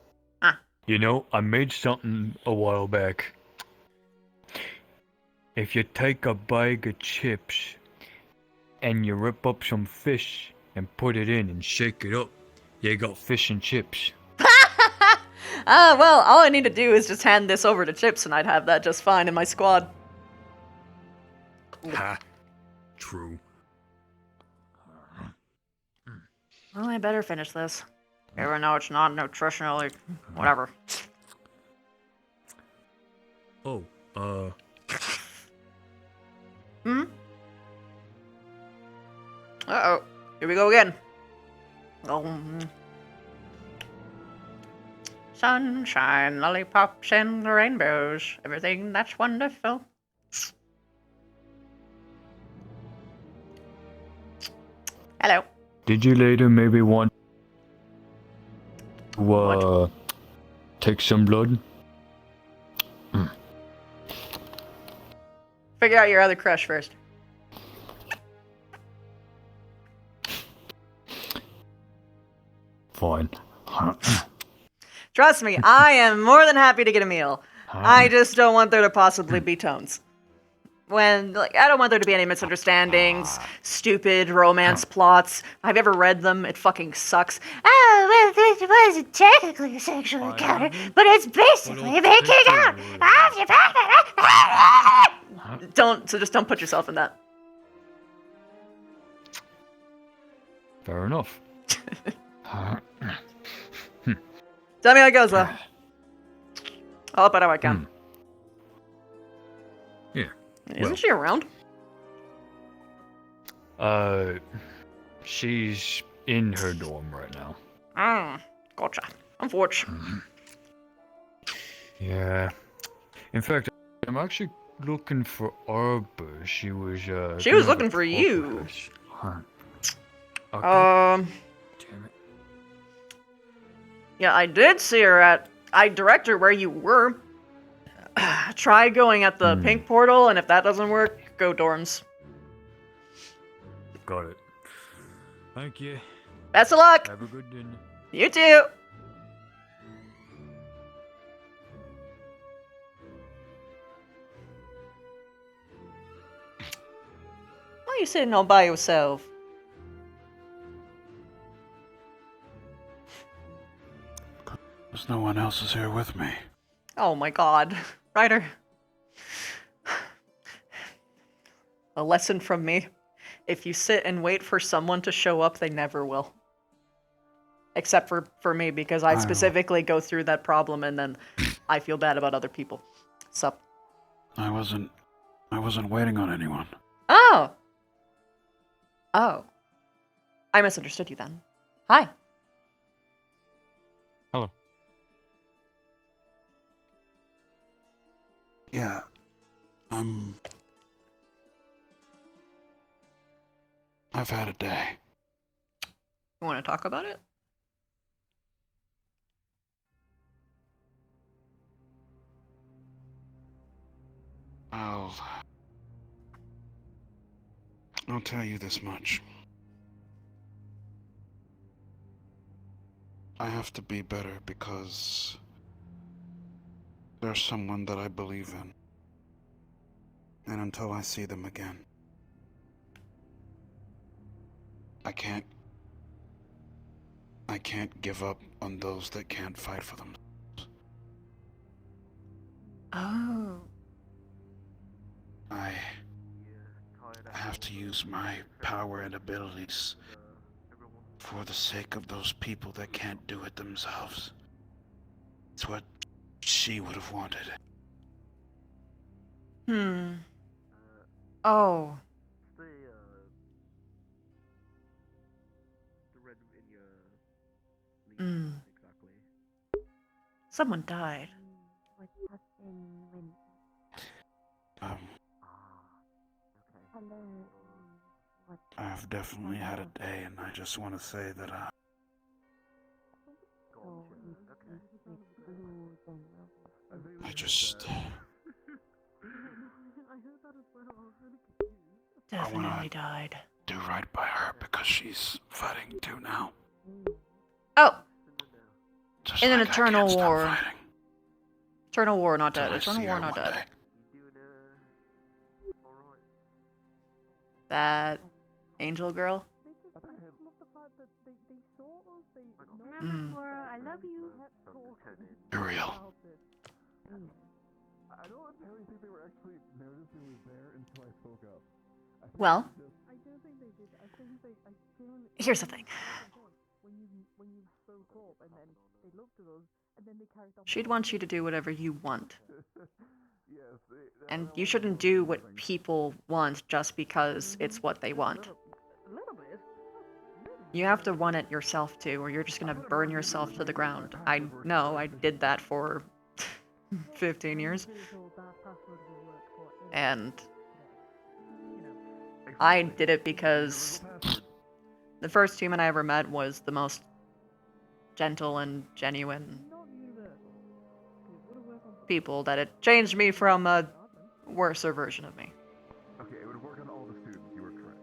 You know, I made something a while back. If you take a bag of chips and you rip up some fish and put it in and shake it up, you got fish and chips. Well, all I need to do is just hand this over to Chips and I'd have that just fine in my squad. Ha. True. Well, I better finish this. Even though it's not nutritionally... whatever. Oh, Hmm? Uh-oh. Here we go again. Oh. Sunshine, lollipops, and rainbows. Everything that's wonderful. Hello. Did you later maybe want to, take some blood? Figure out your other crush first. Fine. Trust me, I am more than happy to get a meal. I just don't want there to possibly be tones. I don't want there to be any misunderstandings, stupid romance plots. Have you ever read them? It fucking sucks. Oh, well, this wasn't technically a sexual encounter, but it's basically making out. Just don't put yourself in that. Fair enough. Tell me how it goes, though. I'll help out how I can. Yeah. Isn't she around? She's in her dorm right now. Gotcha. Unfortunate. Yeah. In fact, I'm actually looking for Arbor. She was, She was looking for you. Okay. Yeah, I did see her I direct her where you were. Try going at the pink portal, and if that doesn't work, go dorms. Got it. Thank you. Best of luck. Have a good dinner. You too. Why are you sitting all by yourself? Because no one else is here with me. Oh my god. Ryder. A lesson from me. If you sit and wait for someone to show up, they never will. Except for me, because I specifically go through that problem and then I feel bad about other people. Sup? I wasn't waiting on anyone. Oh. Oh. I misunderstood you then. Hi. Hello. Yeah. I've had a day. You want to talk about it? I'll tell you this much. I have to be better because There's someone that I believe in. And until I see them again, I can't give up on those that can't fight for them. Oh. I have to use my power and abilities for the sake of those people that can't do it themselves. It's what she would have wanted. Oh. Someone died. I've definitely had a day, and I just want to say that I just Definitely died. do right by her because she's fighting too now. Oh! Just In an like I eternal can't stop war. fighting. Eternal war, not Till dead. I Eternal see war, her not one dead. day. That angel girl? I love you. You're real. I don't entirely think they were actually noticing me there until I spoke up. Well, I don't think they did. I think they. I genuinely. here's the thing. When you spoke up and then they looked at us and then they carried on. She'd want you to do whatever you want. And you shouldn't do what people want just because it's what they want. You have to want it yourself too, or you're just gonna burn yourself to the ground. I know, I did that for 15 years. And I did it because the first human I ever met was the most gentle and genuine people that it changed me from a worser version of me. Okay, it would work on all the students. You were correct.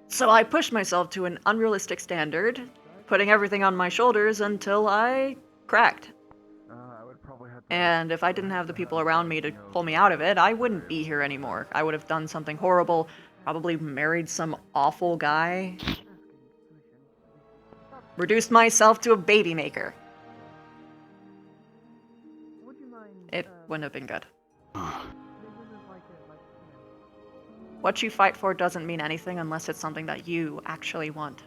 So I pushed myself to an unrealistic standard, putting everything on my shoulders until I cracked. And if I didn't have the people around me to pull me out of it, I wouldn't be here anymore. I would have done something horrible, probably married some awful guy, reduced myself to a baby maker. It wouldn't have been good. What you fight for doesn't mean anything unless it's something that you actually want.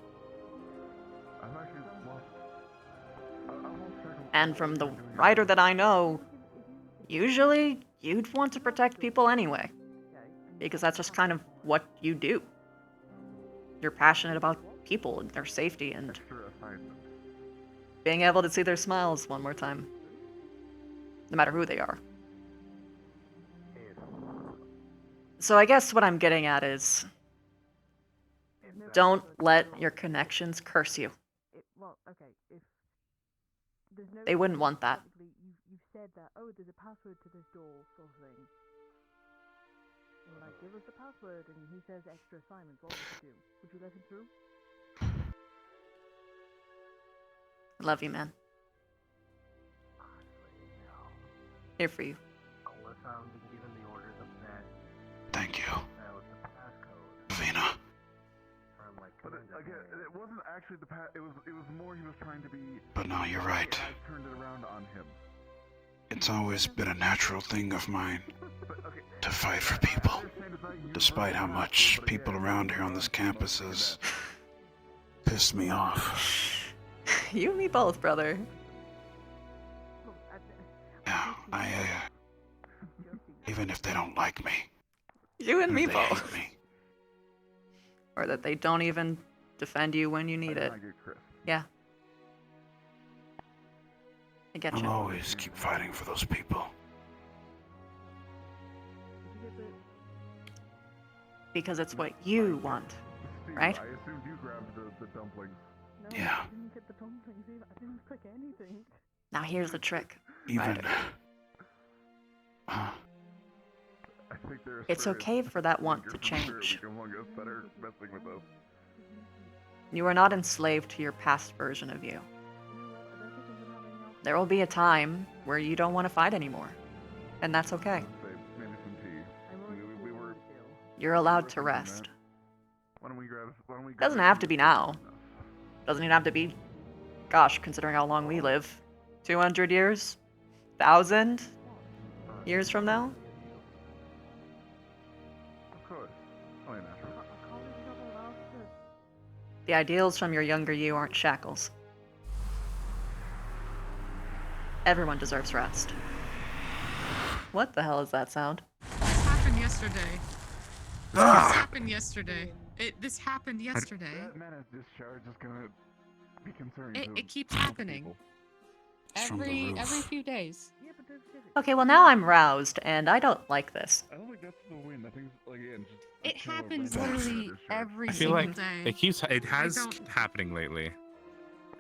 And from the writer that I know, usually you'd want to protect people anyway. Because that's just kind of what you do. You're passionate about people and their safety and being able to see their smiles one more time. No matter who they are. So I guess what I'm getting at is, don't let your connections curse you. They wouldn't want that. You said that, oh, there's a password to this door, sort of thing. Like, give us the password, and he says extra assignments, what would you do? Would you let him through? Love you, man. Here for you. Unless I've been given the orders of that. Thank you. That was the passcode. Vina. But again, it wasn't actually the it was more he was trying to be. But no, you're right. I turned it around on him. It's always been a natural thing of mine to fight for people, despite how much people around here on this campus has pissed me off. You and me both, brother. Yeah, even if they don't like me. You and me they both. hate me. Or that they don't even defend you when you need it. Yeah. I get you. I'll always keep fighting for those people. Because it's what you want, right? I assumed you grabbed the dumplings. No, Yeah. I didn't get the dumplings either. I didn't click anything. Now here's the trick. Even. It's okay for that want to change. You are not enslaved to your past version of you. There will be a time where you don't want to fight anymore. And that's okay. Maybe some tea. We were. You're allowed to rest. Why don't we grab? Doesn't have to be now. Doesn't even have to be, gosh, considering how long we live. 200 years? 1,000 years from now? Of course. Only natural. The ideals from your younger you aren't shackles. Everyone deserves rest. What the hell is that sound? This happened yesterday. This happened yesterday. This happened yesterday. That menace discharge is gonna be concerning. It keeps happening. Every few days. Okay, well now I'm roused, and I don't like this. I don't think that's the wind. I think, like, again, just It happens literally every I feel single like day. it has happening lately.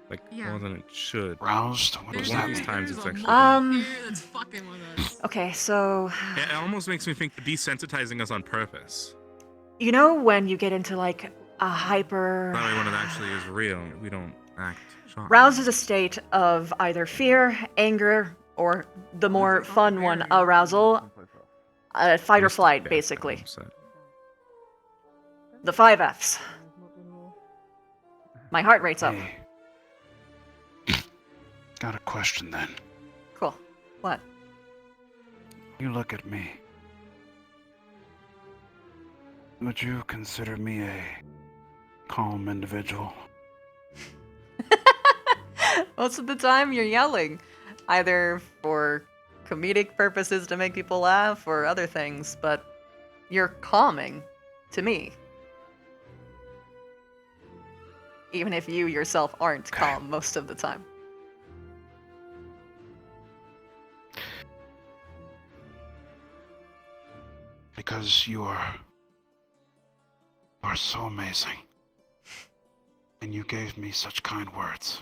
Like more than it should. Roused? What But does one that of these mean? times it's actually. That's fucking with us. Okay, so It almost makes me think they're desensitizing us on purpose. you know when you get into like a hyper That way when it actually is real, we don't act shocked. roused is a state of either fear, anger, or the more fun one, arousal, fight or flight, basically. The 5 Fs. My heart rate's up. Hey. Got a question then. Cool. What? You look at me. Would you consider me a calm individual? Most of the time you're yelling, either for comedic purposes to make people laugh or other things, but you're calming to me. Even if you yourself aren't calm most of the time. Because you are so amazing. And you gave me such kind words.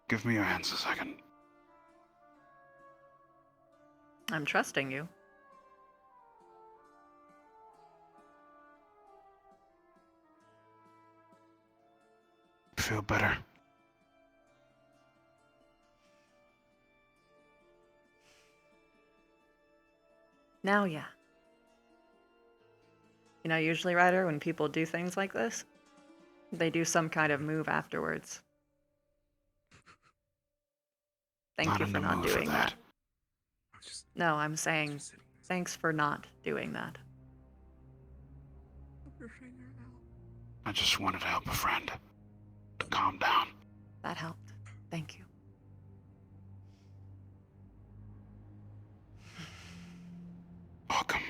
Give me your hands a second. I'm trusting you. Feel better? Now, yeah. You know, usually, Ryder, when people do things like this, they do some kind of move afterwards. Thank you for not doing that. No, I'm saying thanks for not doing that. I just wanted to help a friend. Calm down. That helped. Thank you. Welcome.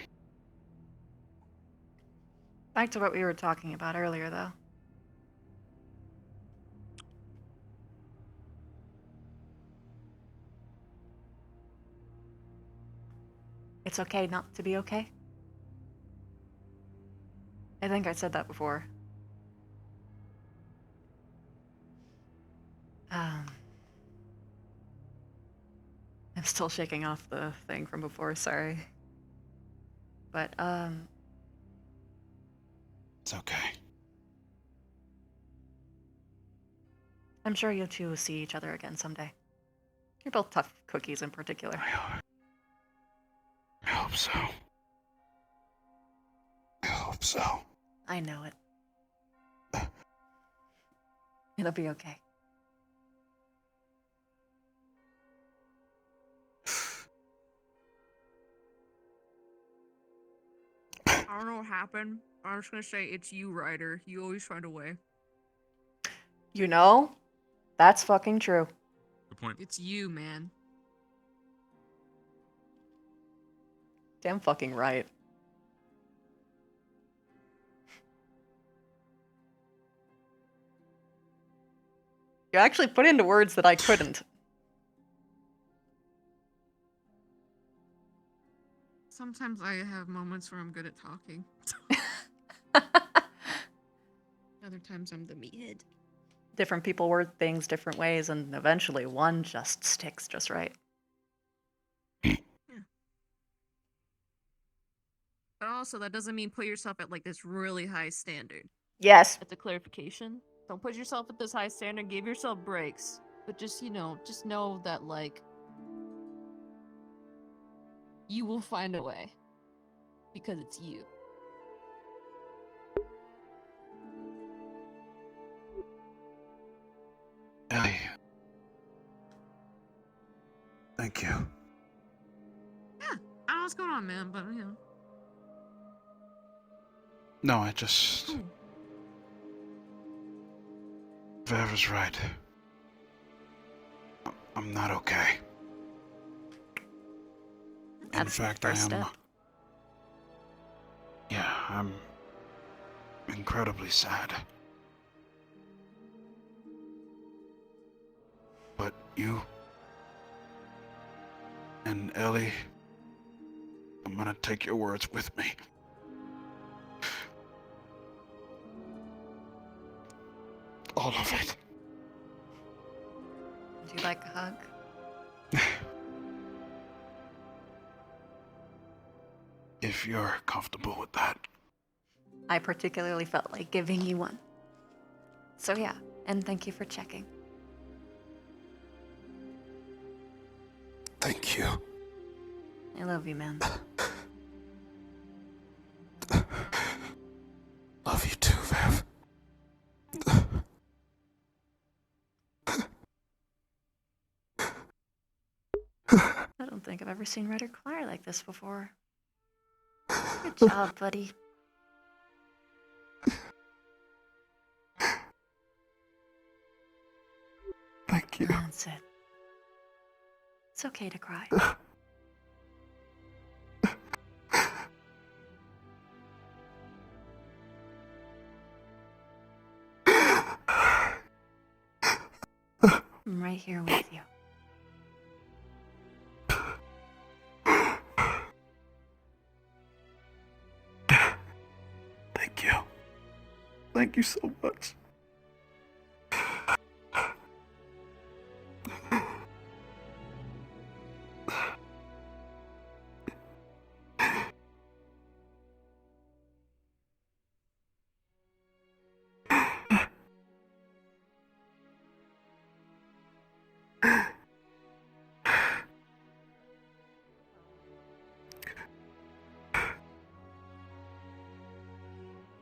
Back to what we were talking about earlier, though. It's okay not to be okay. I think I said that before. I'm still shaking off the thing from before, sorry. But, It's okay. I'm sure you two will see each other again someday. You're both tough cookies in particular. I hope so. I hope so. I know it. It'll be okay. I don't know what happened. I'm just gonna say it's you, Ryder. You always find a way. You know, that's fucking true. Good point. It's you, man. Damn fucking right. You actually put into words that I couldn't. Sometimes I have moments where I'm good at talking. Other times I'm the meathead. Different people word things different ways, and eventually one just sticks just right. But also, that doesn't mean put yourself at like this really high standard. Yes. That's a clarification. Don't put yourself at this high standard. Give yourself breaks. But just, you know, just know that like You will find a way. Because it's you. Ellie. Thank you. Yeah, I don't know what's going on, man, but you know. No, I just... Vav is right. I'm not okay. In fact, I am... Yeah, I'm incredibly sad. But you and Ellie, I'm gonna take your words with me. All of it. Would you like a hug? If you're comfortable with that. I particularly felt like giving you one. So yeah, and thank you for checking. Thank you. I love you, man. Love you too, Vav. I don't think I've ever seen Ryder cry like this before. Good job, buddy. Thank you. That's it. It's okay to cry. I'm right here with you. Thank you. Thank you so much.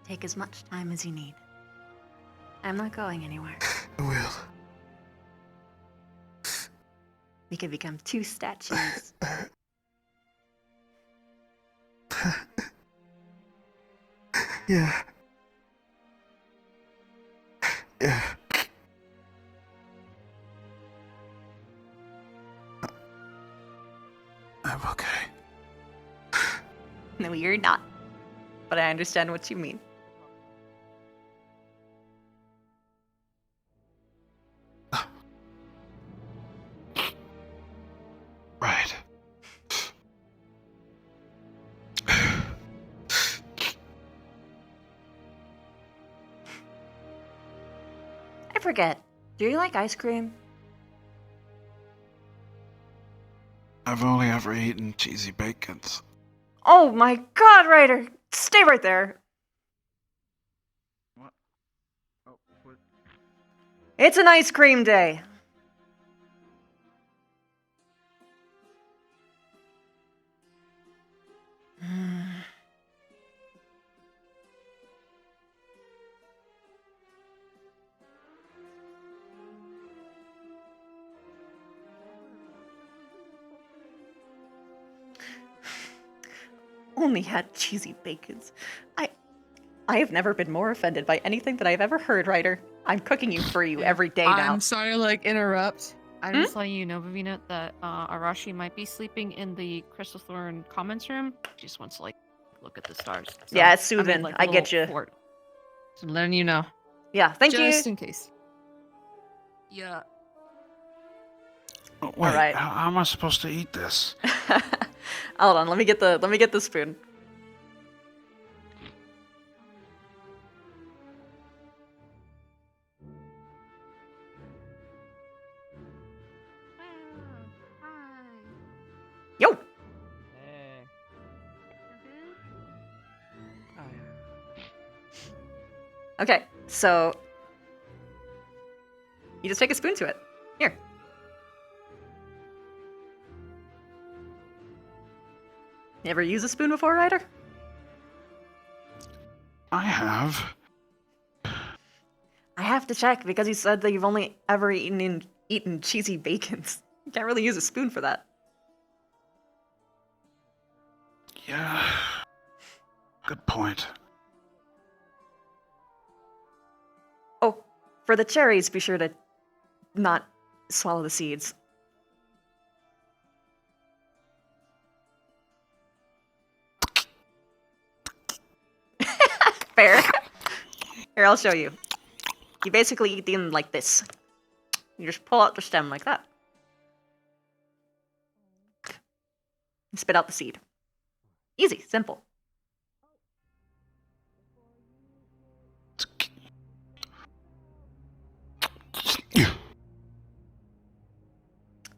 Take as much time as you need. I'm not going anywhere. I will. We could become two statues. Yeah. Yeah. I'm okay. No, you're not. But I understand what you mean. Right. I forget. Do you like ice cream? I've only ever eaten cheesy bacons. Oh my god, Ryder! Stay right there. What? Oh, what? It's an ice cream day. Only had cheesy bacons. I have never been more offended by anything that I've ever heard, Ryder. I'm cooking you for you every day now. I'm sorry to like interrupt. I'm just letting you know, Vivina, that Arashi might be sleeping in the Crystal Thorn comments room. She just wants to like look at the stars. So, Yeah, it's soothing. made, like, I get you. fort. So letting you know. Yeah, thank you. Just in case. Yeah. Oh, wait, All right. how am I supposed to eat this? Hold on, let me get the spoon. Yo. Hey. Oh, yeah. Okay, so you just take a spoon to it. Here. You ever use a spoon before, Ryder? I have. I have to check because you said that you've only ever eaten cheesy bacons. You can't really use a spoon for that. Yeah. Good point. Oh, for the cherries, be sure to not swallow the seeds. Fair. Here, I'll show you. You basically eat them like this. You just pull out the stem like that. And spit out the seed. Easy, simple.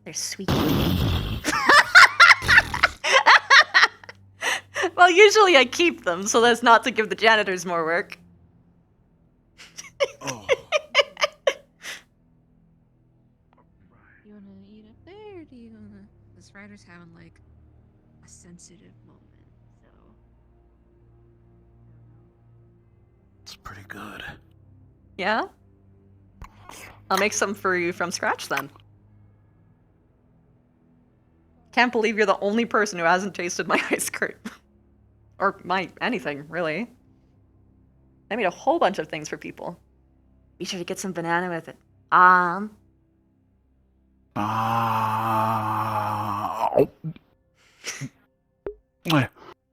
They're sweet. Well, usually I keep them, so that's not to give the janitors more work. You wanna eat up there, or do you wanna... This Ryder's having, like, a sensitive moment, so... It's pretty good. Yeah? I'll make some for you from scratch then. Can't believe you're the only person who hasn't tasted my ice cream. Or my anything, really. I made a whole bunch of things for people. Be sure to get some banana with it.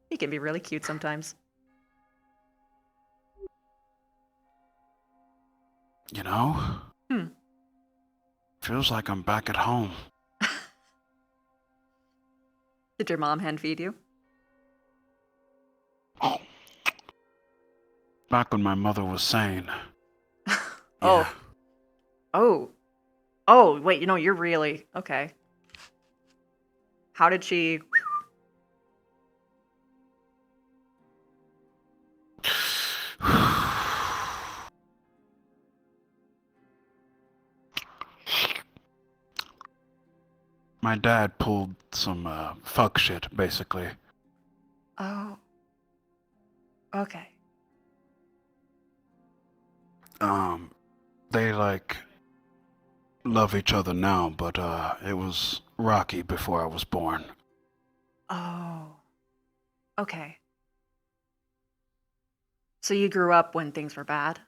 He can be really cute sometimes. You know? Feels like I'm back at home. Did your mom hand feed you? Back when my mother was sane. Oh. Oh. Oh, wait, you know, you're really... Okay. How did she... My dad pulled some fuck shit, basically. Oh. Okay. They like love each other now, but it was rocky before I was born. Oh. Okay. So you grew up when things were bad?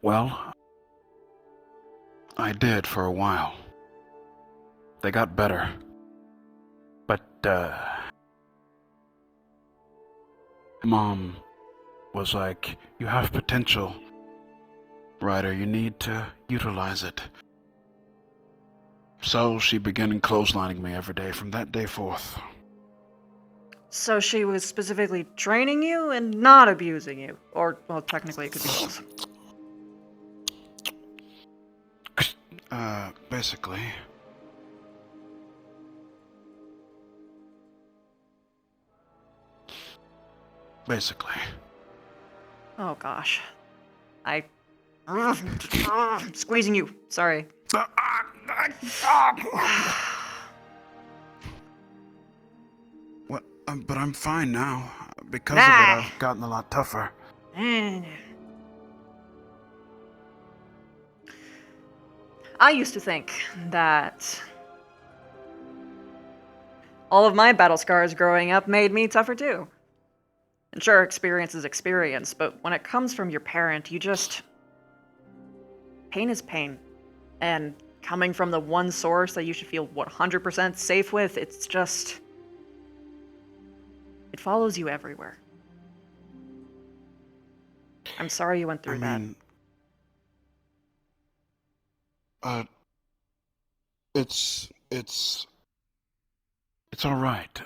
Well, I did for a while. They got better. But, Mom was like, you have potential, Ryder, you need to utilize it. So she began clotheslining me every day from that day forth. So she was specifically training you and not abusing you? Or, well, technically it could be both. Basically. Basically. Oh gosh. I'm squeezing you. Sorry. What? But I'm fine now. Because of it, I've gotten a lot tougher. I used to think that all of my battle scars growing up made me tougher too. And sure, experience is experience, but when it comes from your parent, you just... Pain is pain. And coming from the one source that you should feel 100% safe with, it's just... It follows you everywhere. I'm sorry you went through that. It's all right.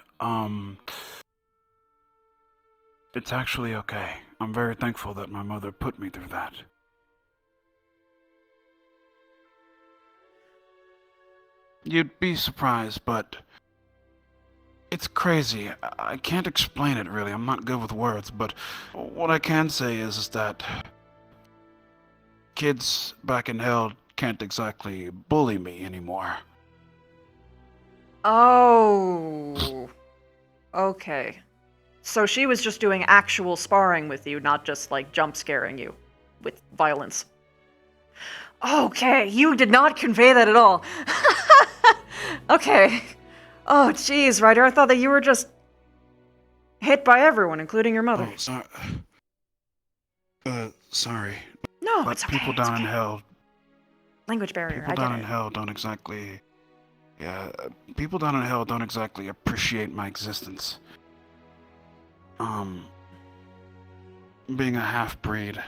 It's actually okay. I'm very thankful that my mother put me through that. You'd be surprised, but it's crazy. I can't explain it really. I'm not good with words, but what I can say is that kids back in hell can't exactly bully me anymore. Oh. Okay. So she was just doing actual sparring with you, not just like jump scaring you with violence. Okay, you did not convey that at all. Okay. Oh, jeez, Ryder, I thought that you were just hit by everyone, including your mother. Sorry. No, but it's okay. people down in hell. Language barrier. People down in hell don't exactly. Yeah, people down in hell don't exactly appreciate my existence. Being a half-breed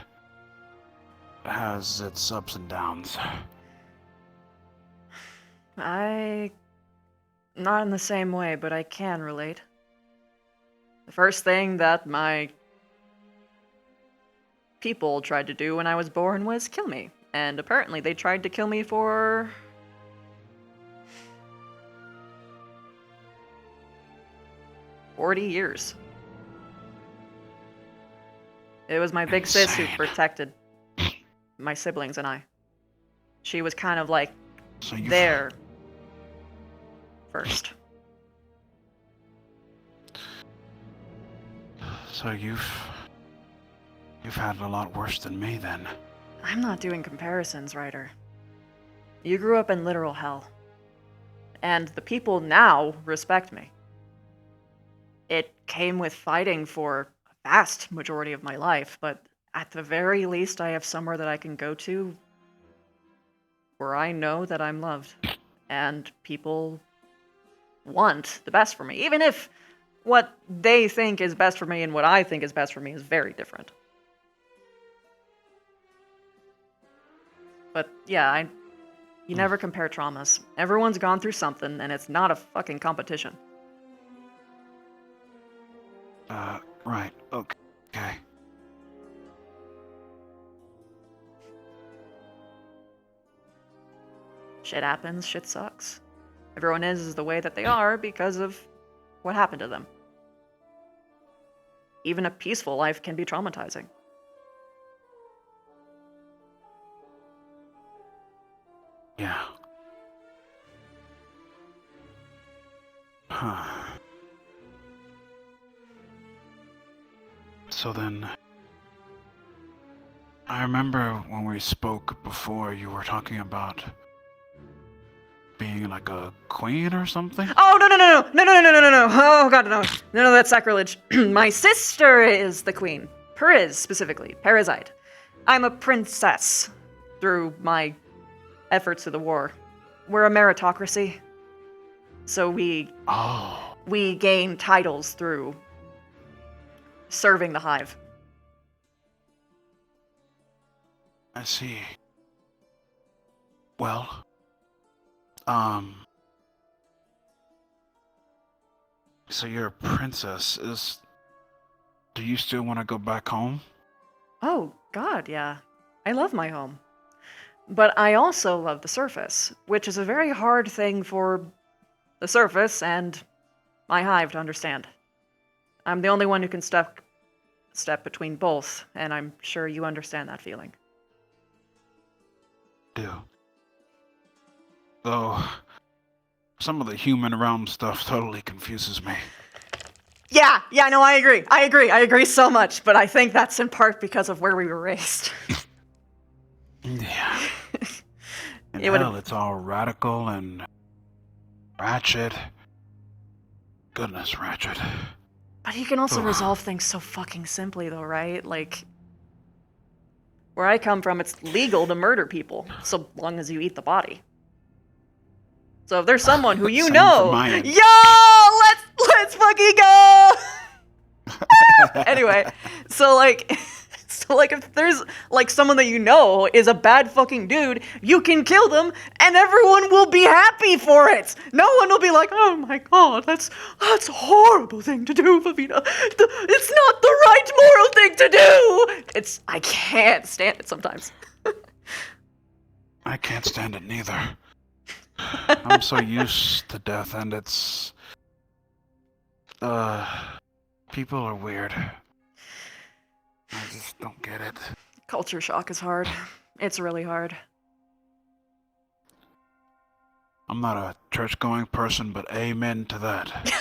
has its ups and downs. Not in the same way, but I can relate. The first thing that my people tried to do when I was born was kill me. And apparently they tried to kill me for 40 years. It was my big sis who protected my siblings and I. She was kind of like there first. So you've had it a lot worse than me then. I'm not doing comparisons, Ryder. You grew up in literal hell. And the people now respect me. It came with fighting for a vast majority of my life, but at the very least I have somewhere that I can go to where I know that I'm loved. And people want the best for me, even if what they think is best for me and what I think is best for me is very different. But yeah, you never compare traumas. Everyone's gone through something, and it's not a fucking competition. Right. Okay. Shit happens, shit sucks. Everyone is the way that they are because of what happened to them. Even a peaceful life can be traumatizing. Yeah. Huh. So then, I remember when we spoke before, you were talking about being like a queen or something? Oh, no. Oh, God, no. No, that's sacrilege. My sister is the queen. Periz, specifically. Perizite. I'm a princess through my efforts to the war. We're a meritocracy. So we gain titles through serving the hive. I see. Well, so you're a princess. Do you still want to go back home? Oh, God, yeah. I love my home. But I also love the surface, which is a very hard thing for the surface and my hive to understand. I'm the only one who can step between both, and I'm sure you understand that feeling. Do. Though, some of the human realm stuff totally confuses me. Yeah, no, I agree. I agree so much, but I think that's in part because of where we were raised. Yeah. In hell, it's all radical and ratchet. Goodness, ratchet. But you can also resolve things so fucking simply, though, right? Like, where I come from, it's legal to murder people, so long as you eat the body. So if there's someone who you know, let's fucking go! Anyway, so like if there's like someone that you know is a bad fucking dude, you can kill them and everyone will be happy for it. No one will be like, oh my God, that's a horrible thing to do, Vavita. It's not the right moral thing to do. I can't stand it sometimes. I can't stand it neither. I'm so used to death, and it's people are weird. I just don't get it. Culture shock is hard. It's really hard. I'm not a church-going person, but amen to that.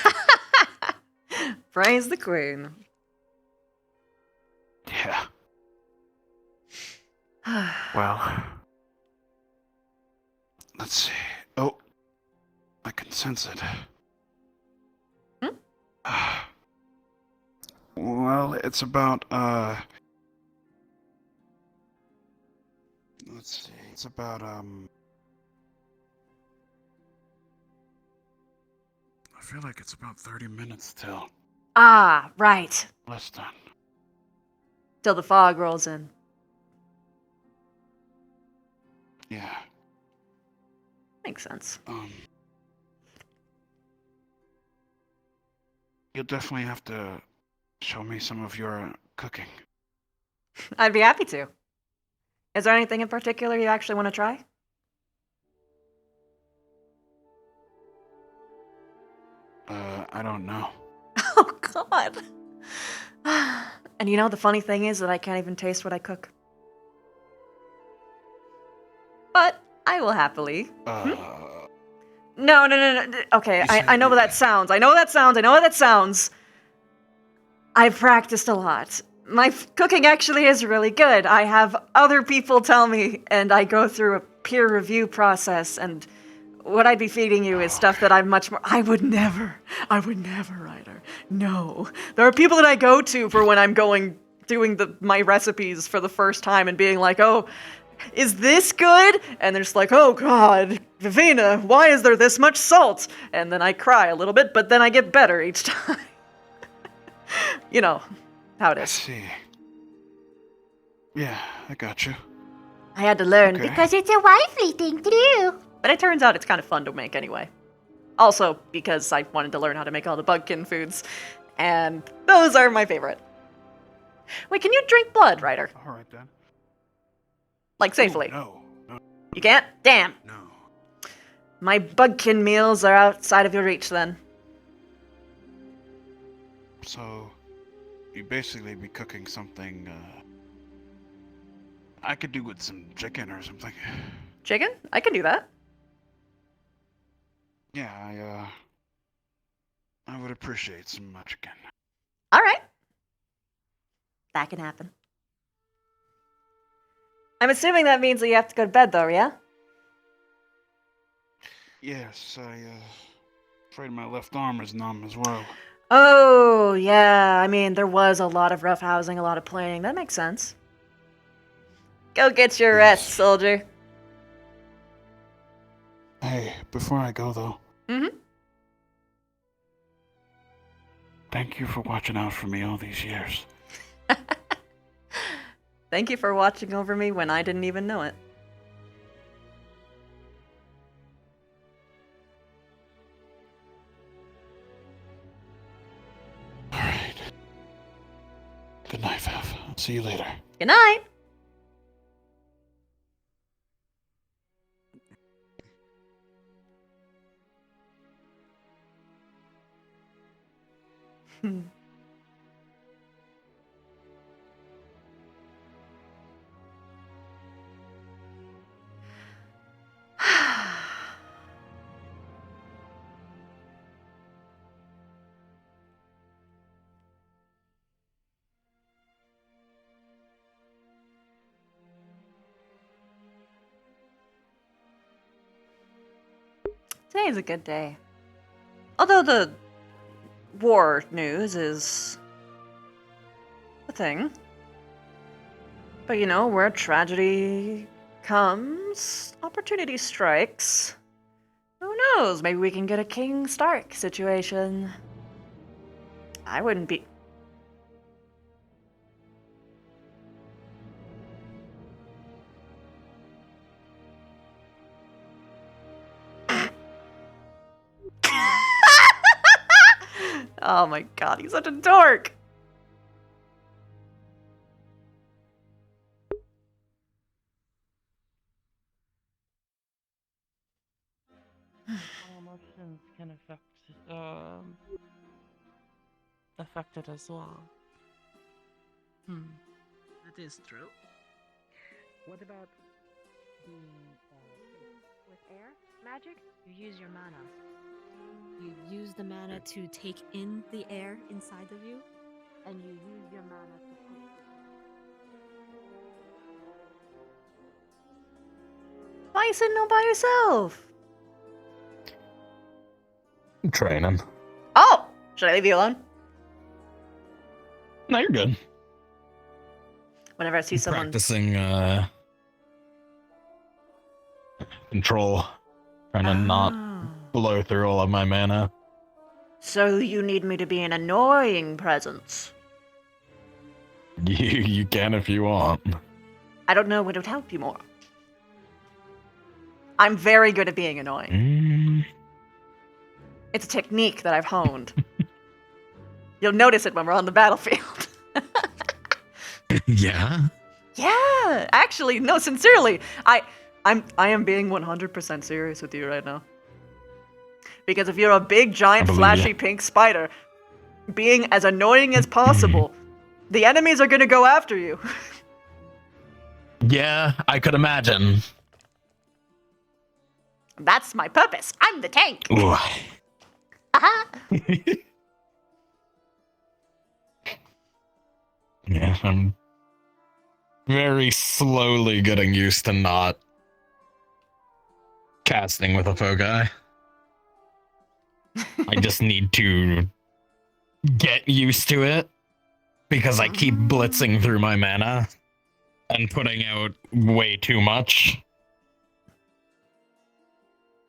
Praise the queen. Yeah. Well, let's see. Oh, I can sense it. Well, it's about, let's see. It's about, I feel like it's about 30 minutes till. Ah, right. Less than. Till the fog rolls in. Yeah. Makes sense. You'll definitely have to show me some of your cooking. I'd be happy to. Is there anything in particular you actually want to try? I don't know. Oh, God. And you know, the funny thing is that I can't even taste what I cook. But I will happily. No. Okay, I know what that sounds. I know what that sounds. I've practiced a lot. My cooking actually is really good. I have other people tell me, and I go through a peer review process, and what I'd be feeding you is stuff that I'm much more. I would never, Ryder. No. There are people that I go to for when I'm doing my recipes for the first time and being like, oh, is this good? And they're just like, oh God, Vivina, why is there this much salt? And then I cry a little bit, but then I get better each time. You know how it is. I see. Yeah, I got you. I had to learn Okay. because it's a wifely thing to do. But it turns out it's kind of fun to make anyway. Also, because I wanted to learn how to make all the bugkin foods. And those are my favorite. Wait, can you drink blood, Ryder? Alright then. Like, safely? No. You can't? Damn. No. My bugkin meals are outside of your reach then. So, you basically be cooking something, I could do with some chicken or something. Chicken? I can do that. Yeah, I would appreciate some chicken. Alright. That can happen. I'm assuming that means that you have to go to bed though, yeah? Yes, afraid my left arm is numb as well. Oh, yeah. I mean, there was a lot of roughhousing, a lot of playing. That makes sense. Go get your rest, soldier. Hey, before I go though. Mm-hmm. Thank you for watching out for me all these years. Thank you for watching over me when I didn't even know it. Alright. Good night, Fev. I'll see you later. Good night. Today's a good day. Although the war news is a thing. But you know, where tragedy comes, opportunity strikes. Who knows? Maybe we can get a King Stark situation. I wouldn't be... Oh my god, he's such a dork! Emotions can affect it as well. That is true. What about being air magic, you use your mana. You use the mana to take in the air inside of you, and you use your mana to push it. Why are you sitting all by yourself? Training. Oh! Should I leave you alone? No, you're good. Whenever I see someone... Practicing, control. Trying to not blow through all of my mana. So you need me to be an annoying presence? You can if you want. I don't know what would help you more. I'm very good at being annoying. It's a technique that I've honed. You'll notice it when we're on the battlefield. Yeah? Yeah! Actually, no, sincerely. I am being 100% serious with you right now. Because if you're a big, giant, flashy pink spider, being as annoying as possible, the enemies are gonna go after you. Yeah, I could imagine. That's my purpose. I'm the tank. Ooh. Yeah, I'm very slowly getting used to not casting with a foci. I just need to get used to it because I keep blitzing through my mana and putting out way too much.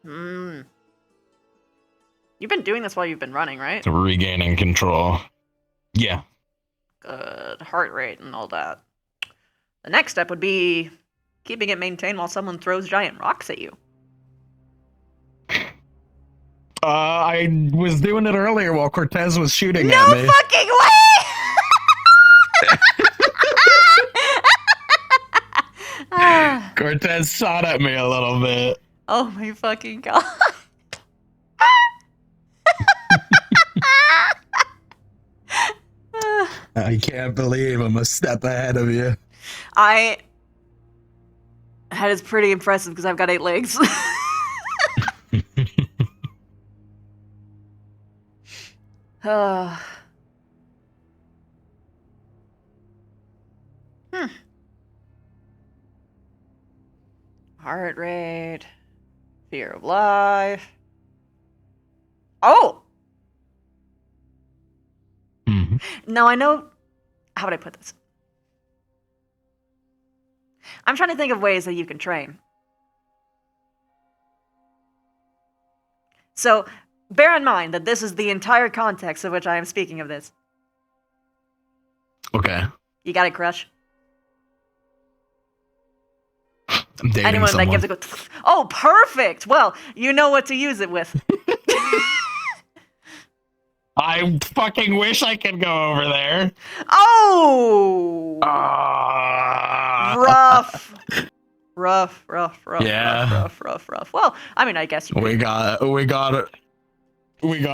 You've been doing this while you've been running, right? Regaining control. Yeah. Good. Heart rate and all that. The next step would be keeping it maintained while someone throws giant rocks at you. I was doing it earlier while Cortez was shooting no at me. No fucking way! Cortez shot at me a little bit. Oh my fucking god. I can't believe I'm a step ahead of you. That is pretty impressive because I've got 8 legs. Heart rate. Fear of life. Oh! Now I know... How would I put this? I'm trying to think of ways that you can train. So, bear in mind that this is the entire context of which I am speaking of this. Okay. You got a crush? I'm dating Anyone someone. that gives a go... Oh, perfect! Well, you know what to use it with. I fucking wish I could go over there. Oh! Rough. Yeah. Rough. Well, I mean, I guess you we got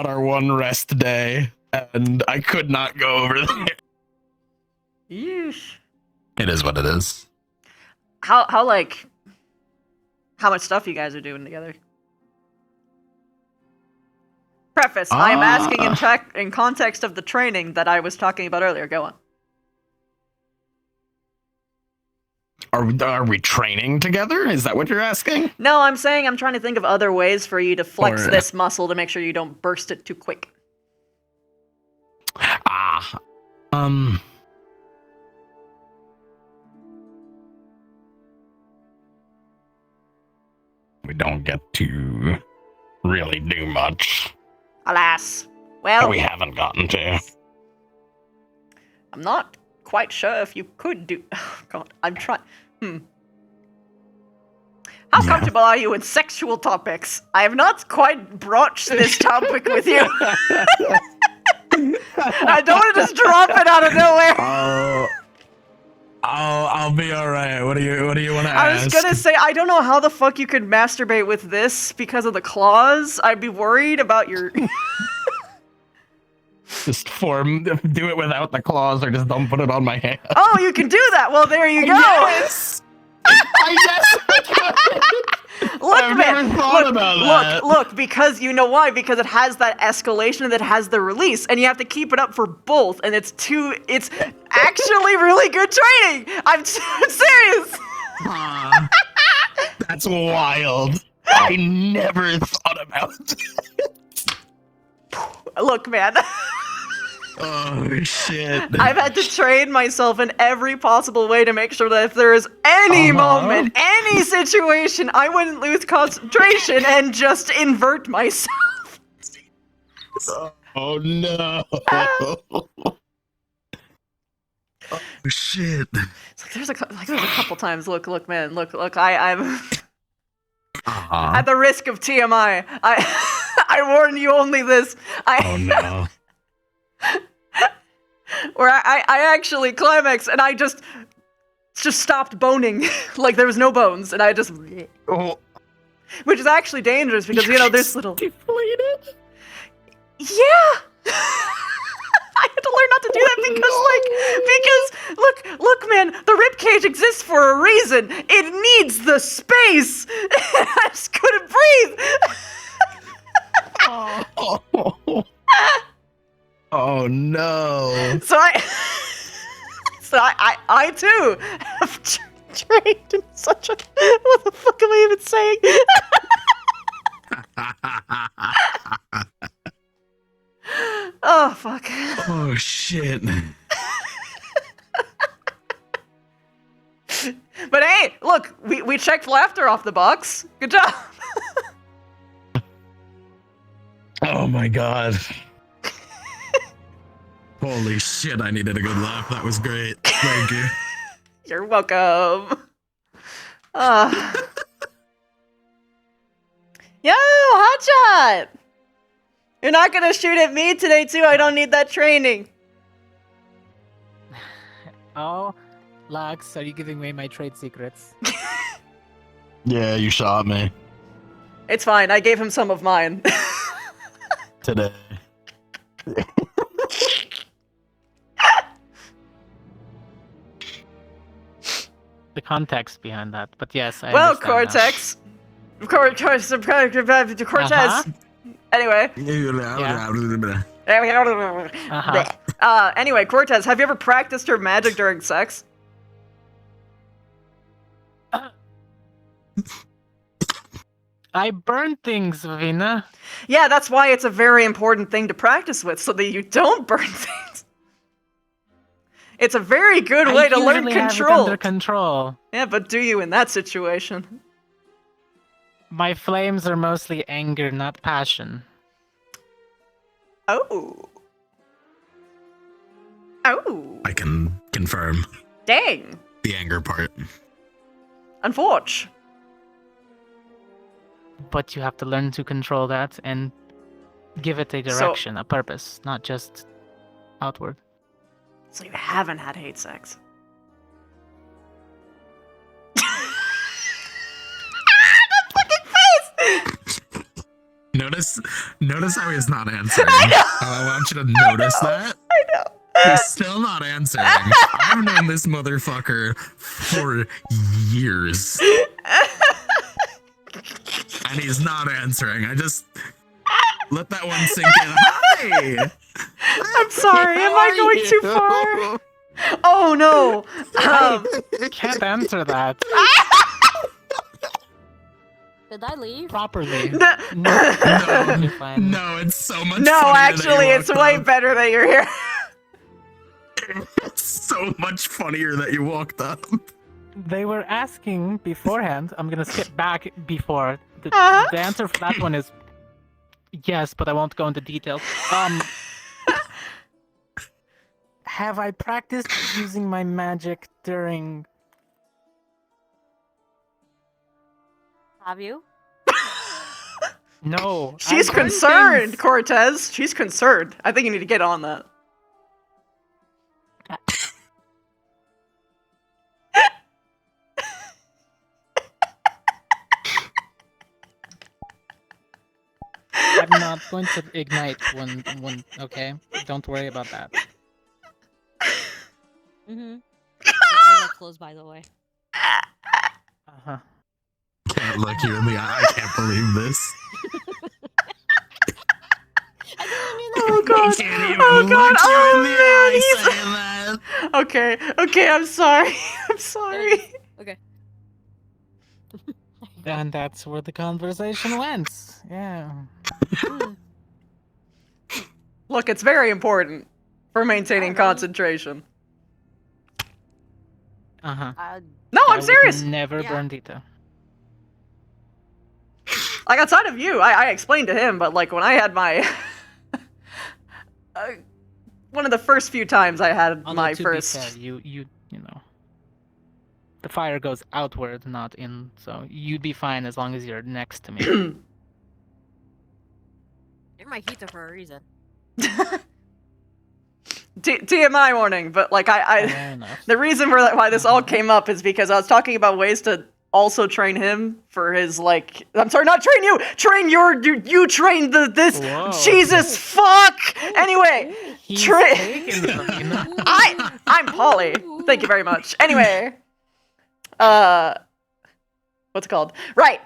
our one rest day, and I could not go over there. Yeesh. It is what it is. How much stuff you guys are doing together? Preface, I'm asking in context of the training that I was talking about earlier. Go on. Are we training together? Is that what you're asking? No, I'm saying I'm trying to think of other ways for you to flex this muscle to make sure you don't burst it too quick. We don't get to really do much. Alas. Well... We haven't gotten to. I'm not quite sure if you could do... Oh, God, I'm trying... How comfortable are you with sexual topics? I have not quite broached this topic with you. I don't want to just drop it out of nowhere. I'll be alright. What do you want to ask? I was gonna say, I don't know how the fuck you could masturbate with this because of the claws. I'd be worried about your... Just do it without the claws, or just don't put it on my hand. Oh, you can do that. Well, there you go. Yes. I guess. Look, I've man. never thought about that. Look. Because you know why? Because it has that escalation that has the release, and you have to keep it up for both. And it's actually really good training. I'm serious. That's wild. I never thought about it. Look, man. Oh shit. I've had to train myself in every possible way to make sure that if there is any moment, any situation, I wouldn't lose concentration and just invert myself. Oh no. Oh shit. It's like there's a couple times. Look, man. Look. I'm at the risk of TMI. I warn you only this. Oh no. Where I actually climaxed and I just stopped boning. Like there was no bones and I just which is actually dangerous because you know there's little deflated. Yeah. I had to learn not to do that because look man, the ribcage exists for a reason. It needs the space. I just couldn't breathe. Oh no. So I too have trained in such a what the fuck am I even saying? Oh fuck. Oh shit. But hey, look, we checked laughter off the box. Good job. Oh my god. Holy shit, I needed a good laugh. That was great. Thank you. You're welcome. Yo, Hotshot! You're not gonna shoot at me today too, I don't need that training. Oh, Lux, are you giving away my trade secrets? Yeah, you shot me. It's fine, I gave him some of mine. Today. The context behind that, but yes, I well, understand Cortex. Cortex. Anyway. Anyway, Cortez, have you ever practiced your magic during sex? I burn things, Vina. Yeah, that's why it's a very important thing to practice with, so that you don't burn things. It's a very good way to learn usually have it control. under control. Yeah, but do you in that situation? My flames are mostly anger, not passion. Oh. Oh. I can confirm Dang. the anger part. Unfortunate. But you have to learn to control that and give it a direction, a purpose, not just outward. So you haven't had hate sex. That fucking face! Notice how he's not answering. I know. I want you to notice that. I know. He's still not answering. I've known this motherfucker for years. And he's not answering. I just let that one sink in. Hi! I'm sorry, am I going too far? Oh no! Can't answer that Did I leave? properly. No, No, it's so much no, funnier actually, that you it's walked way up. better that you're here. It's so much funnier that you walked up. They were asking beforehand. I'm gonna skip back before. The answer for that one is yes, but I won't go into details. Have I practiced using my magic during? Have you? No. She's I burn concerned, things. Cortez. She's concerned. I think you need to get on that. I'm not going to ignite one. Okay, don't worry about that. Mm-hmm. I got close, by the way. Uh-huh. Can't not look you in the eye. I can't believe this. Oh god! can't even Oh god! look you in the eye Oh saying man! Okay, I'm sorry. I'm sorry. Okay. And that's where the conversation went. Yeah. Look, it's very important for maintaining concentration. Uh-huh. No, I'm I serious. would never burn Dita. Like outside of you, I explained to him, but like when I had my one of the first few times I had Although, my to first. be fair, you know, the fire goes outward, not in. So you'd be fine as long as you're next to me. You're my heater for a reason. TMI warning, but like the reason for why this all came up is because I was talking about ways to also train him for his like. I'm sorry, not train you. Train you train this. Whoa. Jesus fuck. Anyway, I'm Polly. Thank you very much. Anyway, what's it called? Right.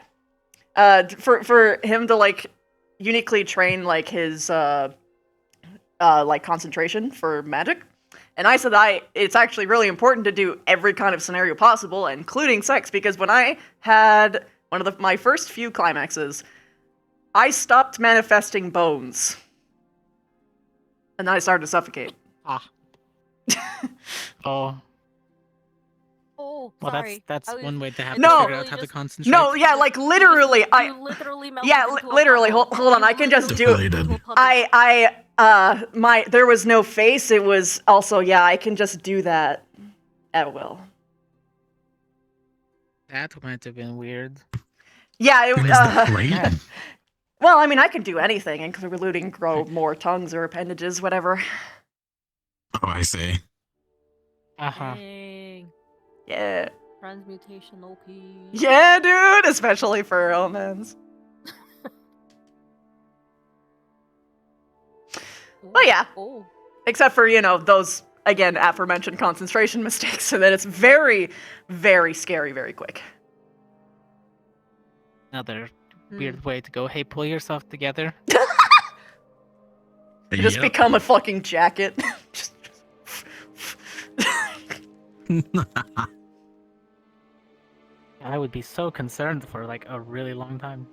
For him to like uniquely train like his like concentration for magic. And I said it's actually really important to do every kind of scenario possible, including sex, because when I had one of my first few climaxes, I stopped manifesting bones. And then I started to suffocate. Oh. Oh, Well, sorry. that's one way to have No. to figure out how to concentrate. No, yeah, like literally, literally literally, hold on, I can just do it. There was no face, it was also, yeah, I can just do that at will. That might have been weird. Yeah, Yeah. well, I mean, I can do anything, including grow more tongues or appendages, whatever. Oh, I see. Uh-huh. Dang. Yeah. Transmutation OP. Yeah, dude, especially for omens. But yeah. Except for, those, again, aforementioned concentration mistakes, and then it's very, very scary very quick. Another weird way to go. Hey, pull yourself together. Just become a fucking jacket. I would be so concerned for like a really long time.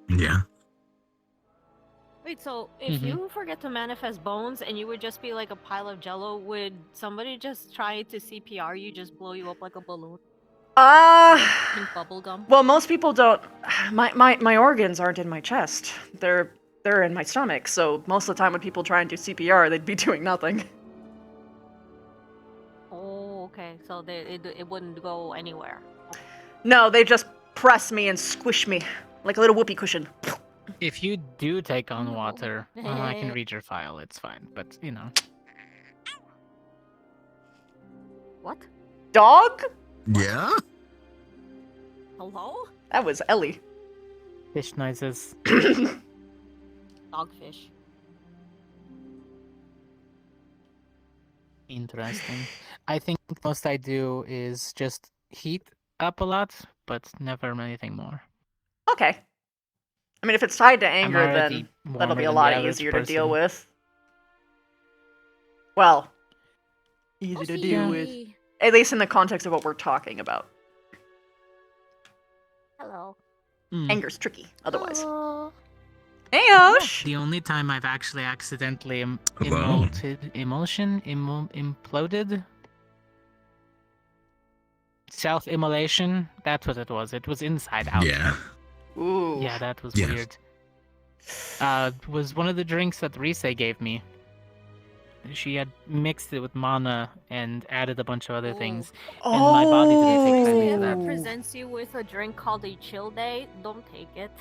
Yeah. Wait, so if you forget to manifest bones and you would just be like a pile of jello, would somebody just try to CPR you, just blow you up like a balloon? Pink bubble gum? Well, most people don't. My organs aren't in my chest. They're in my stomach. So most of the time when people try and do CPR, they'd be doing nothing. Oh, okay. So it wouldn't go anywhere. No, they just press me and squish me like a little whoopee cushion. If you do take on water, I can read your file. It's fine, but What? Dog? Yeah? Hello? That was Ellie. Fish noises. Dogfish. Interesting. I think most I do is just heat up a lot, but never anything more. Okay. I mean, if it's tied to anger, already then that'll be a warmer than lot the average easier to deal person. with. Well, easy to deal with. At least in the context of what we're talking about. Hello. Anger's tricky, otherwise. Hello. Hey, Osh! The only time I've actually accidentally Hello. imploded? Self-immolation? That's what it was. It was inside out. Yeah. Ooh. Yeah, that was Yes. weird. Was one of the drinks that Rise gave me. She had mixed it with mana and added a bunch of other things, and my body didn't take If kindly he to ever that. presents you with a drink called a chill day, don't take it.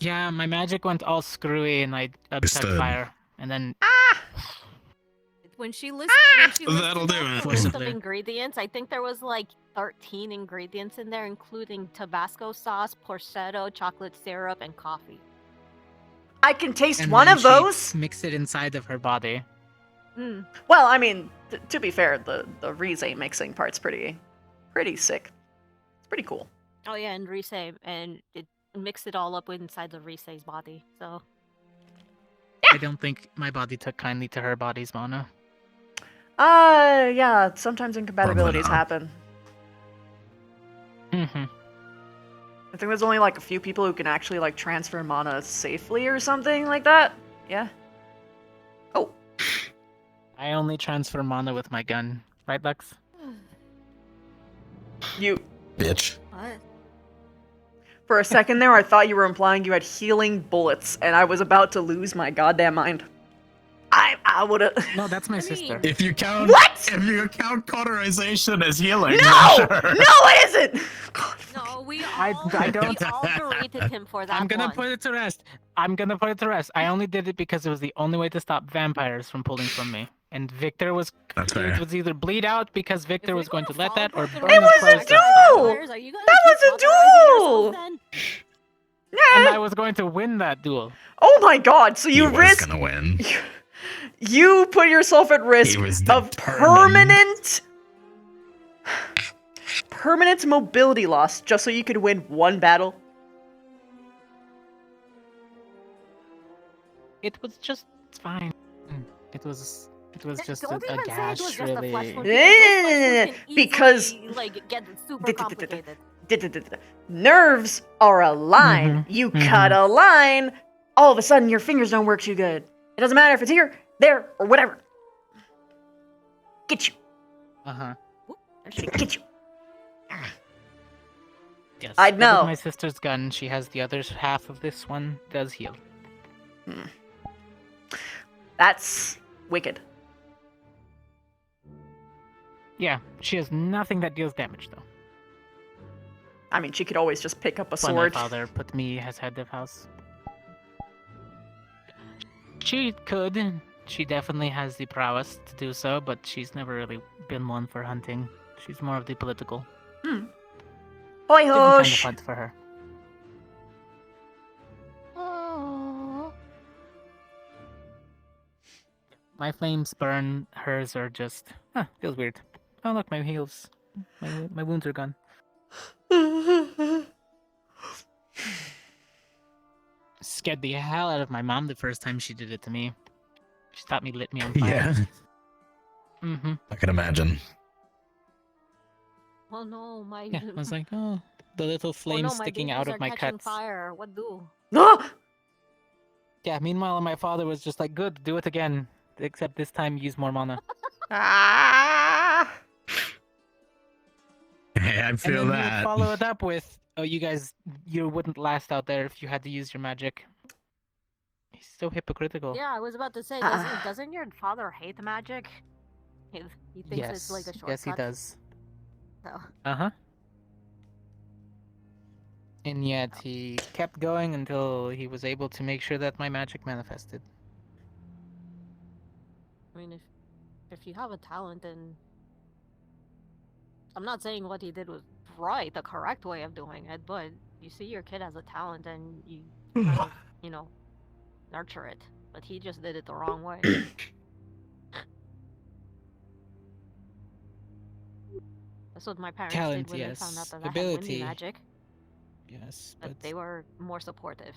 Yeah, my magic went all screwy and I touched Understood. fire, and then When she listed That'll do the it. list of Forcibly. ingredients, I think there was like 13 ingredients in there, including Tabasco sauce, porcetto, chocolate syrup, and coffee. I can taste and one then of she those. mixed it inside of her body. Well, I mean, to be fair, the Rize mixing part's pretty sick. It's Pretty cool. Oh yeah, and Rise, and it mixed it all up inside the Rise's body. So I don't think my body took kindly to her body's mana. Yeah, sometimes incompatibilities happen. Mm-hmm. I think there's only like a few people who can actually like transfer mana safely or something like that. Yeah. Oh. I only transfer mana with my gun, right, Lux? You bitch. What? For a second there, I thought you were implying you had healing bullets, and I was about to lose my goddamn mind. I would've. No, that's my sister. If you count if you count cauterization as healing, No! then sure. No, it isn't! No, we I don't. we all berated him for that. I'm gonna one. put it to rest. I'm gonna put it to rest. I only did it because it was the only way to stop vampires from pulling from me. And Victor was. That's fair. It was either bleed out because Victor was going to let that, or burn It his was a clothes. duel! That was a duel! And I was going to win that duel. Oh my god, so you He was risked. gonna win. You put yourself at risk He was of permanent mobility loss just so you could win one battle. It was just fine. It was just Don't a even say it was gash, just a really. flesh wound, Because like get super complicated. nerves are a line. You cut a line, all of a sudden your fingers don't work too good. It doesn't matter if it's here, there, or whatever. Get you. Uh-huh. Get you. Yes. I'd know. With my sister's gun, she has the other half of this one, does heal. That's wicked. Yeah, she has nothing that deals damage, though. I mean, she could always just pick up a When my sword. father put me as head of house. She could. She definitely has the prowess to do so, but she's never really been one for hunting. She's more of the political. Hoi Different kind of hosh! hunt for her. My flames burn, hers are just... feels weird. Oh look, my heals. My wounds are gone. Scared the hell out of my mom the first time she did it to me. She thought me lit me on fire. Yeah. Mm-hmm. I can imagine. Oh no, my. Yeah, I was like, oh, the little flame oh, no, sticking my out babies of my are catching cuts. fire. What do? Yeah, meanwhile, my father was just like, good, do it again. Except this time, use more mana. Hey, I feel and then he that. would follow it up with, oh, you wouldn't last out there if you had to use your magic. He's so hypocritical. Yeah, I was about to say, doesn't your father hate magic? He thinks it's like a shortcut. Yes, he does. So. Uh-huh. And yet he kept going until he was able to make sure that my magic manifested. I mean, if you have a talent, then I'm not saying what he did was right, the correct way of doing it, but you see your kid has a talent and you kind of, nurture it. But he just did it the wrong way. That's what my parents Talent, did when yes. they found out that I had Ability. windy magic. Yes, But they were more supportive.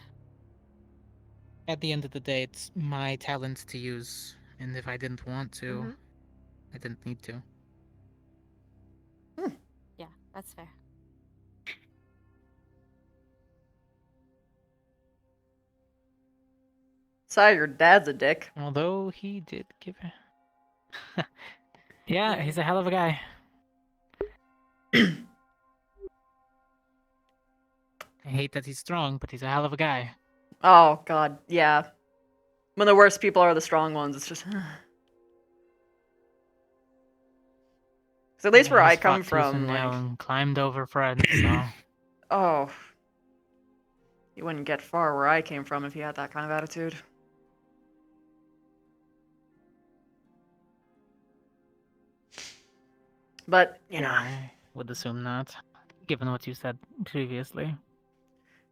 at the end of the day, it's my talents to use. And if I didn't want to, I didn't need to. Yeah, that's fair. Sorry, your dad's a dick. Although he did give it. Yeah, he's a hell of a guy. I hate that he's strong, but he's a hell of a guy. Oh, God, yeah. When the worst people are the strong ones, it's just... 'Cause at least where Yeah, I he's come fought tooth and from, nail like... and climbed over friends, so... Oh. You wouldn't get far where I came from if you had that kind of attitude. But, you know... I would assume not, given what you said previously.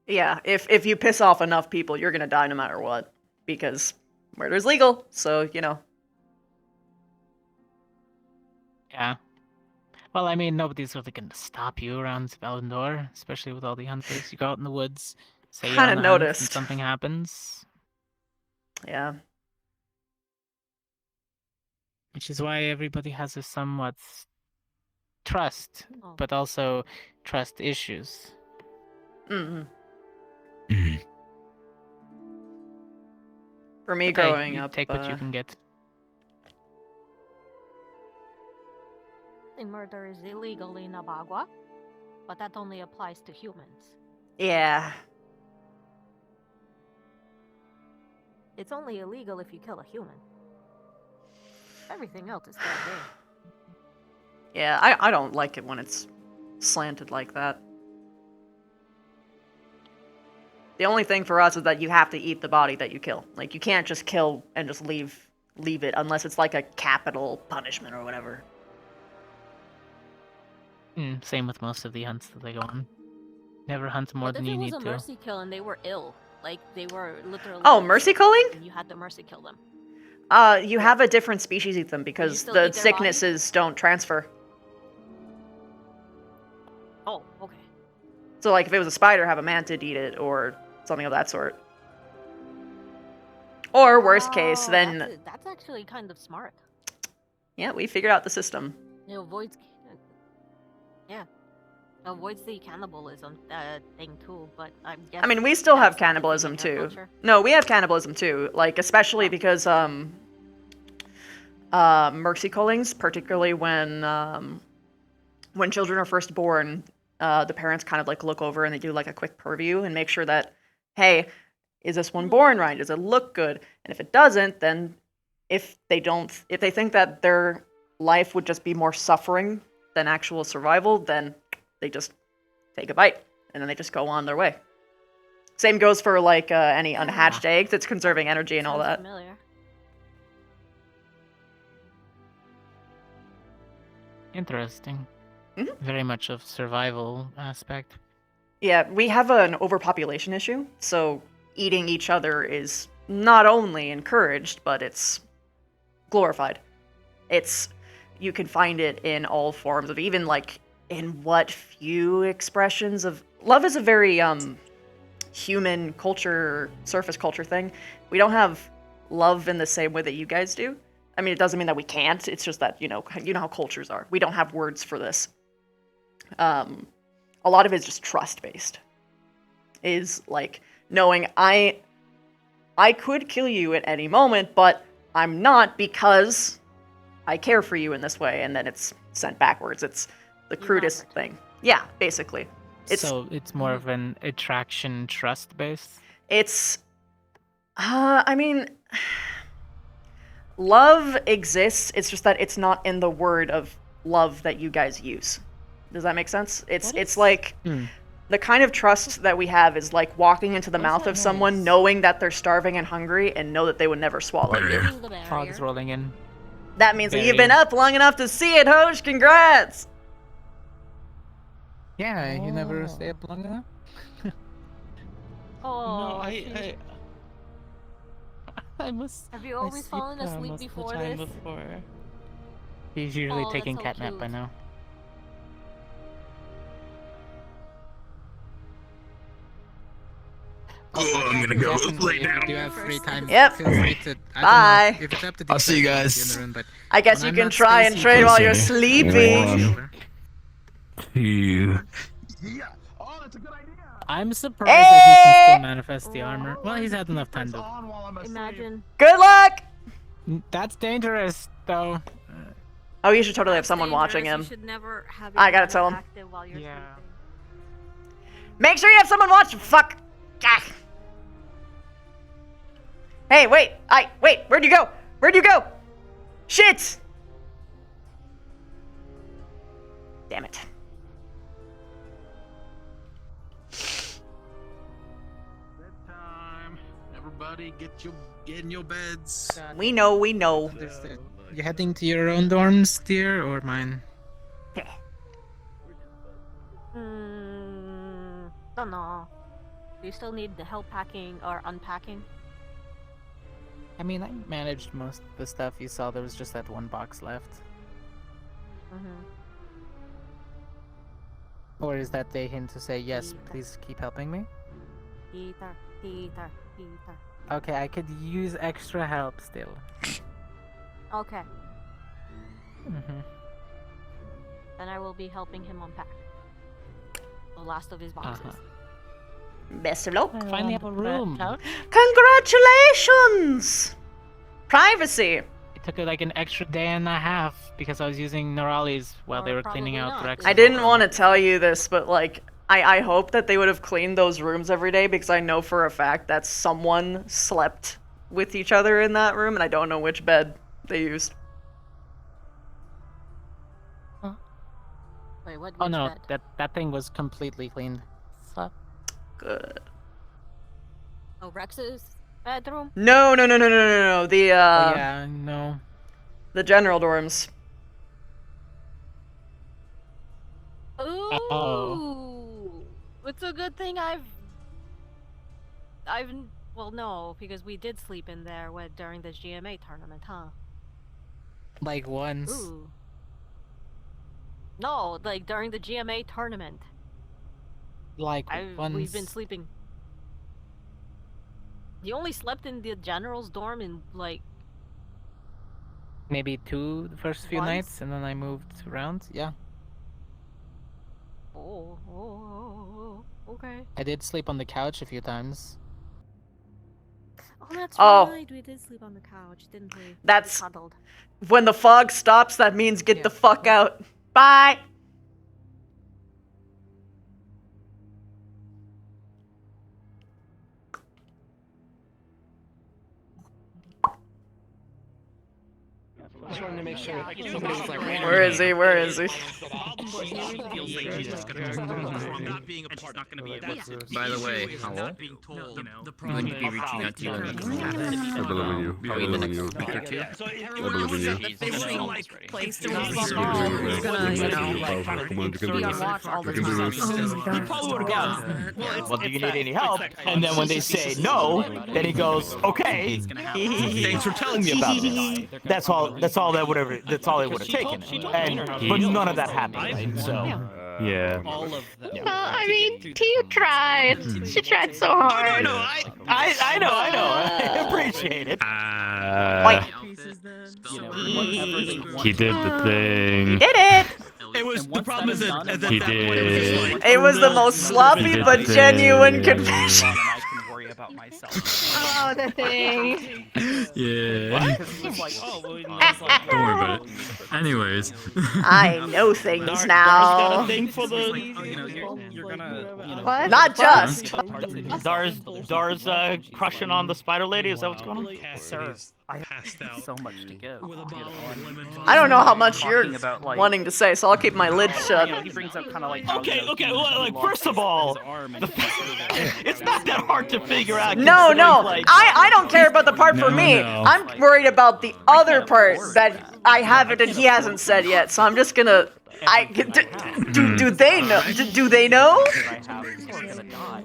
Yeah, if you piss off enough people, you're gonna die no matter what. Because murder's legal, so, Yeah. Well, I mean, nobody's really going to stop you around Valandor, especially with all the hunters. You go out in the woods, say you're on Kinda the hunt, and noticed. something happens. Yeah. Which is why everybody has a somewhat trust, Oh. but also trust issues. Mm-hmm. For me, But hey, growing you up, take what you can get. Murder is illegal in Abagua, but that only applies to humans. Yeah. It's only illegal if you kill a human. Everything else is fair game. Yeah, I don't like it when it's slanted like that. The only thing for us is that you have to eat the body that you kill. Like, you can't just kill and just leave it unless it's like a capital punishment or whatever. Same with most of the hunts that they go on. Never hunt more But than if you it need was a to. mercy kill and they were ill, like they were literally... Oh, mercy culling? You had to mercy kill them. You have a different species eat them because still the eat their sicknesses don't transfer. Oh, okay. So, like, if it was a spider, have a mantid eat it, or something of that sort. Or, worst case, then... That's actually kind of smart. Yeah, we figured out the system. It avoids... Yeah. Avoids the cannibalism thing, too, but I'm guessing... I mean, we still have cannibalism, too. No, we have cannibalism, too. Like, especially because, mercy cullings, particularly when children are first born, the parents kind of, like, look over and they do, like, a quick purview and make sure that, hey, is this one born right? Does it look good? And if it doesn't, then if they think that their life would just be more suffering than actual survival, then they just take a bite, and then they just go on their way. Same goes for, like, any unhatched eggs. It's conserving energy and all that. Familiar. Interesting. Very much of survival aspect. Yeah, we have an overpopulation issue, so eating each other is not only encouraged, but it's glorified. You can find it in all forms of, even, like, in what few expressions of... Love is a very, human culture, surface culture thing. We don't have love in the same way that you guys do. I mean, it doesn't mean that we can't, it's just that, you know how cultures are. We don't have words for this. A lot of it is just trust-based. Is, like, knowing I could kill you at any moment, but I'm not because I care for you in this way, and then it's sent backwards. It's the crudest thing. Yeah, basically. So it's more of an attraction trust base? It's... I mean... Love exists, it's just that it's not in the word of love that you guys use. Does that make sense? It's like... The kind of trust that we have is like walking into the mouth of someone, knowing that they're starving and hungry, and know that they would never swallow you. Fog's rolling in. That means that you've been up long enough to see it, Hosh. Congrats! Yeah, you never stay up long enough? Oh, I must. Have you always fallen asleep before this? He's usually Oh, taking that's so catnap by cute. now. Oh, I'm gonna go lay down. Do you have free time? Yep. Feel free to, I Bye. don't know if it's up to I'll see you Discord, guys. in the room, but I guess when you I'm can not try and Stacy, trade while you're Listen. sleeping. 1, 2. I'm surprised that he can still manifest the armor. Well, he's had enough time to. Imagine. Good luck! That's dangerous, though. Oh, you should totally have someone watching You him. should never have I your gotta camera tell him. active while you're sleeping. Make sure you have someone watching. Fuck. Ah. Hey, wait. Wait. Where'd you go? Where'd you go? Shit. Damn it. Bedtime. Everybody get in your beds. We know. You heading to your own dorms, dear, or mine? Don't know. Do you still need the help packing or unpacking? I mean, I managed most of the stuff you saw. There was just that one box left. Or is that a hint to say, yes, please keep helping me? Peter. Okay, I could use extra help still. Okay. Mm-hmm. Then I will be helping him unpack the last of his boxes. Best of luck. Finally have a room. Congratulations! Privacy. It took like an extra day and a half because I was using Neurali's while they were cleaning out Rex. I didn't want to tell you this, but like, I hope that they would have cleaned those rooms every day because I know for a fact that someone slept with each other in that room, and I don't know which bed they used. Wait, what? Oh no, bed? that thing was completely cleaned. So. Good. Oh, Rex's bedroom? No. The yeah, no. The general dorms. Ooh. It's a good thing well, no, because we did sleep in there during the GMA tournament, huh? Like once. Ooh. No, like during the GMA tournament. Like once. We've been sleeping. You only slept in the general's dorm in like maybe the first few once? nights, and then I moved around. Yeah. Oh, okay. I did sleep on the couch a few times. Oh, that's Oh. right. We did sleep on the couch, didn't we? That's We cuddled. when the fog stops. That means get the fuck out. Bye. Just wanted to make sure somebody was like, Where is he? Where is he? By the way, Howell, I'm going to be reaching out to you on the I believe in you. probably the next week or two. I believe in you. Well, do you need any help? And then when they say no, then he goes, okay, thanks for telling me about this. That's all that would have. That's all it would have taken. But none of that happened. Right? So. Yeah. All of them. I mean, Tia tried. She tried so hard. No, I know. I appreciate it. He did the thing. He did it. It was the problem is that He did. It was the most sloppy but genuine confession. Oh, the thing. Yeah. Don't worry about it. Anyways. I know things now. What? Not just. Dar's crushing on the spider lady. Is that what's going on? Sir, I have so much to give. I don't know how much you're wanting to say, so I'll keep my lid shut. He brings up kind of like. Okay. Well, like first of all, it's not that hard to figure out. No. I don't care about the part for me. No. I'm worried about the other part that I haven't and he hasn't said yet. So I'm just gonna. Do they know? Do they know?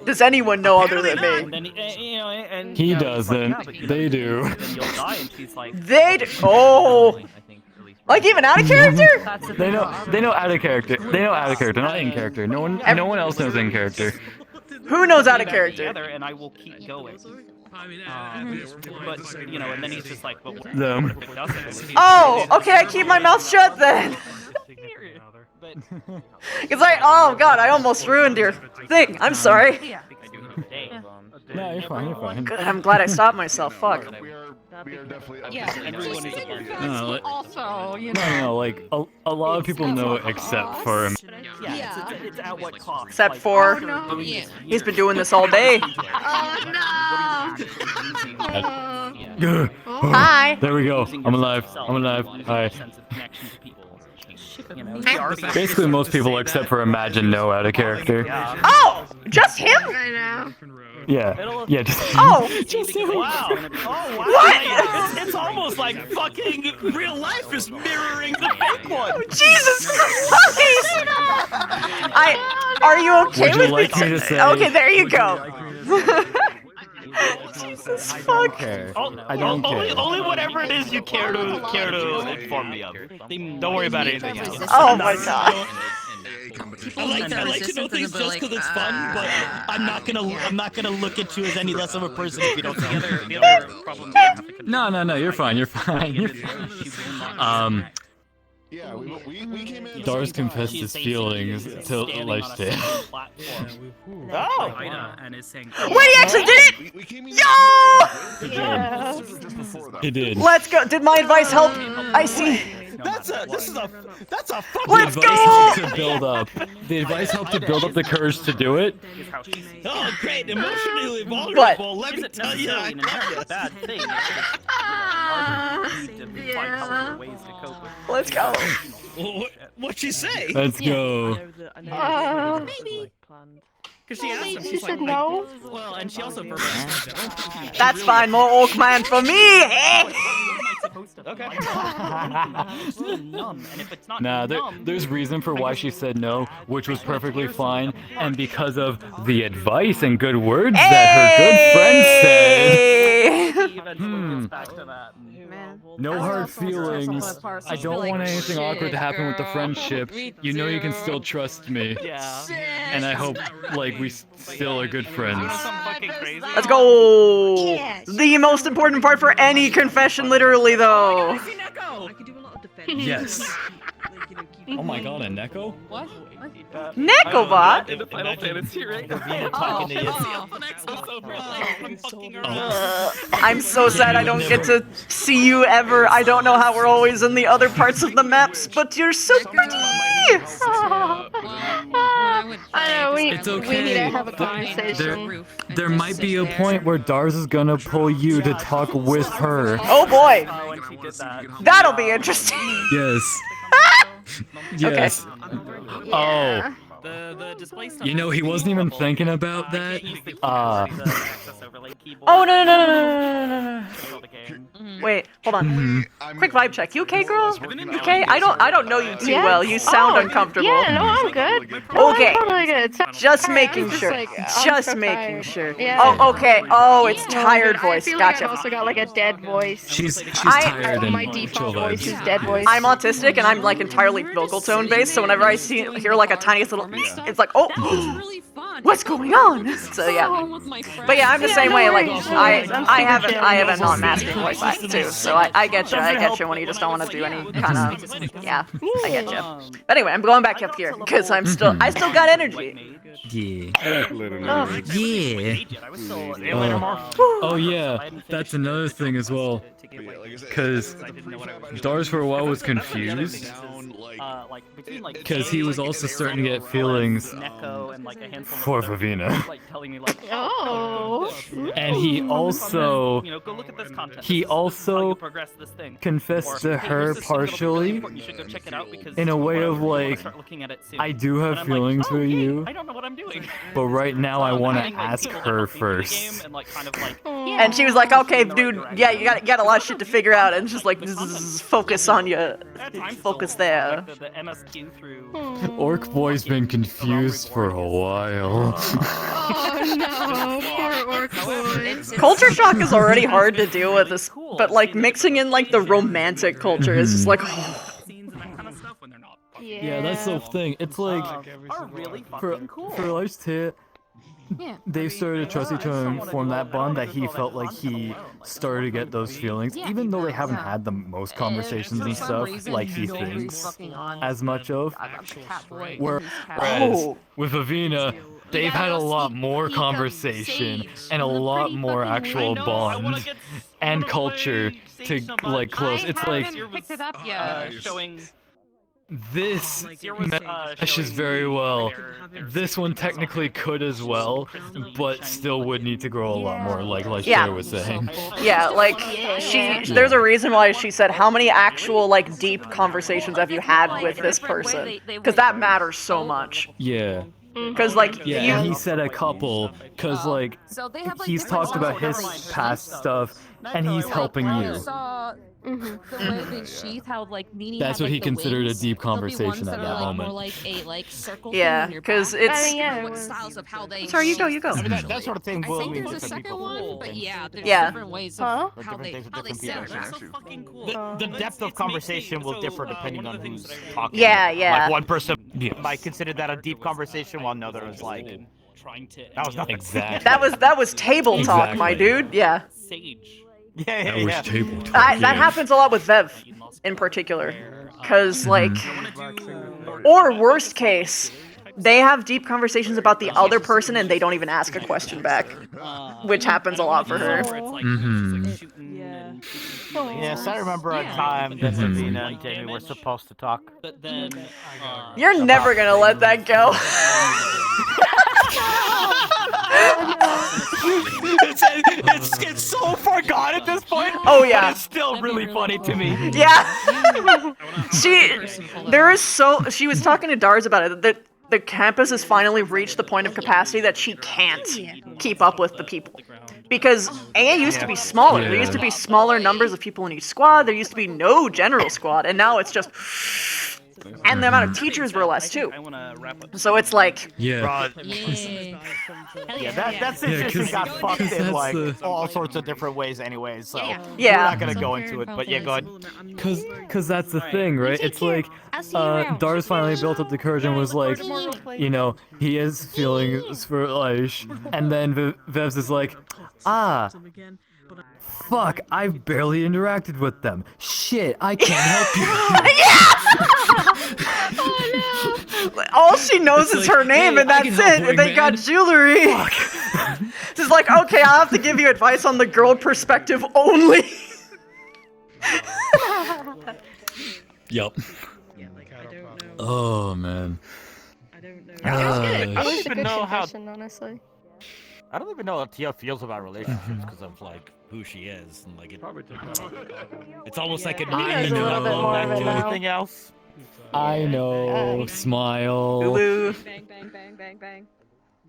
Does anyone know other than me? He doesn't. They do. They do. Oh. Like even out of character? They know out of character. They know out of character, not in character. No one else knows in character. Who knows out of character? And I will keep going. But and then he's just like, but what Them. if it doesn't? Oh, okay, I keep my mouth shut then. Because oh god, I almost ruined your thing. I'm sorry. No, you're fine. Good, I'm glad I stopped myself. Fuck. We are definitely. Also, No, like a lot of people know except for him. Yeah, it's at what cost? Except for he's been doing this all day. Hi. There we go. I'm alive. Hi. Basically, most people except for Imagine know out of character. Oh, just him? I know. Yeah. Just Oh. Just wow. Oh, wow. What? It's almost like fucking real life is mirroring the fake one. Jesus Christ! Are you okay Would you with like me to say? Okay, there you go. Jesus fuck. I don't care. Only whatever it is you care to inform me of. Don't worry about anything else. Oh my god. I like to know things just because it's fun, but I'm not gonna look at you as any less of a person if you don't tell me. The other problem No, you're fine. You're fine. You're fine. Yeah, we came in. Dars confessed his feelings to Lifestyle. Oh! And is saying, Wait, he actually did it! Yo! He did. Let's go. Did my advice help? I see. That's a fucking Let's the go! advice helped to build up. The advice helped to build up the courage to do it. Oh, great! Emotionally vulnerable. Let me tell you, I love you. Bad thing. Yeah. Let's go. What'd she say? Let's go. Maybe. Because she asked him, She she's said like, no. well, and she also verbalized That's fine. More Orc Man for me. Okay. Nah, there's reason for why she said no, which was perfectly fine, and because of the advice and good words that her good friend said. No hard feelings. I don't want anything awkward to happen with the friendship. You know you can still trust me. Yeah. And I hope, like, we still are good friends. Let's go. The most important part for any confession, literally, though. Yes. Oh my god, a Neko? What? Nekobot? In the Final Fantasy, right? I'm so sad I don't get to see you ever. I don't know how we're always in the other parts of the maps, but you're so pretty. I know, we It's need okay. to have a conversation. There might be a point where Dars is gonna pull you to talk with her. Oh boy. That'll be interesting. Yes. Yes. Oh. The display stuff. You know, he wasn't even thinking about that. Oh, no. Wait, hold on. Quick vibe check. You okay, girl? You okay? I don't know you too well. You sound uncomfortable. Yeah, no, I'm good. Okay. I'm totally good. Just making I'm sure. like, I'm Just so making tired. sure. Yeah. Oh, okay. Oh, it's No, tired dude, voice. I feel like Gotcha. I've also got like a dead voice. She's tired and My chill default voice vibes. is dead voice. I'm autistic and I'm like entirely vocal tone based, so whenever I hear like a tiniest little, it's like, oh, what's going on? So yeah. But yeah, I'm the same way. Like I have a non-masking voice too, so I get you. I get you when you just don't want to do any kind of, yeah, I get you. But anyway, I'm going back up here because I still got energy. Yeah. Oh yeah, that's another thing as well. Because Dars for a while was confused. Because he was also starting to get feelings for Vavina. Oh. And he also confessed to her partially in a way of like, I do have feelings for you, but right now I want to ask her first. And she was like, okay, dude, yeah, you got a lot of shit to figure out, and just like, focus on you, focus there. Orc Boy's been confused for a while. Oh no, poor Orc Boy. Culture shock is already hard to deal with, this, but like mixing in like the romantic culture is just like, oh. Yeah, that's the thing. It's like, for life's here, they started to trust each other and form that bond that he felt like he started to get those feelings, even though they haven't had the most conversations and stuff like he thinks as much of. Whereas with Avina, they've had a lot more conversation and a lot more actual bond and culture to like close. It's like this meshes very well. This one technically could as well, but still would need to grow a lot more, like Sarah was saying. Yeah, like there's a reason why she said, how many actual like deep conversations have you had with this person? Because that matters so much. Yeah. Because like yeah, he said a couple. Because like he's talked about his past stuff, and he's helping you. The way they sheath, how like Nini That's had, what like, he the considered wings. a deep There'll be conversation ones at that that are, like, moment. More like a circle Yeah, thing in your because back. it's. What styles of how they. Sorry, you go. I mean, that sort of thing will I think mean there's a different second people. one, but yeah, there's Yeah. different ways of how they different sound. people. The depth of conversation will differ depending on who's talking. Yeah, yeah. Like one person might consider that a deep conversation, while another is like, that was nothing. Exactly. That was table talk, my dude. Yeah. Sage. Yeah, That was table talk. That happens a lot with Vev, in particular, because like, or worst case, they have deep conversations about the other person and they don't even ask a question back, which happens a lot for her. Yes, I remember a time that Davina and Jamie were supposed to talk. But then You're never gonna let that go. It's so far gone at this point. Oh yeah, but it's still really funny to me. Yeah. She was talking to Dars about it, that the campus has finally reached the point of capacity that she can't keep up with the people. Because AA used to be smaller. There used to be smaller numbers of people in each squad. There used to be no general squad, and now it's just... And the amount of teachers were less too. So it's like... Yeah, that situation got fucked in like all sorts of different ways anyway, so we're not gonna go into it, but yeah, go ahead. Cause that's the thing, right? It's like, Dars finally built up the courage and was like, you know, he has feelings for Aish, and then Vevs is like, fuck, I've barely interacted with them. Shit, I can't help you. Oh no! All she knows is her name, and that's it. And they got jewelry. She's like, okay, I'll have to give you advice on the girl perspective only. Yup. Oh man. I don't even know how. Honestly. I don't even know how Tia feels about relationships because of like who she is, and like it's almost like a knows a little bit more of it now. Anything else? I know. Smile. Bang, bang, bang, bang, bang.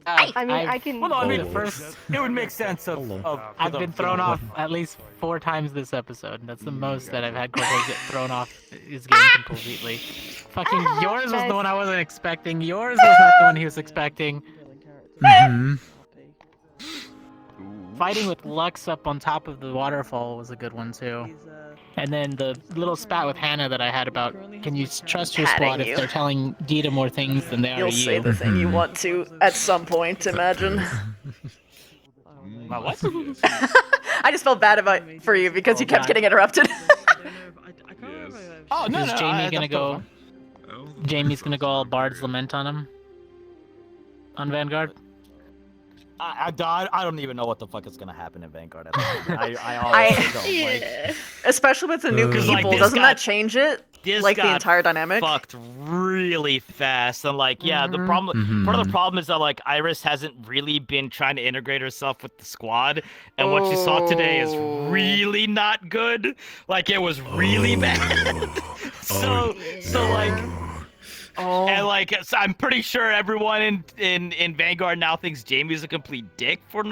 I mean, I can. Well, no, I mean, first it would make sense of I've been thrown off at least 4 times this episode. That's the most that I've had Cortez get thrown off his game completely. Fucking yours was the one I wasn't expecting. Yours was not the one he was expecting. Fighting with Lux up on top of the waterfall was a good one too. And then the little spat with Hannah that I had about, can you trust your squad if they're telling Dita more things than they are You'll you? say the thing you want to at some point, imagine. My what? I just felt bad for you because you kept getting interrupted. Oh no, Is Jamie gonna go? Jamie's gonna go all Bard's Lament on him? On Vanguard? I don't even know what the fuck is gonna happen in Vanguard. I honestly don't. Like, especially with the new people, doesn't that change it? Like the entire dynamic? Fucked really fast, and like the problem. Part of the problem is that like Iris hasn't really been trying to integrate herself with the squad, and what she saw today is really not good. Like it was really bad. so like. Oh. And like, so I'm pretty sure everyone in Vanguard now thinks Jamie's a complete dick for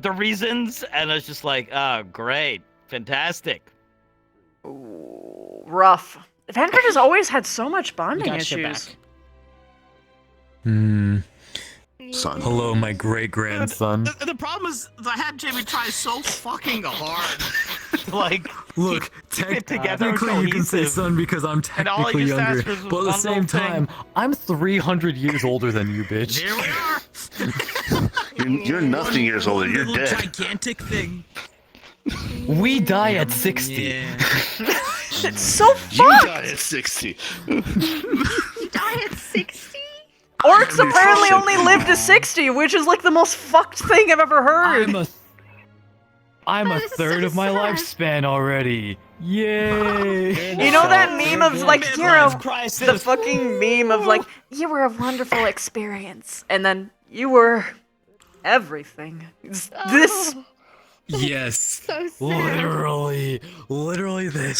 the reasons, and it's just like, oh, great, fantastic. Ooh, rough. Vanguard has always had so much bonding issues. Son. Hello, my great grandson. The problem is, I had Jamie try so fucking hard. Like, look, technically you can say son because I'm technically younger, but at the same time, I'm 300 years older than you, bitch. Here we are. You're nothing years older. You're dead. Gigantic thing. We die at 60. It's so fucked. You die at 60. You die at 60? Orcs apparently only live to 60, which is like the most fucked thing I've ever heard. I'm a third of my lifespan already. Yay! You know that meme of like, the fucking meme of like, you were a wonderful experience, and then you were everything. This. Yes. So sad. Literally this.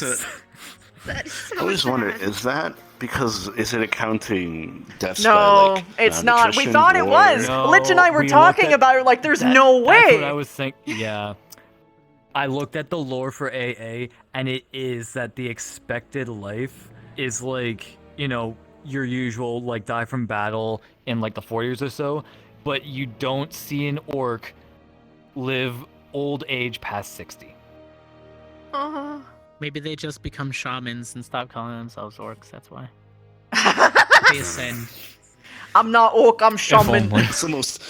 That is so I always sad. wonder, is it accounting deaths No, by, like, it's not. We malnutrition thought it or- was. No, Lich and I were we talking looked at- about it like, there's no way. That's what I was thinking. Yeah. I looked at the lore for AA, and it is that the expected life is like, you know, your usual, like, die from battle in like the 40s or so, but you don't see an orc live old age past 60. Maybe they just become shamans and stop calling themselves orcs, that's why. They ascend. I'm not orc, I'm shaman. That's the most.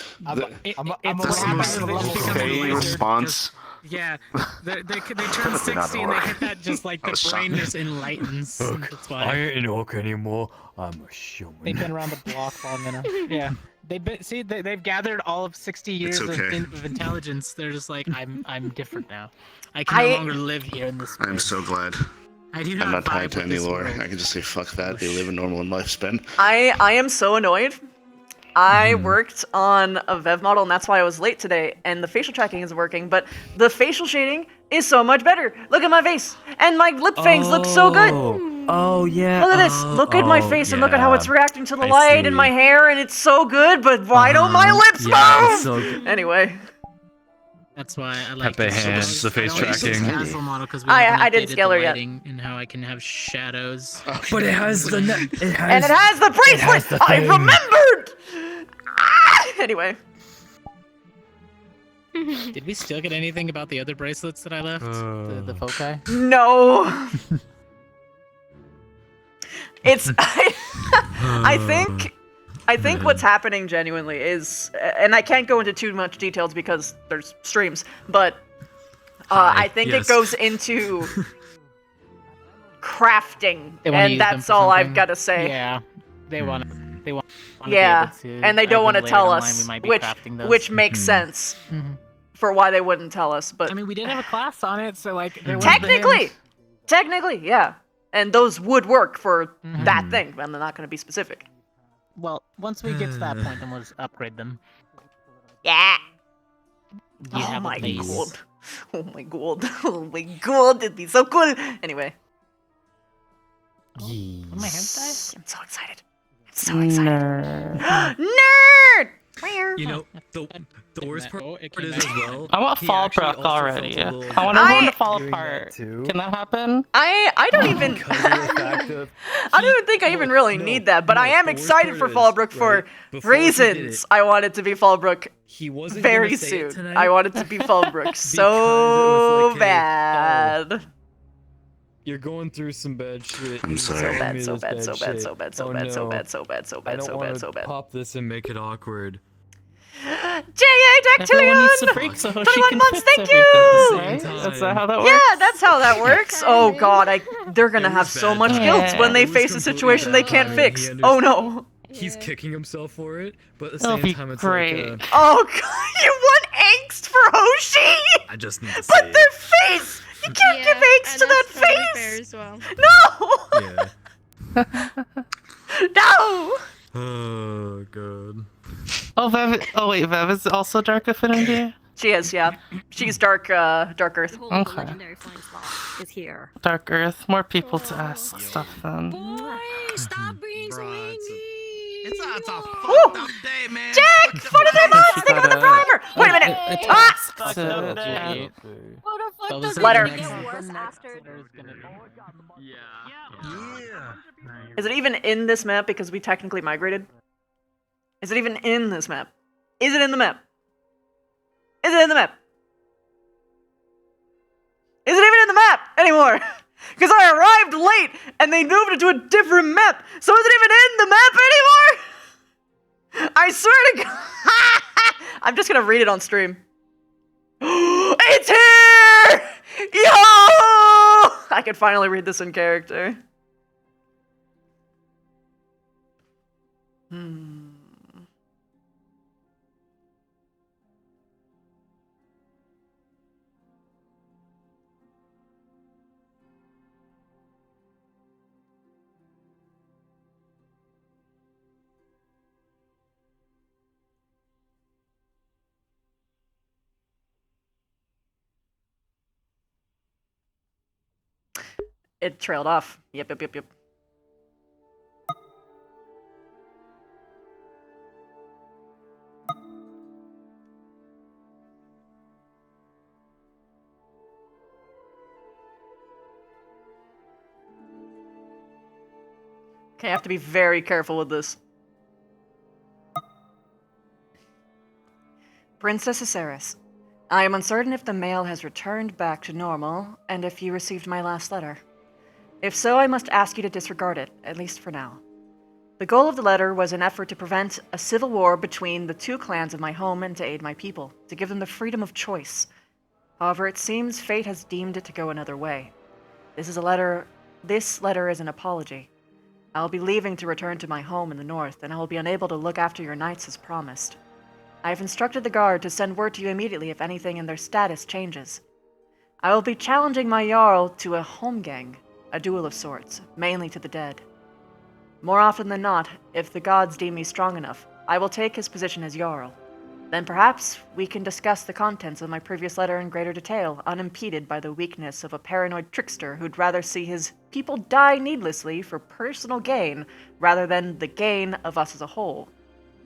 Okay response. Yeah, they turn 60 and they hit that just like the brain just enlightens. That's why. I ain't an orc anymore. I'm a shaman. They've been around the block long enough. Yeah, they've gathered all of 60 years of intelligence. They're just like, I'm different now. I can no longer live here in this. I'm so glad. I'm not tied to any lore. I can just say fuck that. They live a normal lifespan. I am so annoyed. I worked on a Vev model, and that's why I was late today, and the facial tracking is working, but the facial shading is so much better. Look at my face, and my lip fangs look so good. Oh, yeah. Look at this. Look at my face, and look at how it's reacting to the light and my hair, and it's so good, but why don't my lips move? It's so good. Anyway. That's why I like Pepe hands, the face tracking. I didn't scale her yet. And how I can have shadows. But it has the... And it has the bracelet! I remembered! Anyway. Did we still get anything about the other bracelets that I left? The foci? No. It's... I think what's happening genuinely is, and I can't go into too much details because there's streams, but I think it goes into crafting, and that's all I've got to say. Yeah, they want to. Yeah, and they don't want to tell us, which makes sense for why they wouldn't tell us. But I mean, we did have a class on it, so like technically, yeah, and those would work for that thing. I'm not going to be specific. Well, once we get to that point, then we'll just upgrade them. Yeah. Oh my god. Oh my god. Oh my god. It'd be so cool. Anyway. Yes. Oh, my hands die? I'm so excited. I'm so excited. Nerd! Nerd! You know, the worst part is as well. I want fall brook already. I want everyone to fall apart. Can that happen? I don't even I don't even think I even really need that, but I am excited for Fallbrook for reasons. I want it to be Fallbrook very soon. I want it to be Fallbrook so bad. You're going through some bad shit. I'm sorry. So bad. Pop this and make it awkward. J.A. Dactylion! Everyone needs to break so she 21 can months, fix thank you! everything, right? Is that how that works? Yeah, that's how that works. Oh god, they're gonna have so much guilt when they face a situation they can't fix. Oh no. He's kicking himself for it, but at the That'll same be time it's great. like Oh god, you want angst for Hoshi? I just need to But their face! You can't give angst to that face! Fair as well. No! Yeah. No! Oh god. Oh, Vev. Oh wait, Vev is also Dark Affinity. She is, yeah. She's Dark Earth. Okay. Legendary flying spot is here. Dark Earth. More people to ask stuff then. Stop being so angry. It's a fucked up day, man. Jack! What are they months? They got the primer! Wait a minute! What the fuck does Letter. it get worse after? Is it even in this map because we technically migrated? Is it even in this map? Is it in the map? Is it in the map? Is it even in the map anymore? Because I arrived late and they moved it to a different map. So is it even in the map anymore? I swear to God. I'm just going to read it on stream. It's here! Yo! I can finally read this in character. It trailed off. Yep. Okay, I have to be very careful with this. Princess Aceris, I am uncertain if the mail has returned back to normal, and if you received my last letter. If so, I must ask you to disregard it, at least for now. The goal of the letter was an effort to prevent a civil war between the two clans of my home and to aid my people, to give them the freedom of choice. However, it seems fate has deemed it to go another way. This letter is an apology. I will be leaving to return to my home in the north, and I will be unable to look after your knights as promised. I have instructed the guard to send word to you immediately if anything in their status changes. I will be challenging my Jarl to a holmgang, a duel of sorts, mainly to the dead. More often than not, if the gods deem me strong enough, I will take his position as Jarl. Then perhaps we can discuss the contents of my previous letter in greater detail, unimpeded by the weakness of a paranoid trickster who'd rather see his people die needlessly for personal gain, rather than the gain of us as a whole.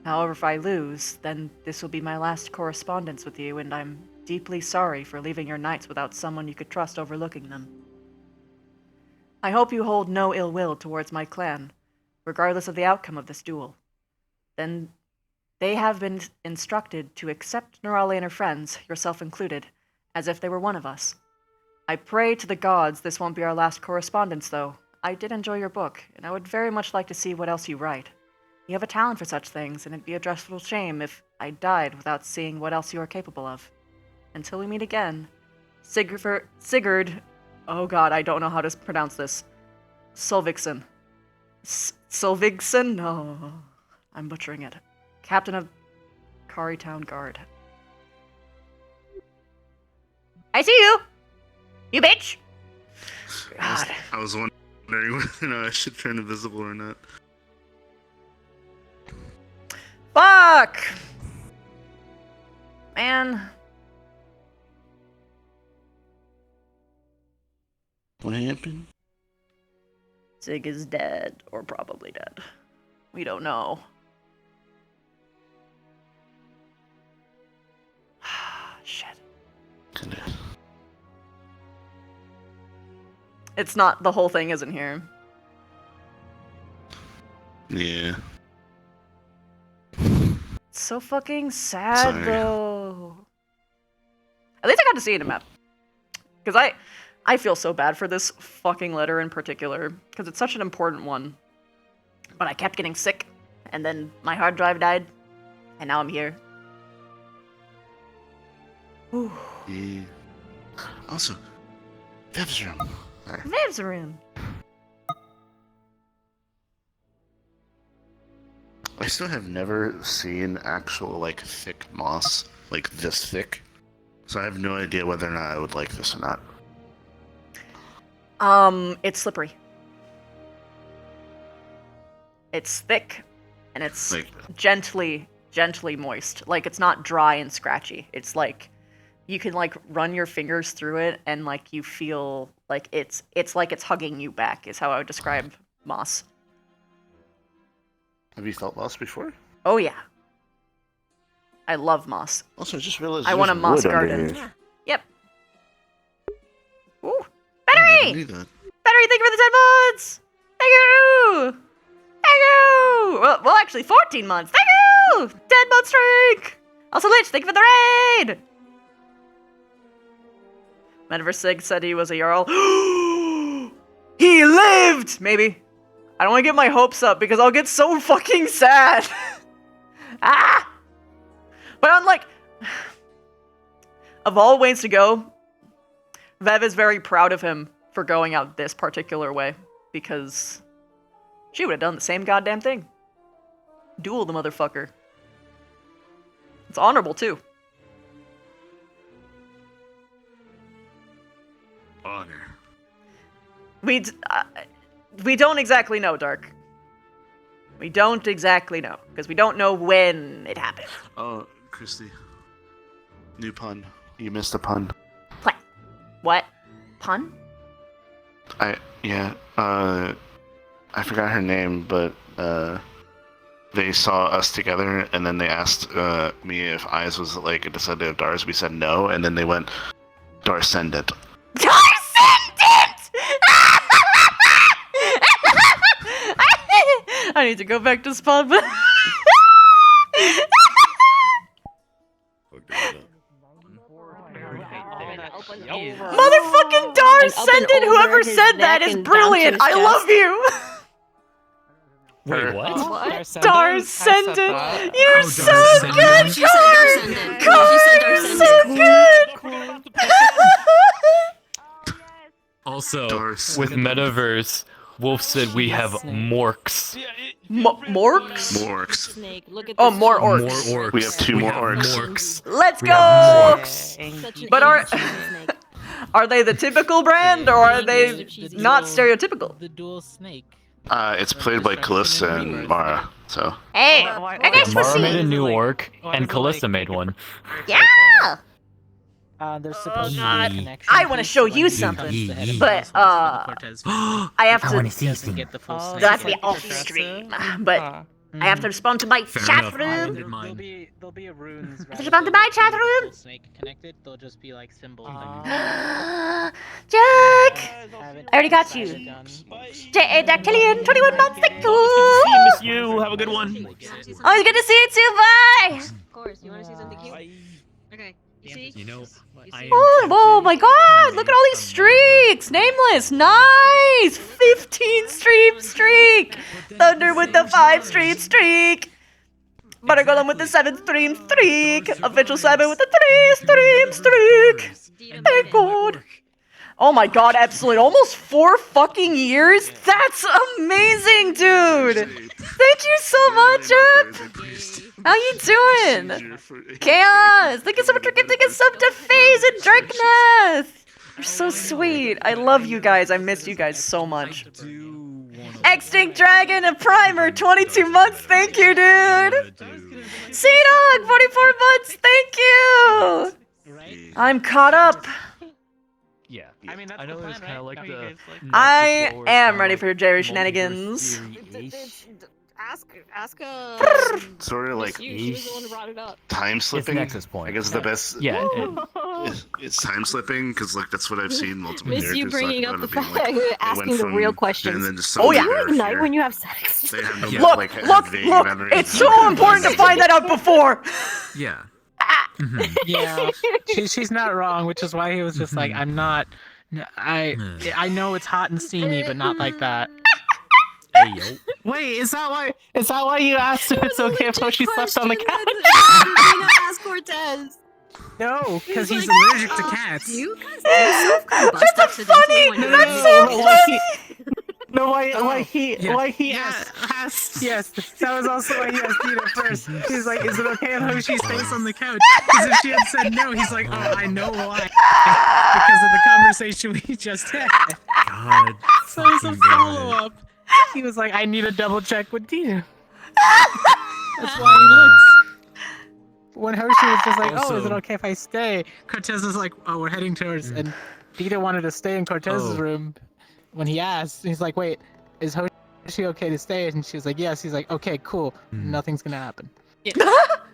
However, if I lose, then this will be my last correspondence with you, and I'm deeply sorry for leaving your knights without someone you could trust overlooking them. I hope you hold no ill will towards my clan, regardless of the outcome of this duel. Then they have been instructed to accept Nerale and her friends, yourself included, as if they were one of us. I pray to the gods this won't be our last correspondence, though. I did enjoy your book, and I would very much like to see what else you write. You have a talent for such things, and it'd be a dreadful shame if I died without seeing what else you are capable of. Until we meet again, Sigurd, oh god, I don't know how to pronounce this. Solvikson. Solvikson? No, I'm butchering it. Captain of Town Guard. I see you! You bitch! God. I was wondering whether or not I should turn invisible or not. Fuck! Man. What happened? Sig is dead, or probably dead. We don't know. Shit. It's not, the whole thing isn't here. Yeah. It's so fucking sad, though. At least I got to see it in a map. Because I feel so bad for this fucking letter in particular, because it's such an important one. But I kept getting sick, and then my hard drive died, and now I'm here. Whew. Yeah. Also, Viv's room. Viv's room. I still have never seen actual, like, thick moss, like this thick. So I have no idea whether or not I would like this or not. It's slippery. It's thick, and it's like, gently moist. Like, it's not dry and scratchy. It's like, you can, like, run your fingers through it, and, like, you feel like it's like it's hugging you back, is how I would describe moss. Have you felt moss before? Oh, yeah. I love moss. Also, I just realized I want a moss garden. Yeah. Yep. Ooh. Battery! Battery, thank you for the 10 months! Thank you! Thank you! Well, actually, 14 months. Thank you! 10-month streak! Also, Lich, thank you for the raid! Metaverse Sig said he was a Jarl. He lived! Maybe. I don't want to get my hopes up because I'll get so fucking sad. Ah! But I'm like, of all ways to go, Vev is very proud of him for going out this particular way because she would have done the same goddamn thing. Duel the motherfucker. It's honorable too. Honor. We don't exactly know, Dark. We don't exactly know because we don't know when it happened. Oh, Christy. New pun. You missed a pun. What? Pun? I forgot her name, but they saw us together, and then they asked me if Eyes was like a descendant of Dars. We said no, and then they went Darscendant. Darscendant! I need to go back to spawn. Motherfucking Darscendant! Whoever said that is brilliant! I love you! Wait, what? Darsendon! You're Oh, so Darsendon. good, She said Car! Darsendon. Car, She said you're Darsendon. so good! Also, with Metaverse, Wolf said we have morks. Morks? Morks. Snake. Look at Oh, this more snake. orcs. More orcs. We have two more have orcs. Morks. Let's We go! have morks. Such an But Asian snake. are they the typical brand or are they not stereotypical? The dual snake. It's played by Callista and Mara, so. Hey, I guess we'll Mara made a see. new orc, and Callista made one. Yeah! There's supposed to God. be a connection. I want to piece show when you he something, becomes the head of but the Cortez family. I have I to. wanna see something. Get the full snake. That's be Like off Professor. stream, but I have to respond to my chat room. There'll be a runes. I have to respond to my chat room. Snake connected. They'll just be like symbols. Jack! I already got you. Dactylian, 21 months, thank you! Miss you. Have a good one. Always good to see you too, bye! Of course. You want to see something cute? Okay. You see? You know, Oh my god, look at all these streaks! Nameless, nice! 15 stream streak! Thunder with the 5 stream streak! Buttergolem with the 7 stream streak! Official 7 with the 3 stream streak! Thank God! Oh my god, Epsilon, almost 4 fucking years? That's amazing, dude! Thank you so much, Ep! How you doing? Chaos! Thank you so much for gifting a sub to FaZe and Darkness! You're so sweet. I love you guys. I miss you guys so much. Extinct Dragon and Primer, 22 months. Thank you, dude! Sea-Dog, 44 months. Thank you! I'm caught up. Yeah. I mean, that's I know it's kind of like the. I am ready for Jerry shenanigans. Ask Sort of like She was the one who brought it up. time slipping. Nexus Point. I guess is the best. Yeah. It's time slipping because like that's what I've seen multiple Miss characters you bringing talk up the about it being, fact like, asking the real questions. And then just Oh, yeah. suddenly You they're ignite here. when you have sex. They have no Look, like, look, vague look! memories. It's so important to find that out before! Yeah. Yeah, she's not wrong, which is why he was just like, I'm not. I know it's hot and steamy, but not like that. Hey, yo. Wait, is that why you asked if it's okay if she slept on the couch? Ask Cortez. No, because he's allergic to cats. You guys that's funny! That's so funny! No, why he asked? Yes, that was also why he asked Dina first. He's like, is it okay if Hoshi stays on the couch? Because if she had said no, he's like, oh, I know why. Because of the conversation we just had. God. So as a follow-up, he was like, I need a double check with Dina. That's why he looks. When Hoshi was just like, oh, is it okay if I stay? Cortez was like, oh, we're heading towards, and Dina wanted to stay in Cortez's room. When he asked, he's like, wait, is Hoshi okay to stay? And she was like, yes. He's like, okay, cool. Nothing's gonna happen.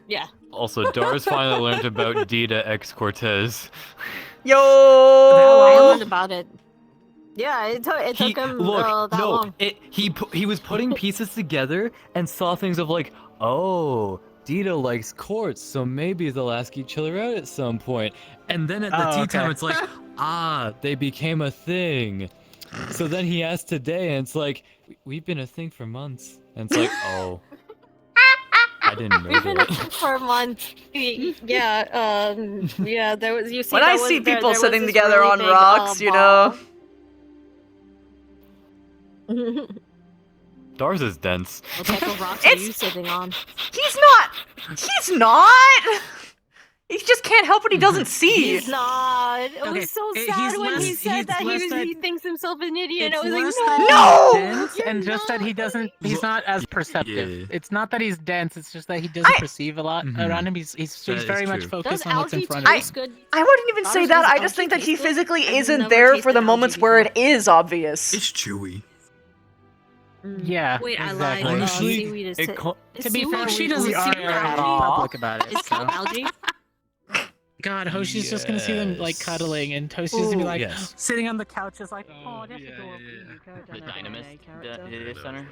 Yeah. Also, Dars finally learned about Dita X Cortez. Yo! I learned about it. Yeah, it took him that long. He was putting pieces together and saw things of like, oh, Dita likes quartz, so maybe they'll ask each other out at some point. And then at the tea time, it's like, they became a thing. So then he asked today, and it's like, we've been a thing for months. And it's like, oh, I didn't know We've been that. up for a month. Yeah, yeah. There was. You see, When I see people sitting together on rocks, you know. Dars is dense. What type of rocks are you sitting on? He's not! He's not! He just can't help what he doesn't see. He's not. It was so sad when he said that he thinks himself an idiot. I was like, no! Dense, and just that he doesn't. He's not as perceptive. It's not that he's dense. It's just that he doesn't perceive a lot around him. He's very much focused on what's in front of him. I wouldn't even say that. I just think that he physically isn't there for the moments where it is obvious. It's chewy. Yeah. Wait, exactly. I lied. Honestly, Seaweed is to be fair, she we doesn't are see very algae. public about it. It's called algae. God, Hoshi's just gonna see them like cuddling, and Toshi's gonna be like sitting on the couch, is like, oh, that's adorable. The Dynamist Center.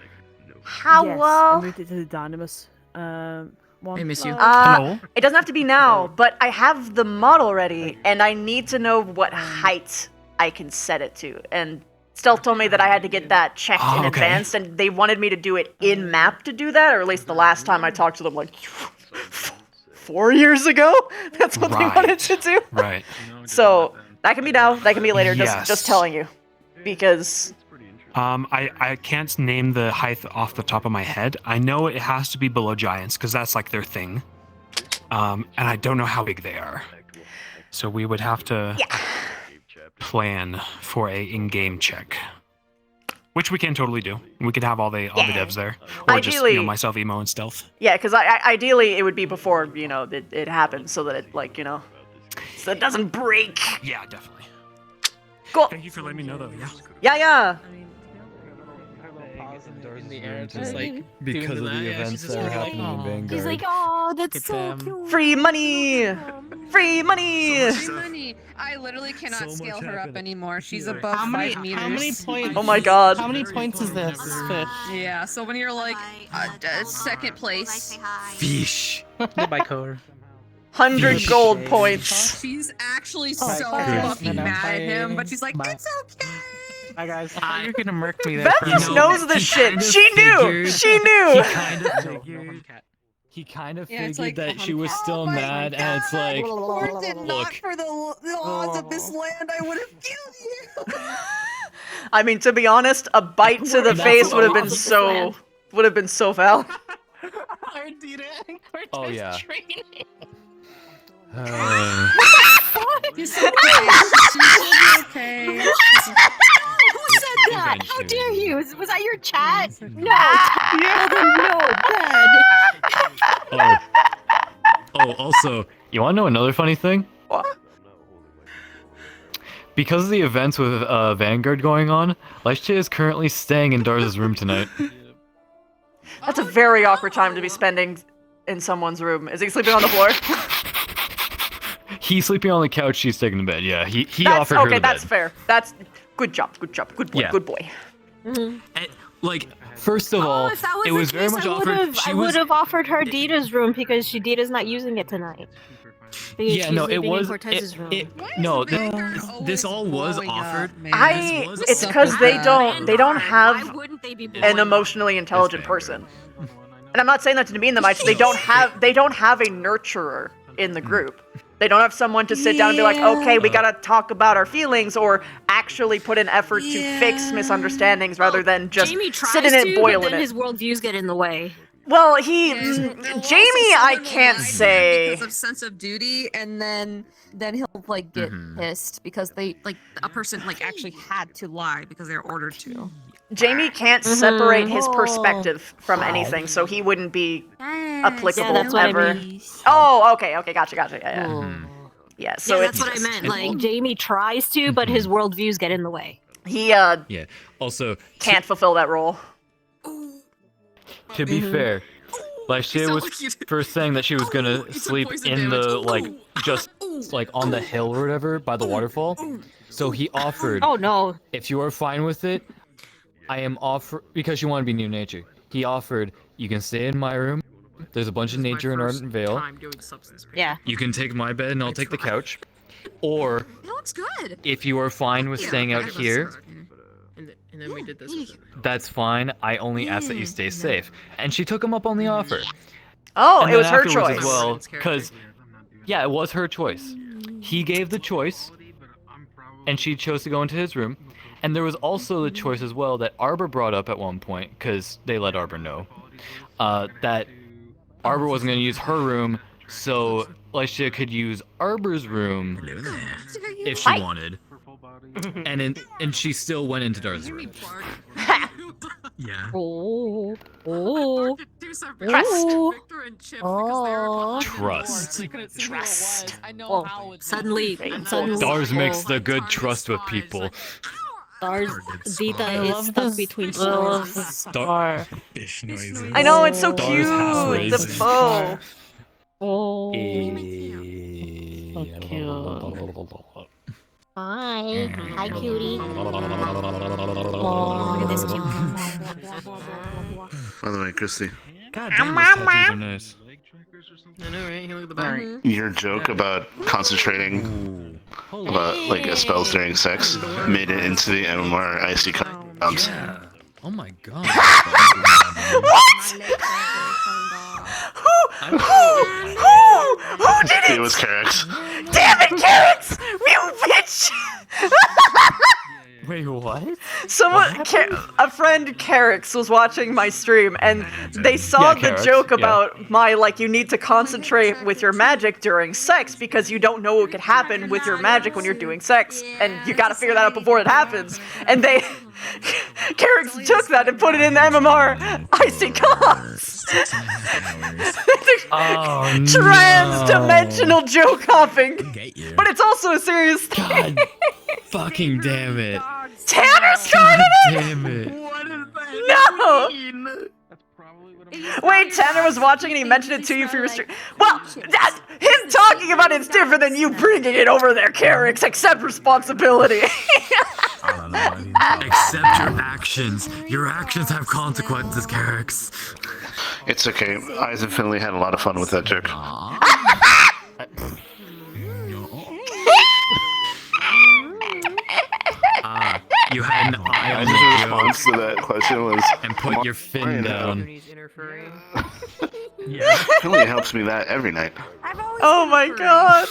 How yes, well? I moved it to the Dynamis. One. Hey, miss you. It doesn't have to be now, but I have the model ready, and I need to know what height I can set it to. And Stealth told me that I had to get that checked in advance, and they wanted me to do it in map to do that, or at least the last time I talked to them, like 4 years ago. That's what they wanted to do. Right. So that can be now, that can be later. Yes. Just telling you, because I can't name the height off the top of my head. I know it has to be below giants because that's like their thing. And I don't know how big they are. So we would have to plan for a in-game check, which we can totally do. We could have all the devs there, or Ideally, just myself, Emo, and Stealth. Yeah, because ideally it would be before it happens, so that it so it doesn't break. Yeah, definitely. Cool. Thank you for letting me know, though. Yeah. In the air, just like because of the events that are happening in Vanguard. He's like, oh, that's so cute. Free money! Free money! Free money! I literally cannot scale her up anymore. She's above 5 meters. How many points? Oh my god. How many points is this fish? Yeah, so when you're like second place. Fish. Goodbye, Core. 100 gold points. She's actually so fucking mad at him, but she's like, it's okay. Bye, guys. You're gonna murk me there. Beth just knows this shit. She knew. She knew. He kind of figured that she was still mad, and it's like, Were it not look. for the laws of this land, I would have killed you. I mean, to be honest, a bite to the face would have been so foul. Oh yeah. He's so She's okay. Who said that? How dare you? Was that your chat? No. No, bad. Oh, also, you want to know another funny thing? What? Because of the events with Vanguard going on, Leishtia is currently staying in Darz's room tonight. That's a very awkward time to be spending in someone's room. Is he sleeping on the floor? He's sleeping on the couch, she's taking the bed. Yeah, he offered her the bed. That's fair. That's good job. Good boy. Yeah. Good boy. Like, first of all, if that was it the was very case, much I offered. I would have offered her Dita's room because Dita's not using it tonight. Because Yeah, she's no, it sleeping in was. Cortez's room. No, this all was offered. It's because they don't have an emotionally intelligent person. And I'm not saying that to demean them. They don't have a nurturer in the group. They don't have someone to sit down and be like, okay, we gotta talk about our feelings, or actually put an effort to fix misunderstandings rather than just Jamie tries sit in it, to, boil but in then it. his worldviews get in the way. Well, Jamie, I can't say. Because of sense of duty, and then he'll like get pissed because they a person actually had to lie because they're ordered to. Jamie can't separate his perspective from anything, so he wouldn't be applicable Yeah, that's what I ever. mean. Oh, okay, gotcha. Yeah. Yeah, so that's what I meant. Like, Jamie tries to, but his worldviews get in the way. He Yeah. Also, can't fulfill that role. to be fair, Leishtia was first saying that she was gonna sleep in the just on the hill or whatever by the waterfall. So he offered. Oh no! If you are fine with it, I am because you want to be near nature. He offered, you can stay in my room. There's a bunch of nature in Ardent Vale. Yeah. You can take my bed and I'll take the couch. Or, It looks good. if you are fine with staying out here, And then we did this. that's fine. I only ask that you stay safe. And she took him up on the offer. Oh, And it was then her afterwards choice. as well, because, yeah, it was her choice. He gave the choice, and she chose to go into his room. And there was also the choice as well that Arbor brought up at one point, because they let Arbor know, that Arbor wasn't going to use her room, so Leishtia could use Arbor's room if she wanted. And she still went into Darth's room. Yeah. Oh. Trust. Trust. Well, suddenly. Dars makes the good trust with people. Dars, Zeta is stuck between stars. Fish noises. I know, it's so Dars cute. half-raised. The bow. Oh. So cute. Hi. Hi, cutie. Oh, look at this cute. By the way, Christy. God damn, those tattoos are nice. I know, right? He looked at the back. Your joke about concentrating about like spells during sex made it into the MMR icy comps. Yeah. Oh my god. What? Who did it? It was Carix. Damn it, Carrots! You bitch! Wait, what? A friend, Carix, was watching my stream, and they saw the Carix, joke about my, like, you need to concentrate with your magic during sex because you don't know what could happen with your magic when you're doing sex, and you gotta figure that out before it happens. And they... Carix took that and put it in the MMR icy comps. Oh, Trans-dimensional joke hopping. But it's also a serious thing. God fucking damn it. Tanner started it? Damn it. No! Wait, Tanner was watching and he mentioned it to you for your stream. Well, him talking about it's different than you bringing it over there, Carix. Accept responsibility. Accept your actions. Your actions have consequences, Carix. It's okay. Eyes and Finley had a lot of fun with that joke. You had an eye on the the response to that question was and put your fin down. Yeah. Finley helps me that every night. Oh my god.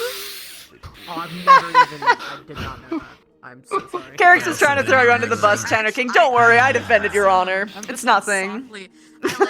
I've never even. I did not know that. I'm so sorry. Carix is trying to throw you under the bus, Tanner King. Don't worry, I defended your honor. It's nothing. It's more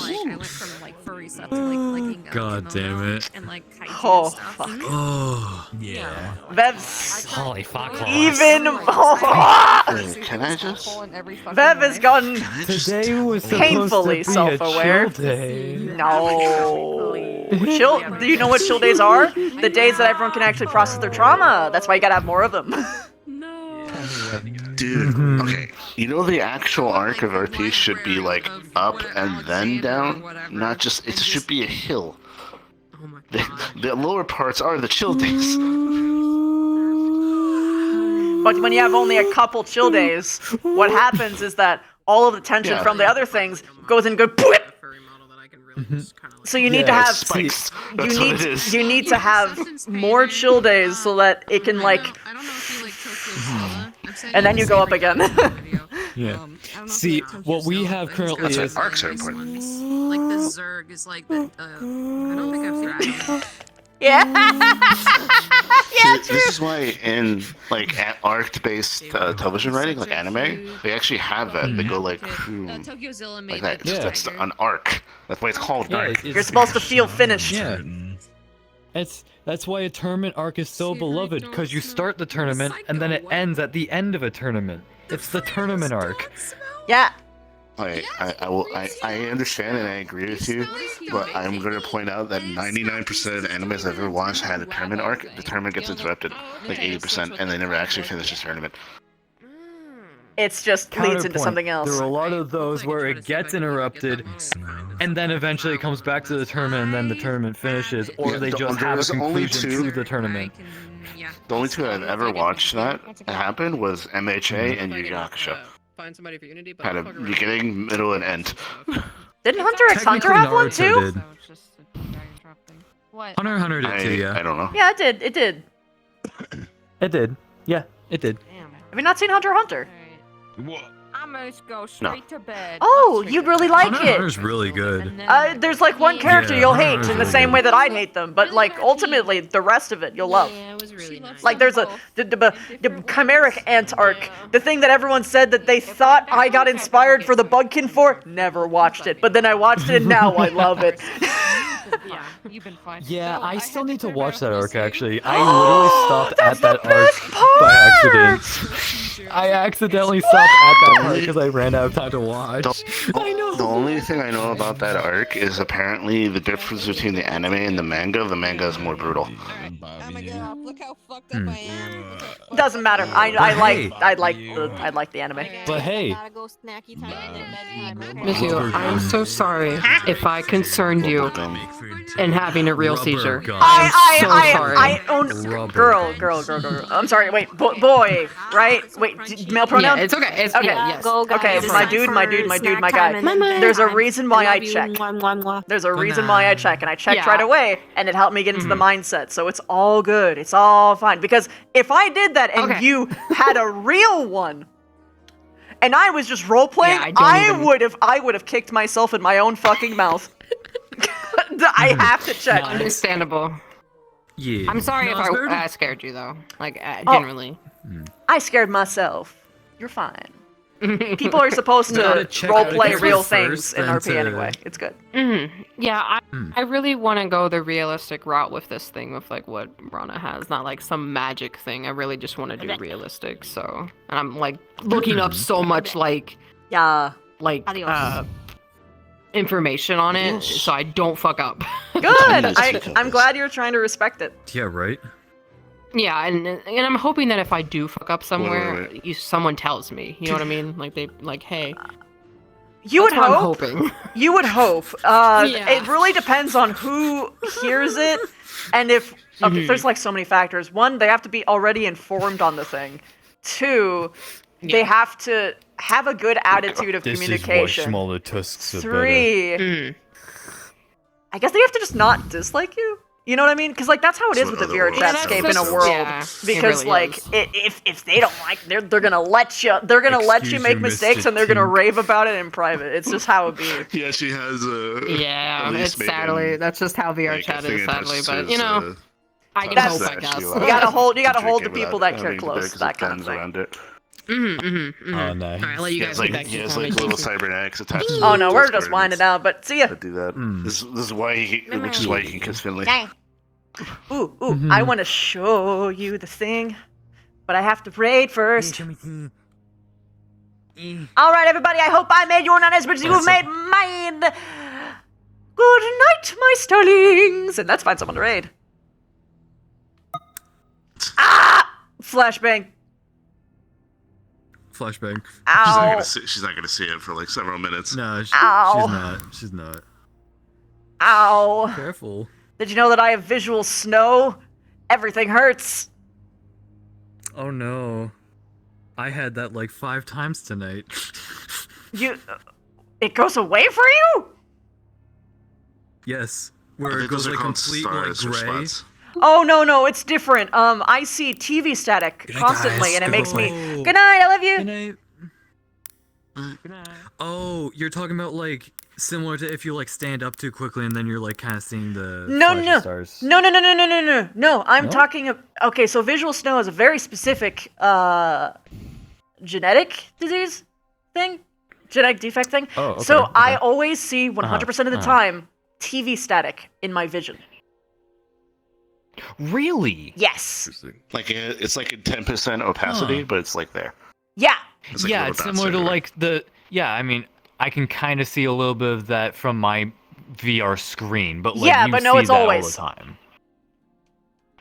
like I went from like furry stuff to like liking God damn it. and like kaiju Oh, stuff. fuck. Oh, yeah. Vev's Holy fuck. even. Can I just? Vev has gotten Today was supposed painfully to be self-aware. a chill day. No. Chill. Do you know what chill days are? The days that everyone can actually process their trauma. That's why you gotta have more of them. Dude, okay. You know the actual arc of RP should be like up and then down, not just. It should be a hill. The lower parts are the chill days. But when you have only a couple chill days, what happens is that all of the tension from the other things goes in good. So you need to have spikes. you need to have more chill days so that it can like, and then you go up again. Yeah. See, what we have currently is arcs are important. Like the Zerg is like the. I don't think I've seen it. Yeah. See, this is why in like arc-based television writing, like anime, they actually have that. They go like, like that. That's an arc. That's why it's called an arc. You're supposed to feel finished. Yeah. That's why a tournament arc is so beloved, because you start the tournament and then it ends at the end of a tournament. It's the tournament arc. Yeah. I understand and I agree with you, but I'm going to point out that 99% of the animes I've ever watched had a tournament arc. The tournament gets interrupted, like 80%, and they never actually finish the tournament. It's just leads into something else. There are a lot of those where it gets interrupted, and then eventually it comes back to the tournament, and then the tournament finishes, or they just have a conclusion to the tournament. The only two I've ever watched that happen was MHA and Yu Yu Hakusho. Find somebody for Unity, but Had a beginning, middle, and end. Didn't Hunter x Hunter have one too? What? Hunter x Hunter did too, yeah. I don't know. Yeah, it did. It did. It did. Yeah, it did. Have you not seen Hunter x Hunter? I'm gonna go straight to bed. Oh, you'd really like Hunter x it. Hunter's really good. There's like one character Yeah, you'll Hunter hate x in the Hunter's same really way that I'd hate them, but like ultimately the rest of it you'll love. Yeah, it was really nice. Like there's the chimeric ant arc, the thing that everyone said that they thought I got inspired for the Bugkin for. Never watched it, but then I watched it and now I love it. Yeah, you've been fine. Yeah, I still need to watch that arc actually. I literally stopped at that arc by accident. I accidentally stopped at that part because I ran out of time to watch. The only thing I know about that arc is apparently the difference between the anime and the manga. The manga is more brutal. Oh my god, look how fucked up I am. Doesn't matter. I like the anime. But hey, Mizu, I'm so sorry if I concerned you. and having a real seizure. I I'm own so sorry. girl. I'm sorry. Wait, boy, right? Wait, male pronoun. Yeah, it's okay. It's okay. yes. Go, guys. Okay, It's my time dude, for my guy. time and then There's a bedtime. reason why I love you. check. Mwah, mwah, mwah. There's a reason why I check, and I checked Yeah. right away, and it helped me get into the mindset. So it's all good. It's all fine. Because if I did that and you had a real one, and I was just role playing, I would have kicked myself in my own fucking mouth. I have to check. Understandable. Yeah. I'm sorry No, if it's better to- I scared you though. Like generally. I scared myself. You're fine. People are supposed Gotta to check role out play against real it things first, in then RP to- anyway. It's good. Yeah, I really want to go the realistic route with this thing, with like what Rana has, not like some magic thing. I really just want to do realistic. So, and I'm like looking up so much like information on it, so I don't fuck up. Good. I'm glad you're trying to respect it. Yeah, right. Yeah, and I'm hoping that if I do fuck up somewhere, someone tells me. You know what I mean? Like hey. You would That's what I'm hope. hoping. You would hope. It really depends on who hears it, and if there's like so many factors. One, they have to be already informed on the thing. Two, they have to have a good attitude of communication. Is why smaller tusks are Three, I guess they have to just not dislike you. You know what I mean? Because like that's how it is with the VR chatscape in a world. Because like if they don't like, they're gonna let you. They're gonna let you make mistakes and they're gonna rave about it in private. It's just how it be. Yeah, she has a. Yeah, it's sadly that's just how VR chat is, sadly. But you know, I can hope, I guess. You gotta hold the people that care close. That kind of thing. Around it. Oh no. Alright, I'll let you guys get back to He your has like little cybernetics attached. Oh no, we're just winding down. But see ya. Do that. This is why he can kiss Finley. Ooh, I want to show you the thing, but I have to raid first. All right, everybody. I hope I made your night as much as you have made mine. Good night, my starlings. And let's find someone to raid. Flashbang. Flashbang. Ow. She's not gonna see it for like several minutes. No, Ow. She's not. Ow. Careful. Did you know that I have visual snow? Everything hurts. Oh no. I had that like 5 times tonight. It goes away for you? Yes. Where it goes like complete like gray. Oh no, it's different. I see TV static constantly, and it makes me. Good night, I love you. Good night. Oh, you're talking about like similar to if you like stand up too quickly and then you're like kind of seeing the flashing stars. No. I'm talking. Okay, so visual snow is a very specific genetic disease thing, genetic defect thing. Oh, okay, so okay. I always see 100% of the time TV static in my vision. Really? Yes. Like it's like a 10% opacity, but it's like there. Yeah. It's like Yeah, little it's dots similar to everywhere. like the I mean, I can kind of see a little bit of that from my VR screen, but like Yeah, you but no, see it's that always. all the time.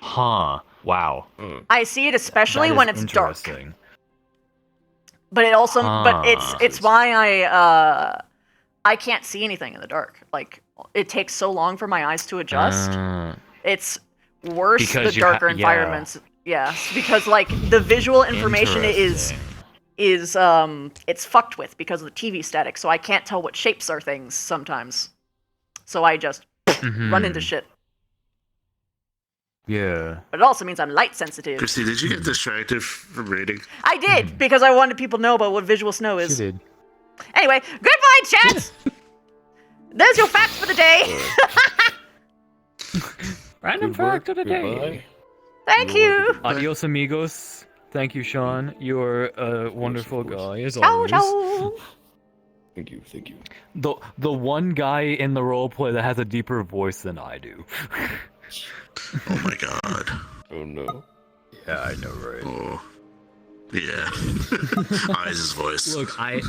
Huh. Wow. I see it especially That is when it's dark. interesting. But it also, but Ah. it's why I can't see anything in the dark. Like it takes so long for my eyes to adjust. It's worse Because the you ha- darker yeah. environments. Yeah, because like the visual information is it's fucked with because of the TV static. So I can't tell what shapes are things sometimes. So I just run into shit. Yeah. But it also means I'm light sensitive. Christy, did you get distracted from reading? I did because I wanted people to know about what visual snow is. She did. Anyway, goodbye, chat. There's your facts for the day. Random fact of the day. Thank you. Adios, amigos. Thank you, Sean. You're a wonderful guy, as Ciao, always. ciao. Thank you. The one guy in the roleplay that has a deeper voice than I do. Oh my god. Oh no. Yeah, I know, right? Oh. Yeah. Eyes' voice. Look, I